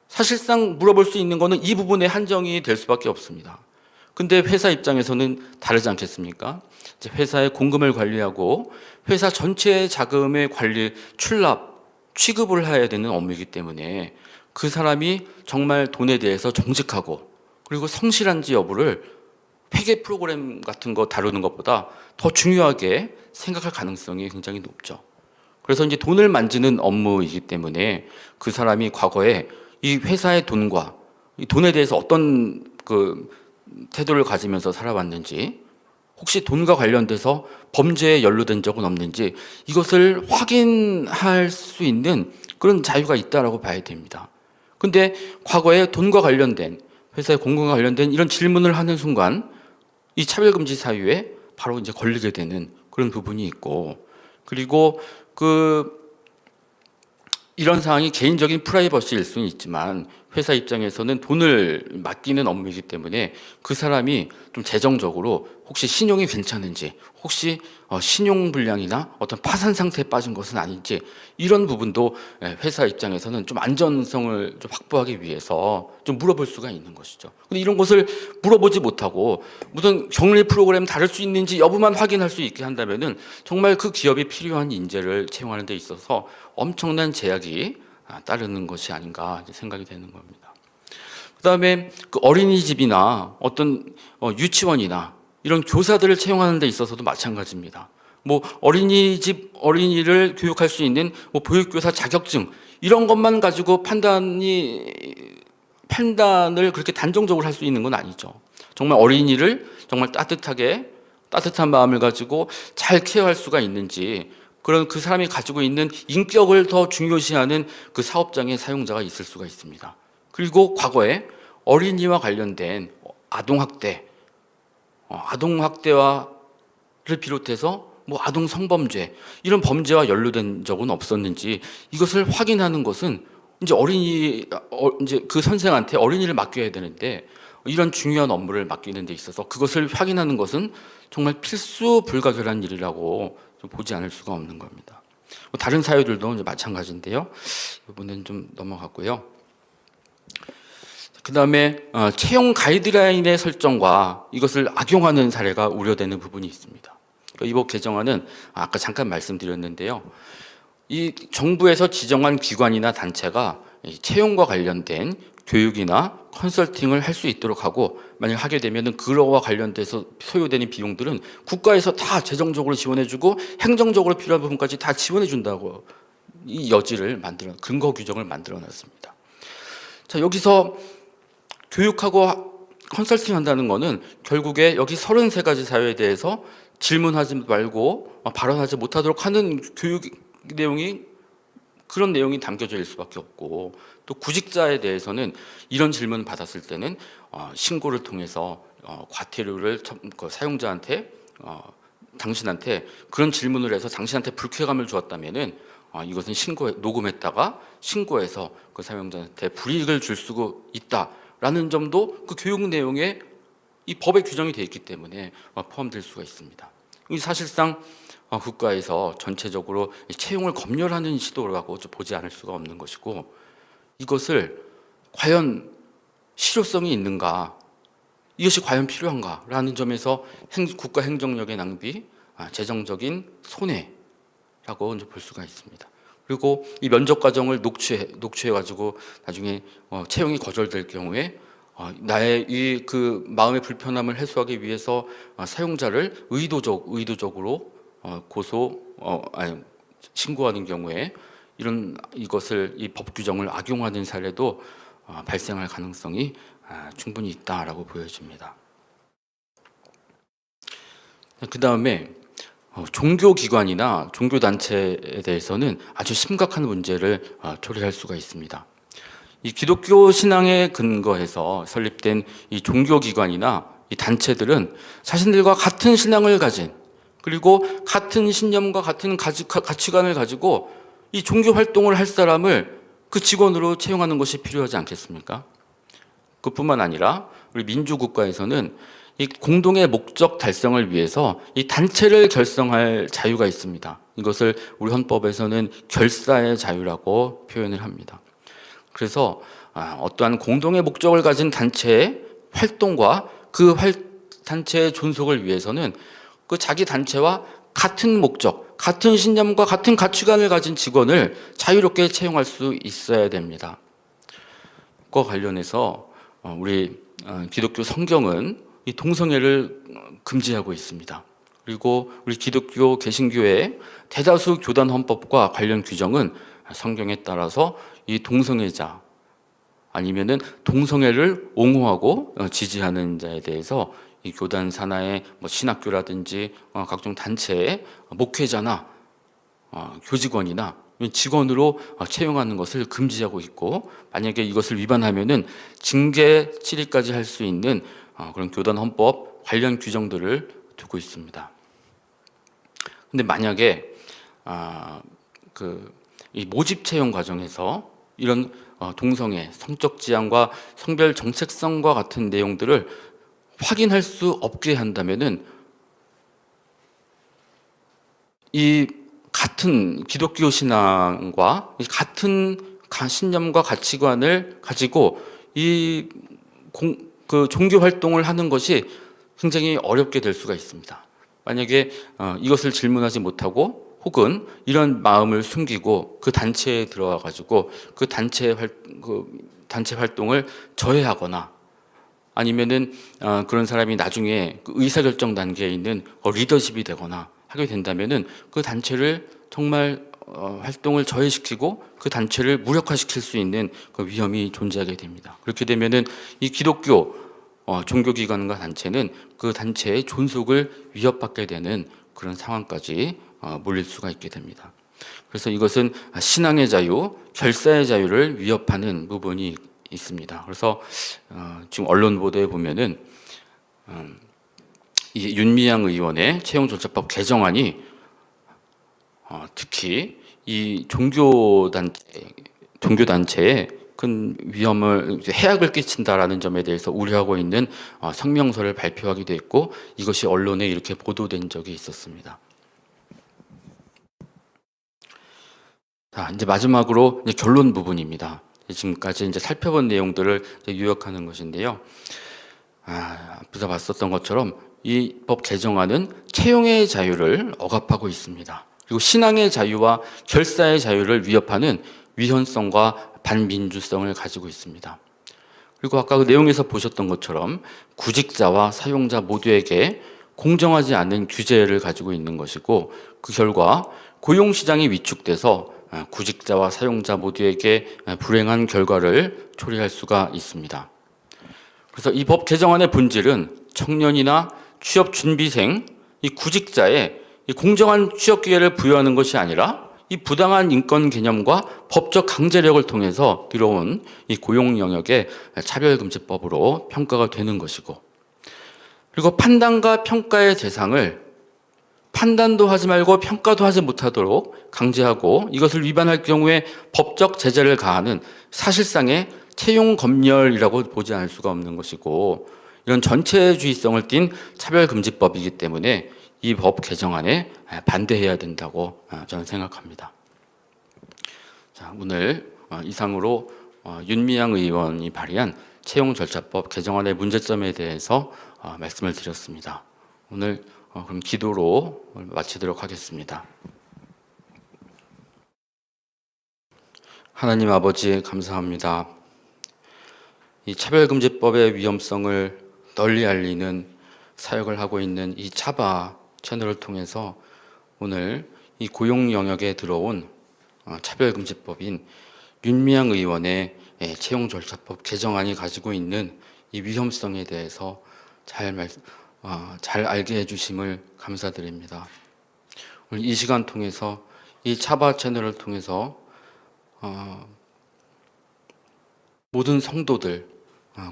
사실상 물어볼 수 있는 거는 이 부분에 한정이 될 수밖에 없습니다. 근데 회사 입장에서는 다르지 않겠습니까? 이제 회사의 공금을 관리하고 회사 전체의 자금의 관리, 출납, 취급을 해야 되는 업무이기 때문에 그 사람이 정말 돈에 대해서 정직하고 그리고 성실한지 여부를 회계 프로그램 같은 거 다루는 것보다 더 중요하게 생각할 가능성이 굉장히 높죠. 그래서 이제 돈을 만지는 업무이기 때문에 그 사람이 과거에 이 회사의 돈과 이 돈에 대해서 어떤 그 태도를 가지면서 살아왔는지, 혹시 돈과 관련돼서 범죄에 연루된 적은 없는지 이것을 확인할 수 있는 그런 자유가 있다라고 봐야 됩니다. 근데 과거에 돈과 관련된, 회사의 공금과 관련된 이런 질문을 하는 순간 이 차별금지 사유에 바로 이제 걸리게 되는 그런 부분이 있고, 그리고 이런 상황이 개인적인 프라이버시일 수는 있지만 회사 입장에서는 돈을 맡기는 업무이기 때문에 그 사람이 좀 재정적으로 혹시 신용이 괜찮은지, 혹시 신용불량이나 어떤 파산 상태에 빠진 것은 아닌지, 이런 부분도 회사 입장에서는 좀 안전성을 좀 확보하기 위해서 좀 물어볼 수가 있는 것이죠. 근데 이런 것을 물어보지 못하고 무슨 격리 프로그램 다룰 수 있는지 여부만 확인할 수 있게 한다면은 정말 그 기업이 필요한 인재를 채용하는 데 있어서 엄청난 제약이 따르는 것이 아닌가 생각이 되는 겁니다. 그다음에 그 어린이집이나 어떤 유치원이나 이런 교사들을 채용하는 데 있어서도 마찬가지입니다. 뭐 어린이집 어린이를 교육할 수 있는 뭐 보육교사 자격증 이런 것만 가지고 판단을 그렇게 단정적으로 할 수 있는 건 아니죠. 정말 어린이를 정말 따뜻한 마음을 가지고 잘 케어할 수가 있는지, 그런 그 사람이 가지고 있는 인격을 더 중요시하는 그 사업장의 사용자가 있을 수가 있습니다. 그리고 과거에 어린이와 관련된 아동학대를 비롯해서 뭐 아동 성범죄 이런 범죄와 연루된 적은 없었는지 이것을 확인하는 것은 이제 이제 그 선생한테 어린이를 맡겨야 되는데, 이런 중요한 업무를 맡기는 데 있어서 그것을 확인하는 것은 정말 필수 불가결한 일이라고 좀 보지 않을 수가 없는 겁니다. 다른 사유들도 이제 마찬가지인데요. 이번엔 좀 넘어갔고요. 그 다음에 채용 가이드라인의 설정과 이것을 악용하는 사례가 우려되는 부분이 있습니다. 이 법 개정안은 아까 잠깐 말씀드렸는데요. 이 정부에서 지정한 기관이나 단체가 채용과 관련된 교육이나 컨설팅을 할 수 있도록 하고, 만약 하게 되면은 그거와 관련돼서 소요되는 비용들은 국가에서 다 재정적으로 지원해주고 행정적으로 필요한 부분까지 다 지원해준다고 이 여지를 근거 규정을 만들어 놨습니다. 자, 여기서 교육하고 컨설팅 한다는 거는 결국에 여기 33가지 사유에 대해서 질문하지 말고 발언하지 못하도록 하는 교육 내용이, 그런 내용이 담겨져 있을 수밖에 없고, 또 구직자에 대해서는 이런 질문을 받았을 때는 신고를 통해서 과태료를 사용자한테, 당신한테 그런 질문을 해서 당신한테 불쾌감을 주었다면은 이것은 녹음했다가 신고해서 그 사용자한테 불이익을 줄 수 있다라는 점도 그 교육 내용에 이 법에 규정이 되어 있기 때문에 포함될 수가 있습니다. 이 사실상 국가에서 전체적으로 채용을 검열하는 시도라고 보지 않을 수가 없는 것이고, 이것을 과연 실효성이 있는가, 이것이 과연 필요한가라는 점에서 국가 행정력의 낭비, 재정적인 손해라고 이제 볼 수가 있습니다. 그리고 이 면접 과정을 녹취해 가지고 나중에 채용이 거절될 경우에 나의 이 그 마음의 불편함을 해소하기 위해서 사용자를 의도적으로 신고하는 경우에 이것을 이 법 규정을 악용하는 사례도 발생할 가능성이 충분히 있다라고 보여집니다. 그 다음에 종교기관이나 종교단체에 대해서는 아주 심각한 문제를 초래할 수가 있습니다. 이 기독교 신앙에 근거해서 설립된 이 종교기관이나 이 단체들은 자신들과 같은 신앙을 가진, 그리고 같은 신념과 같은 가치관을 가지고 이 종교 활동을 할 사람을 그 직원으로 채용하는 것이 필요하지 않겠습니까? 그뿐만 아니라 우리 민주국가에서는 이 공동의 목적 달성을 위해서 이 단체를 결성할 자유가 있습니다. 이것을 우리 헌법에서는 결사의 자유라고 표현을 합니다. 그래서 어떠한 공동의 목적을 가진 단체의 활동과 그 단체의 존속을 위해서는 그 자기 단체와 같은 목적, 같은 신념과 같은 가치관을 가진 직원을 자유롭게 채용할 수 있어야 됩니다. 그와 관련해서 우리 기독교 성경은 이 동성애를 금지하고 있습니다. 그리고 우리 기독교 개신교의 대다수 교단 헌법과 관련 규정은 성경에 따라서 이 동성애자 아니면은 동성애를 옹호하고 지지하는 자에 대해서 이 교단 산하의 신학교라든지 각종 단체의 목회자나 교직원이나 직원으로 채용하는 것을 금지하고 있고, 만약에 이것을 위반하면은 징계 처리까지 할 수 있는 그런 교단 헌법 관련 규정들을 두고 있습니다. 근데 만약에 이 모집 채용 과정에서 이런 동성애, 성적 지향과 성별 정체성과 같은 내용들을 확인할 수 없게 한다면은 이 같은 기독교 신앙과 같은 신념과 가치관을 가지고 그 종교 활동을 하는 것이 굉장히 어렵게 될 수가 있습니다. 만약에 이것을 질문하지 못하고 혹은 이런 마음을 숨기고 그 단체에 들어와 가지고 그 단체 활동을 저해하거나 아니면은 그런 사람이 나중에 그 의사결정 단계에 있는 리더십이 되거나 하게 된다면은 그 단체를 정말 활동을 저해시키고 그 단체를 무력화시킬 수 있는 그 위험이 존재하게 됩니다. 그렇게 되면은 이 기독교 종교기관과 단체는 그 단체의 존속을 위협받게 되는 그런 상황까지 몰릴 수가 있게 됩니다. 그래서 이것은 신앙의 자유, 결사의 자유를 위협하는 부분이 있습니다. 그래서 지금 언론 보도에 보면은 이 윤미향 의원의 채용조차법 개정안이 특히 이 종교단체에 큰 해악을 끼친다라는 점에 대해서 우려하고 있는 성명서를 발표하기도 했고, 이것이 언론에 이렇게 보도된 적이 있었습니다. 자, 이제 마지막으로 이제 결론 부분입니다. 지금까지 이제 살펴본 내용들을 이제 요약하는 것인데요. 앞에서 봤었던 것처럼 이 법 개정안은 채용의 자유를 억압하고 있습니다. 그리고 신앙의 자유와 결사의 자유를 위협하는 위헌성과 반민주성을 가지고 있습니다. 그리고 아까 그 내용에서 보셨던 것처럼 구직자와 사용자 모두에게 공정하지 않은 규제를 가지고 있는 것이고, 그 결과 고용시장이 위축돼서 구직자와 사용자 모두에게 불행한 결과를 초래할 수가 있습니다. 그래서 이 법 개정안의 본질은 청년이나 취업 준비생, 이 구직자의 이 공정한 취업 기회를 부여하는 것이 아니라 이 부당한 인권 개념과 법적 강제력을 통해서 들어온 이 고용 영역의 차별금지법으로 평가가 되는 것이고, 그리고 판단과 평가의 대상을 판단도 하지 말고 평가도 하지 못하도록 강제하고 이것을 위반할 경우에 법적 제재를 가하는 사실상의 채용 검열이라고 보지 않을 수가 없는 것이고, 이런 전체주의성을 띤 차별금지법이기 때문에 이 법 개정안에 반대해야 된다고 저는 생각합니다. 자, 오늘 이상으로 윤미향 의원이 발의한 채용절차법 개정안의 문제점에 대해서 말씀을 드렸습니다. 오늘 그럼 기도로 마치도록 하겠습니다. 하나님 아버지 감사합니다. 이 차별금지법의 위험성을 널리 알리는 사역을 하고 있는 이 차바 채널을 통해서 오늘 이 고용 영역에 들어온 차별금지법인 윤미향 의원의 채용절차법 개정안이 가지고 있는 이 위험성에 대해서 잘 알게 해주심을 감사드립니다. 오늘 이 시간 통해서 이 차바 채널을 통해서 모든 성도들,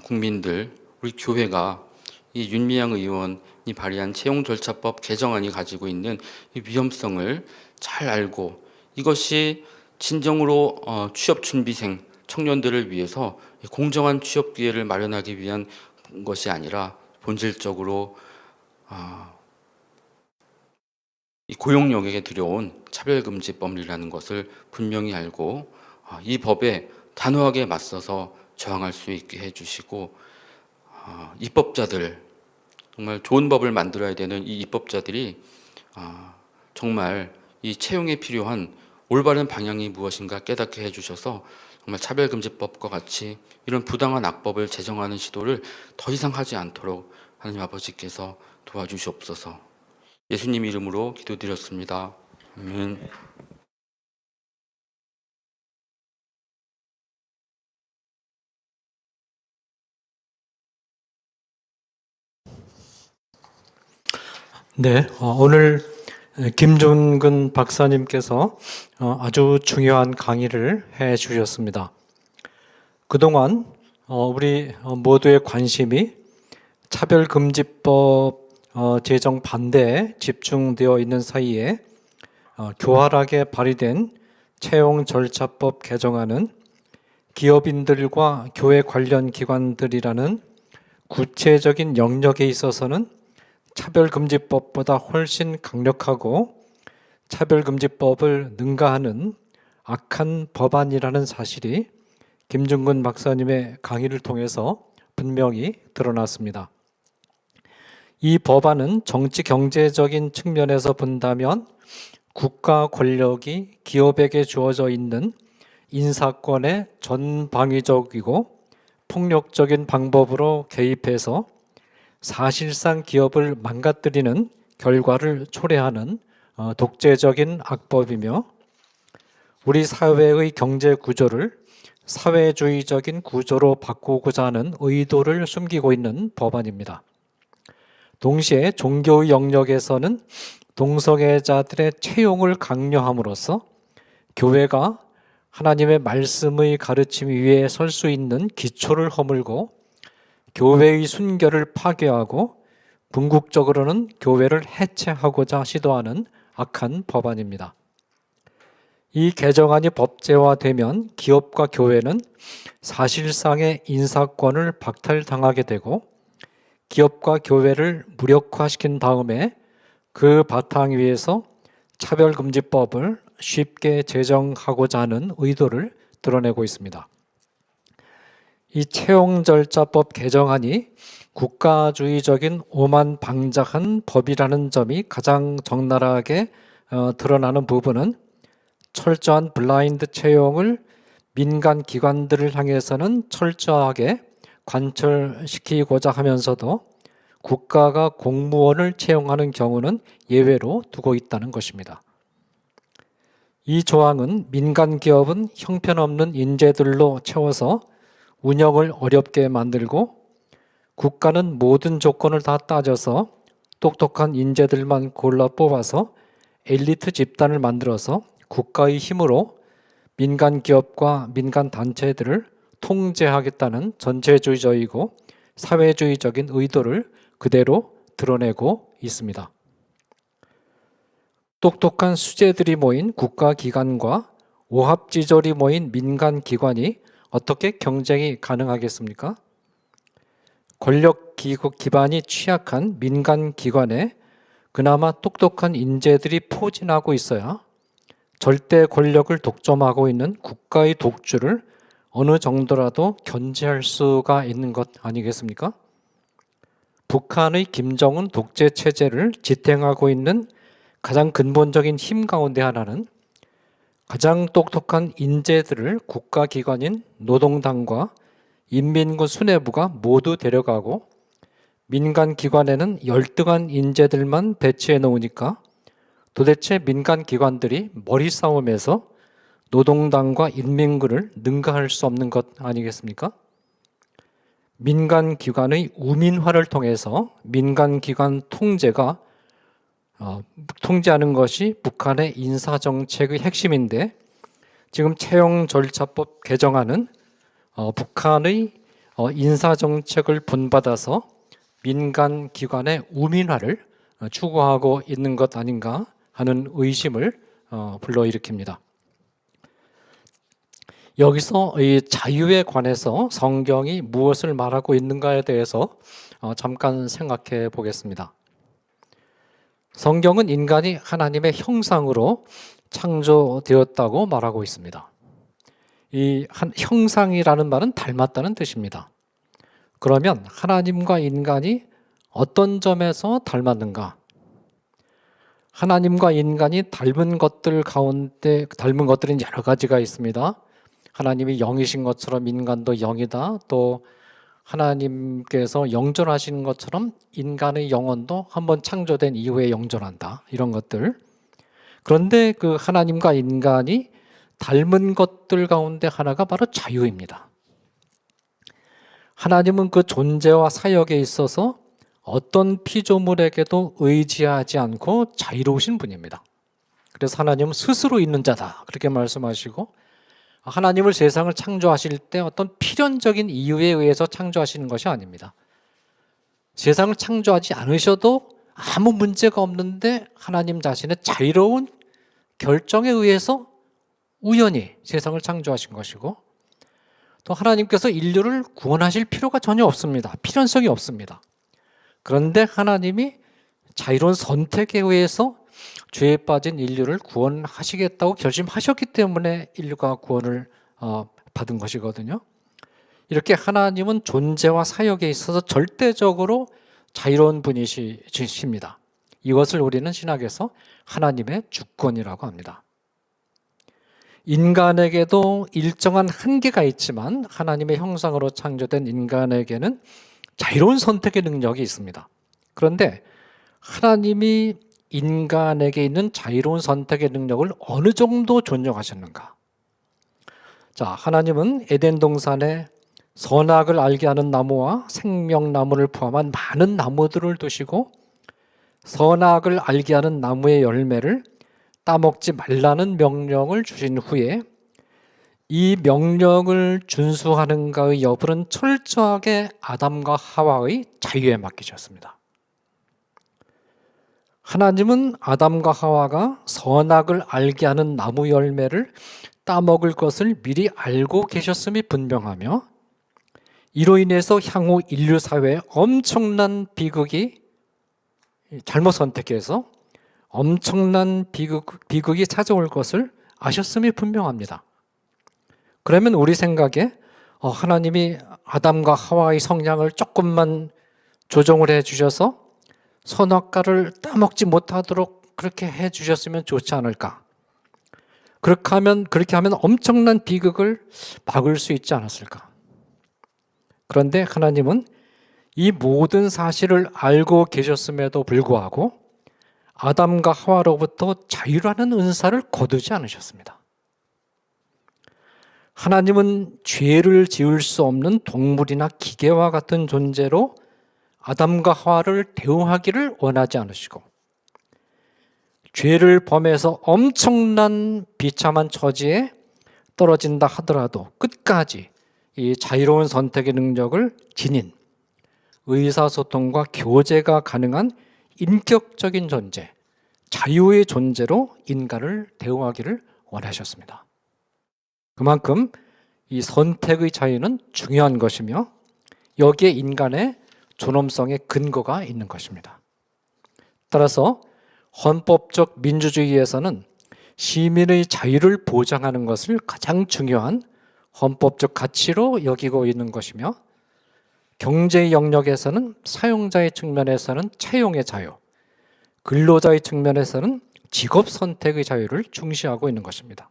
국민들, 우리 교회가 이 윤미향 의원이 발의한 채용절차법 개정안이 가지고 있는 이 위험성을 잘 알고 이것이 진정으로 취업준비생 청년들을 위해서 공정한 취업 기회를 마련하기 위한 것이 아니라 본질적으로 이 고용 영역에 들여온 차별금지법이라는 것을 분명히 알고 이 법에 단호하게 맞서서 저항할 수 있게 해주시고, 입법자들, 정말 좋은 법을 만들어야 되는 이 입법자들이 정말 이 채용에 필요한 올바른 방향이 무엇인가 깨닫게 해주셔서 정말 차별금지법과 같이 이런 부당한 악법을 제정하는 시도를 더 이상 하지 않도록 하나님 아버지께서 도와주시옵소서. 예수님 이름으로 기도드렸습니다. 아멘. 네, 오늘 김준근 박사님께서 아주 중요한 강의를 해 주셨습니다. 그동안 우리 모두의 관심이 차별금지법 제정 반대에 집중되어 있는 사이에 교활하게 발의된 채용절차법 개정안은 기업인들과 교회 관련 기관들이라는 구체적인 영역에 있어서는 차별금지법보다 훨씬 강력하고 차별금지법을 능가하는 악한 법안이라는 사실이 김준근 박사님의 강의를 통해서 분명히 드러났습니다. 이 법안은 정치 경제적인 측면에서 본다면 국가 권력이 기업에게 주어져 있는 인사권의 전방위적이고 폭력적인 방법으로 개입해서 사실상 기업을 망가뜨리는 결과를 초래하는 독재적인 악법이며, 우리 사회의 경제 구조를 사회주의적인 구조로 바꾸고자 하는 의도를 숨기고 있는 법안입니다. 동시에 종교의 영역에서는 동성애자들의 채용을 강요함으로써 교회가 하나님의 말씀의 가르침 위에 설 수 있는 기초를 허물고 교회의 순결을 파괴하고 궁극적으로는 교회를 해체하고자 시도하는 악한 법안입니다. 이 개정안이 법제화되면 기업과 교회는 사실상의 인사권을 박탈당하게 되고 기업과 교회를 무력화시킨 다음에 그 바탕 위에서 차별금지법을 쉽게 제정하고자 하는 의도를 드러내고 있습니다. 이 채용절차법 개정안이 국가주의적인 오만방자한 법이라는 점이 가장 적나라하게 드러나는 부분은 철저한 블라인드 채용을 민간 기관들을 향해서는 철저하게 관철시키고자 하면서도 국가가 공무원을 채용하는 경우는 예외로 두고 있다는 것입니다. 이 조항은 민간 기업은 형편없는 인재들로 채워서 운영을 어렵게 만들고 국가는 모든 조건을 다 따져서 똑똑한 인재들만 골라 뽑아서 엘리트 집단을 만들어서 국가의 힘으로 민간 기업과 민간 단체들을 통제하겠다는 전체주의적이고 사회주의적인 의도를 그대로 드러내고 있습니다. 똑똑한 수재들이 모인 국가기관과 오합지졸이 모인 민간기관이 어떻게 경쟁이 가능하겠습니까? 권력 기반이 취약한 민간기관에 그나마 똑똑한 인재들이 포진하고 있어야 절대 권력을 독점하고 있는 국가의 독주를 어느 정도라도 견제할 수가 있는 것 아니겠습니까? 북한의 김정은 독재 체제를 지탱하고 있는 가장 근본적인 힘 가운데 하나는 가장 똑똑한 인재들을 국가기관인 노동당과 인민군 수뇌부가 모두 데려가고 민간기관에는 열등한 인재들만 배치해 놓으니까 도대체 민간기관들이 머리싸움에서 노동당과 인민군을 능가할 수 없는 것 아니겠습니까? 민간기관의 우민화를 통해서 민간기관 통제하는 것이 북한의 인사정책의 핵심인데 지금 채용절차법 개정안은 북한의 인사정책을 본받아서 민간기관의 우민화를 추구하고 있는 것 아닌가 하는 의심을 불러일으킵니다. 여기서 이 자유에 관해서 성경이 무엇을 말하고 있는가에 대해서 잠깐 생각해 보겠습니다. 성경은 인간이 하나님의 형상으로 창조되었다고 말하고 있습니다. 이 형상이라는 말은 닮았다는 뜻입니다. 그러면 하나님과 인간이 어떤 점에서 닮았는가? 하나님과 인간이 닮은 것들 가운데 닮은 것들은 여러 가지가 있습니다. 하나님이 영이신 것처럼 인간도 영이다. 또 하나님께서 영존하시는 것처럼 인간의 영혼도 한번 창조된 이후에 영존한다. 이런 것들. 그런데 그 하나님과 인간이 닮은 것들 가운데 하나가 바로 자유입니다. 하나님은 그 존재와 사역에 있어서 어떤 피조물에게도 의지하지 않고 자유로우신 분입니다. 그래서 하나님은 스스로 있는 자다. 그렇게 말씀하시고 하나님을 세상을 창조하실 때 어떤 필연적인 이유에 의해서 창조하시는 것이 아닙니다. 세상을 창조하지 않으셔도 아무 문제가 없는데 하나님 자신의 자유로운 결정에 의해서 우연히 세상을 창조하신 것이고 또 하나님께서 인류를 구원하실 필요가 전혀 없습니다. 필연성이 없습니다. 그런데 하나님이 자유로운 선택에 의해서 죄에 빠진 인류를 구원하시겠다고 결심하셨기 때문에 인류가 구원을 받은 것이거든요. 이렇게 하나님은 존재와 사역에 있어서 절대적으로 자유로운 분이십니다. 이것을 우리는 신학에서 하나님의 주권이라고 합니다. 인간에게도 일정한 한계가 있지만 하나님의 형상으로 창조된 인간에게는 자유로운 선택의 능력이 있습니다. 그런데 하나님이 인간에게 있는 자유로운 선택의 능력을 어느 정도 존중하셨는가? 자, 하나님은 에덴 동산에 선악을 알게 하는 나무와 생명나무를 포함한 많은 나무들을 두시고 선악을 알게 하는 나무의 열매를 따먹지 말라는 명령을 주신 후에 이 명령을 준수하는가의 여부는 철저하게 아담과 하와의 자유에 맡기셨습니다. 하나님은 아담과 하와가 선악을 알게 하는 나무 열매를 따먹을 것을 미리 알고 계셨음이 분명하며 이로 인해서 향후 인류 사회에 엄청난 비극이 잘못 선택해서 엄청난 비극이 찾아올 것을 아셨음이 분명합니다. 그러면 우리 생각에 하나님이 아담과 하와의 성향을 조금만 조정을 해 주셔서 선악과를 따먹지 못하도록 그렇게 해 주셨으면 좋지 않을까? 그렇게 하면 엄청난 비극을 막을 수 있지 않았을까? 그런데 하나님은 이 모든 사실을 알고 계셨음에도 불구하고 아담과 하와로부터 자유라는 은사를 거두지 않으셨습니다. 하나님은 죄를 지을 수 없는 동물이나 기계와 같은 존재로 아담과 하와를 대우하기를 원하지 않으시고, 죄를 범해서 엄청난 비참한 처지에 떨어진다 하더라도 끝까지 이 자유로운 선택의 능력을 지닌 의사소통과 교제가 가능한 인격적인 존재, 자유의 존재로 인간을 대우하기를 원하셨습니다. 그만큼 이 선택의 자유는 중요한 것이며 여기에 인간의 존엄성의 근거가 있는 것입니다. 따라서 헌법적 민주주의에서는 시민의 자유를 보장하는 것을 가장 중요한 헌법적 가치로 여기고 있는 것이며, 경제 영역에서는 사용자의 측면에서는 채용의 자유, 근로자의 측면에서는 직업 선택의 자유를 중시하고 있는 것입니다.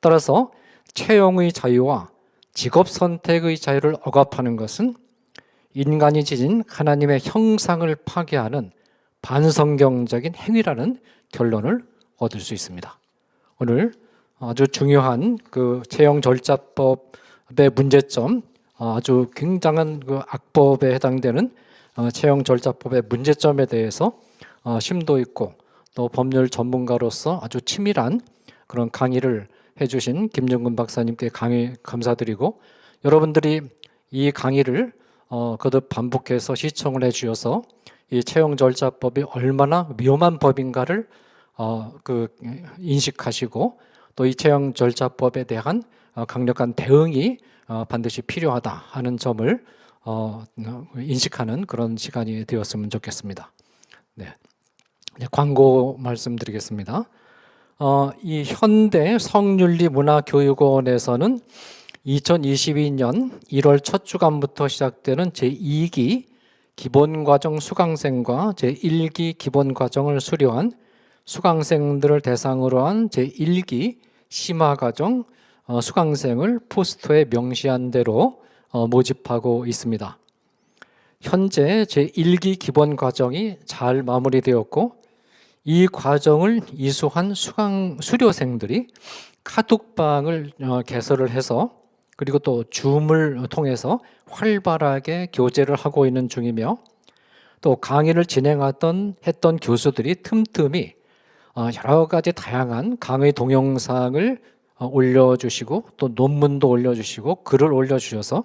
따라서 채용의 자유와 직업 선택의 자유를 억압하는 것은 인간이 지닌 하나님의 형상을 파괴하는 반성경적인 행위라는 결론을 얻을 수 있습니다. 오늘 아주 중요한 그 채용절차법의 문제점, 아주 굉장한 그 악법에 해당되는 채용절차법의 문제점에 대해서 심도 있고 또 법률 전문가로서 아주 치밀한 그런 강의를 해주신 김정근 박사님께 강의 감사드리고, 여러분들이 이 강의를 거듭 반복해서 시청을 해주셔서 이 채용절차법이 얼마나 위험한 법인가를 인식하시고 또 이 채용절차법에 대한 강력한 대응이 반드시 필요하다 하는 점을 인식하는 그런 시간이 되었으면 좋겠습니다. 네. 광고 말씀드리겠습니다. 이 현대 성윤리문화교육원에서는 2022년 1월 첫 주간부터 시작되는 제2기 기본과정 수강생과 제1기 기본과정을 수료한 수강생들을 대상으로 한 제1기 심화과정 수강생을 포스터에 명시한 대로 모집하고 있습니다. 현재 제1기 기본과정이 잘 마무리되었고, 이 과정을 이수한 수료생들이 카톡방을 개설을 해서 그리고 또 줌을 통해서 활발하게 교제를 하고 있는 중이며, 또 강의를 했던 교수들이 틈틈이 여러 가지 다양한 강의 동영상을 올려주시고 또 논문도 올려주시고 글을 올려주셔서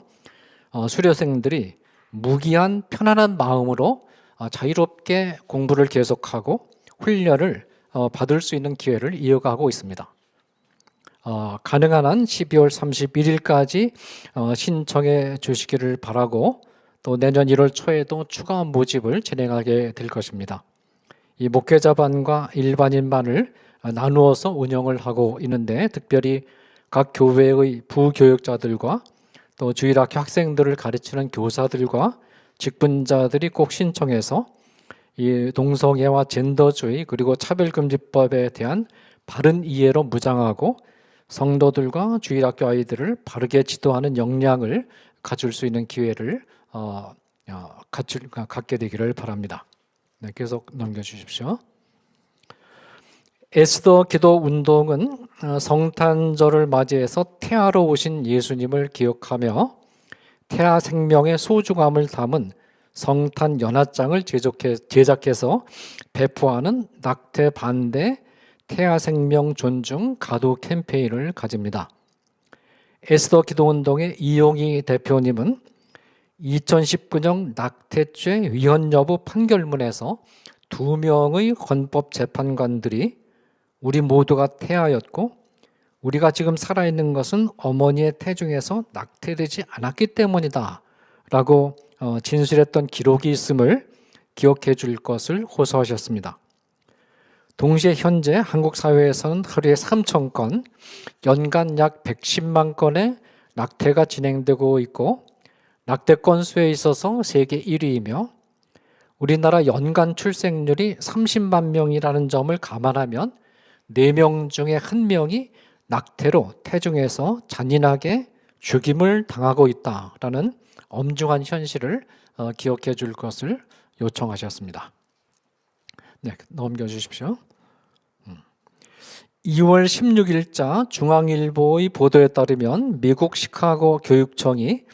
수료생들이 무기한 편안한 마음으로 자유롭게 공부를 계속하고 훈련을 받을 수 있는 기회를 이어가고 있습니다. 가능한 한 12월 31일까지 신청해 주시기를 바라고, 또 내년 1월 초에도 추가 모집을 진행하게 될 것입니다. 이 목회자반과 일반인반을 나누어서 운영을 하고 있는데, 특별히 각 교회의 부교육자들과 또 주일학교 학생들을 가르치는 교사들과 직분자들이 꼭 신청해서 이 동성애와 젠더주의 그리고 차별금지법에 대한 바른 이해로 무장하고 성도들과 주일학교 아이들을 바르게 지도하는 역량을 갖출 수 있는 기회를 갖게 되기를 바랍니다. 네, 계속 넘겨주십시오. 에스더 기도 운동은 성탄절을 맞이해서 태아로 오신 예수님을 기억하며 태아 생명의 소중함을 담은 성탄 연합장을 제작해서 배포하는 낙태 반대 태아 생명 존중 가도 캠페인을 가집니다. 에스더 기도운동의 이용희 대표님은 2019년 낙태죄 위헌 여부 판결문에서 2명의 헌법재판관들이 우리 모두가 태아였고 우리가 지금 살아있는 것은 어머니의 태중에서 낙태되지 않았기 때문이다 라고 진술했던 기록이 있음을 기억해 줄 것을 호소하셨습니다. 동시에 현재 한국 사회에서는 하루에 3,000건, 연간 약 110만 건의 낙태가 진행되고 있고 낙태 건수에 있어서 세계 1위이며 우리나라 연간 출생률이 30만 명이라는 점을 감안하면 4명 중에 1명이 낙태로 태중에서 잔인하게 죽임을 당하고 있다라는 엄중한 현실을 기억해 줄 것을 요청하셨습니다. 네, 넘겨주십시오. 2월 16일자 중앙일보의 보도에 따르면 미국 시카고 교육청이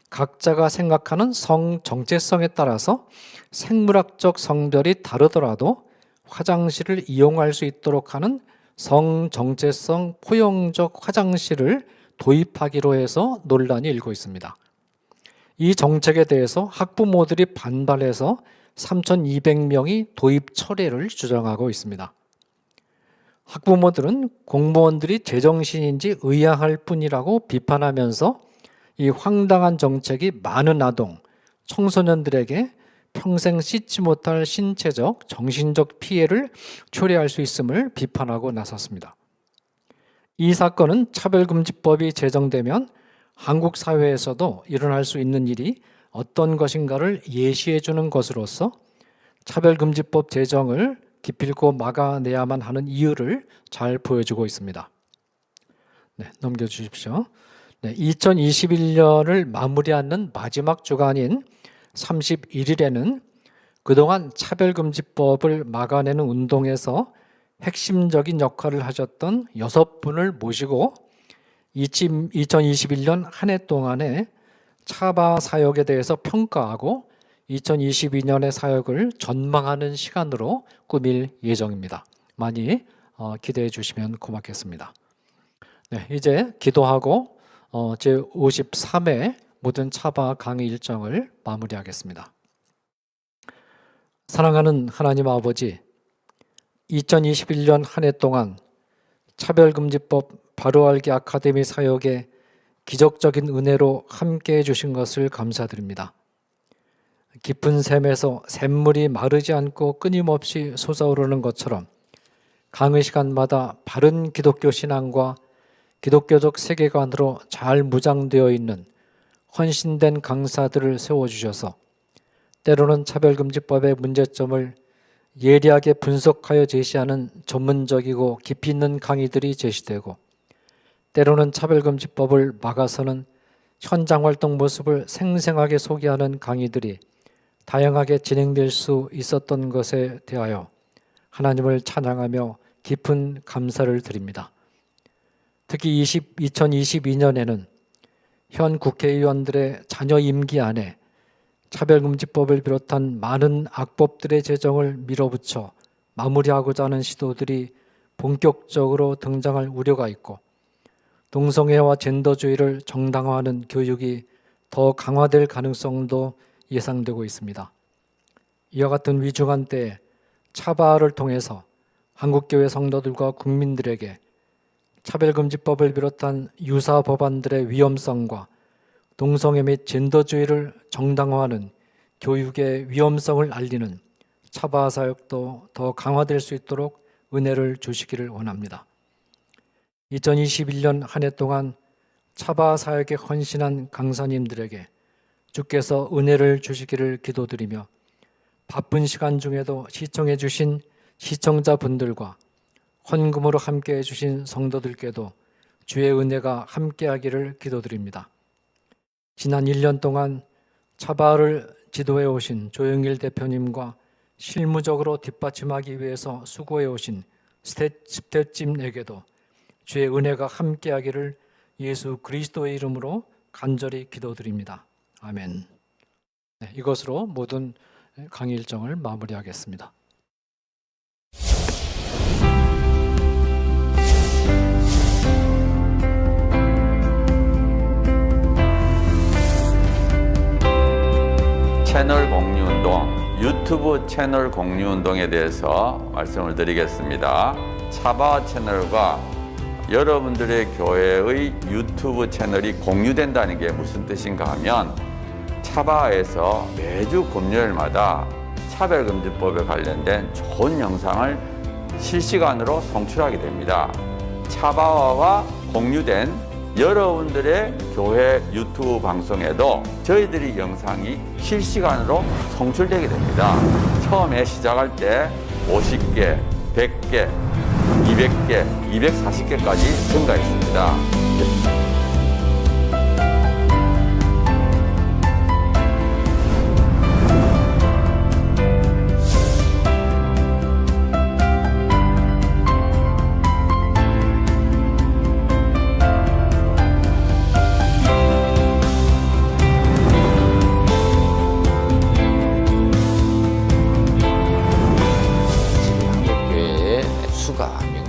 각자가 생각하는 성 정체성에 따라서 생물학적 성별이 다르더라도 화장실을 이용할 수 있도록 하는 성 정체성 포용적 화장실을 도입하기로 해서 논란이 일고 있습니다. 이 정책에 대해서 학부모들이 반발해서 3,200명이 도입 철회를 주장하고 있습니다. 학부모들은 공무원들이 제정신인지 의아할 뿐이라고 비판하면서 이 황당한 정책이 많은 아동, 청소년들에게 평생 씻지 못할 신체적, 정신적 피해를 초래할 수 있음을 비판하고 나섰습니다. 이 사건은 차별금지법이 제정되면 한국 사회에서도 일어날 수 있는 일이 어떤 것인가를 예시해 주는 것으로서 차별금지법 제정을 기필코 막아내야만 하는 이유를 잘 보여주고 있습니다. 네, 넘겨주십시오. 네, 2021년을 마무리하는 마지막 주간인 31일에는 그동안 차별금지법을 막아내는 운동에서 핵심적인 역할을 하셨던 6분을 모시고 2021년 한 해 동안의 차바 사역에 대해서 평가하고 2022년의 사역을 전망하는 시간으로 꾸밀 예정입니다. 많이 기대해 주시면 고맙겠습니다. 네, 이제 기도하고 제53회 모든 차바 강의 일정을 마무리하겠습니다. 사랑하는 하나님 아버지, 2021년 한 해 동안 차별금지법 바로알기 아카데미 사역에 기적적인 은혜로 함께해 주신 것을 감사드립니다. 깊은 샘에서 샘물이 마르지 않고 끊임없이 솟아오르는 것처럼 강의 시간마다 바른 기독교 신앙과 기독교적 세계관으로 잘 무장되어 있는 헌신된 강사들을 세워주셔서 때로는 차별금지법의 문제점을 예리하게 분석하여 제시하는 전문적이고 깊이 있는 강의들이 제시되고 때로는 차별금지법을 막아서는 현장활동 모습을 생생하게 소개하는 강의들이 다양하게 진행될 수 있었던 것에 대하여 하나님을 찬양하며 깊은 감사를 드립니다. 특히 2022년에는 현 국회의원들의 자녀 임기 안에 차별금지법을 비롯한 많은 악법들의 제정을 밀어붙여 마무리하고자 하는 시도들이 본격적으로 등장할 우려가 있고 동성애와 젠더주의를 정당화하는 교육이 더 강화될 가능성도 예상되고 있습니다. 이와 같은 위중한 때에 차바를 통해서 한국교회 성도들과 국민들에게 차별금지법을 비롯한 유사 법안들의 위험성과 동성애 및 젠더주의를 정당화하는 교육의 위험성을 알리는 차바 사역도 더 강화될 수 있도록 은혜를 주시기를 원합니다. 2021년 한 해 동안 차바 사역에 헌신한 강사님들에게 주께서 은혜를 주시기를 기도드리며 바쁜 시간 중에도 시청해 주신 시청자분들과 헌금으로 함께해 주신 성도들께도 주의 은혜가 함께하기를 기도드립니다. 지난 1년 동안 차바를 지도해 오신 조영일 대표님과 실무적으로 뒷받침하기 위해서 수고해 오신 스태프팀에게도 주의 은혜가 함께하기를 예수 그리스도의 이름으로 간절히 기도드립니다. 아멘. 네, 이것으로 모든 강의 일정을 마무리하겠습니다. 채널 공유운동, 유튜브 채널 공유운동에 대해서 말씀을 드리겠습니다. 차바 채널과 여러분들의 교회의 유튜브 채널이 공유된다는 게 무슨 뜻인가 하면 차바에서 매주 금요일마다 차별금지법에 관련된 좋은 영상을 실시간으로 송출하게 됩니다. 차바와와 공유된 여러분들의 교회 유튜브 방송에도 저희들이 영상이 실시간으로 송출되게 됩니다. 처음에 시작할 때 50개, 100개, 200개, 240개까지 증가했습니다.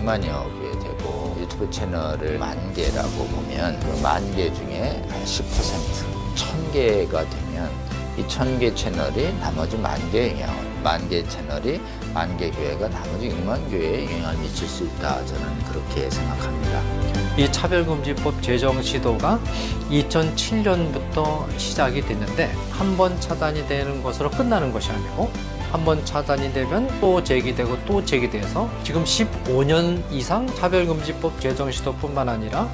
100만여 개 되고 유튜브 채널을 10,000개라고 보면 그 10,000개 중에 한 10%, 1,000개가 되면 이 1,000개 채널이 나머지 10,000개에 영향을, 10,000개 채널이 10,000개 교회가 나머지 6만 교회에 영향을 미칠 수 있다. 저는 그렇게 생각합니다. 이 차별금지법 제정 시도가 2007년부터 시작이 됐는데 한 번 차단이 되는 것으로 끝나는 것이 아니고 한 번 차단이 되면 또 제기되고 또 제기돼서 지금 15년 이상 차별금지법 제정 시도뿐만 아니라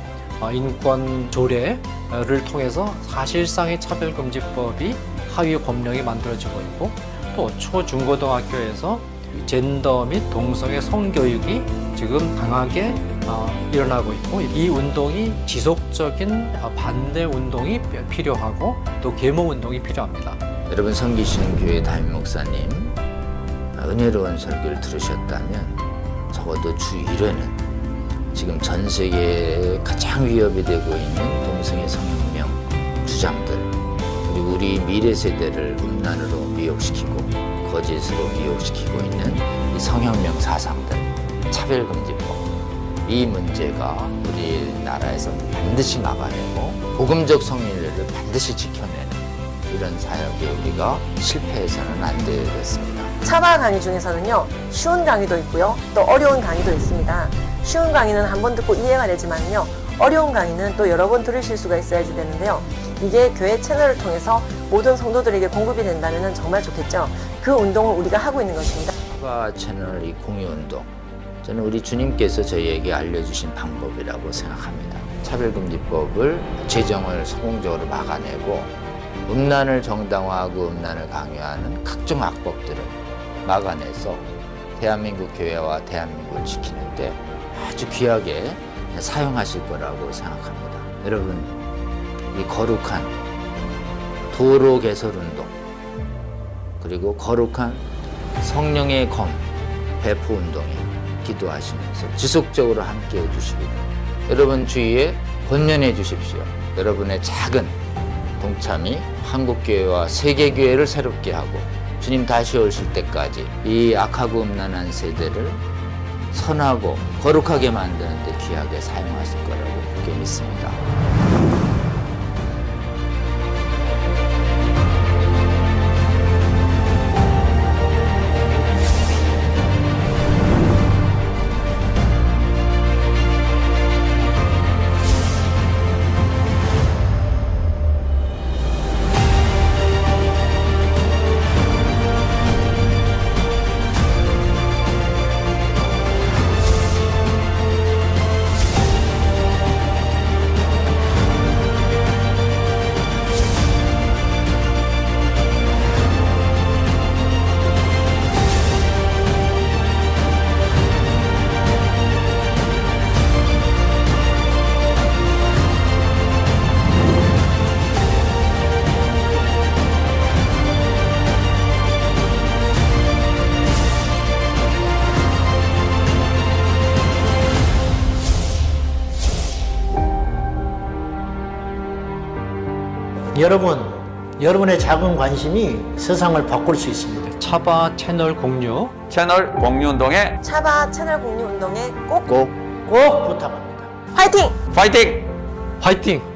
인권 조례를 통해서 사실상의 차별금지법이 하위 법령이 만들어지고 있고 또 초중고등학교에서 젠더 및 동성애 성교육이 지금 강하게 일어나고 있고 이 운동이 지속적인 반대 운동이 필요하고 또 계몽 운동이 필요합니다. 여러분 섬기시는 교회 담임 목사님 은혜로운 설교를 들으셨다면 적어도 주 1회는 지금 전 세계에 가장 위협이 되고 있는 동성애 성혁명 주장들 그리고 우리 미래 세대를 음란으로 미혹시키고 거짓으로 미혹시키고 있는 이 성혁명 사상들 차별금지법 이 문제가 우리나라에서 반드시 막아내고 복음적 성인례를 반드시 지켜내는 이런 사역에 우리가 실패해서는 안 되겠습니다. 차바 강의 중에서는요, 쉬운 강의도 있고요, 또 어려운 강의도 있습니다. 쉬운 강의는 한 번 듣고 이해가 되지만요, 어려운 강의는 또 여러 번 들으실 수가 있어야지 되는데요. 이게 교회 채널을 통해서 모든 성도들에게 공급이 된다면 정말 좋겠죠. 그 운동을 우리가 하고 있는 것입니다. 차바 채널 이 공유 운동, 저는 우리 주님께서 저희에게 알려주신 방법이라고 생각합니다. 차별금지법을 제정을 성공적으로 막아내고 음란을 정당화하고 음란을 강요하는 각종 악법들을 막아내서 대한민국 교회와 대한민국을 지키는데 아주 귀하게 사용하실 거라고 생각합니다. 여러분, 이 거룩한 도로 개설 운동 그리고 거룩한 성령의 검 배포 운동에 기도하시면서 지속적으로 함께 해주시기를 여러분 주위에 권면해 주십시오. 여러분의 작은 동참이 한국교회와 세계교회를 새롭게 하고 주님 다시 오실 때까지 이 악하고 음란한 세대를 선하고 거룩하게 만드는 데 귀하게 사용하실 거라고 그렇게 믿습니다. 여러분의 작은 관심이 세상을 바꿀 수 있습니다. 차바 채널 공유 운동에 차바 채널 공유 운동에 꼭 부탁합니다. 화이팅! 파이팅! 화이팅!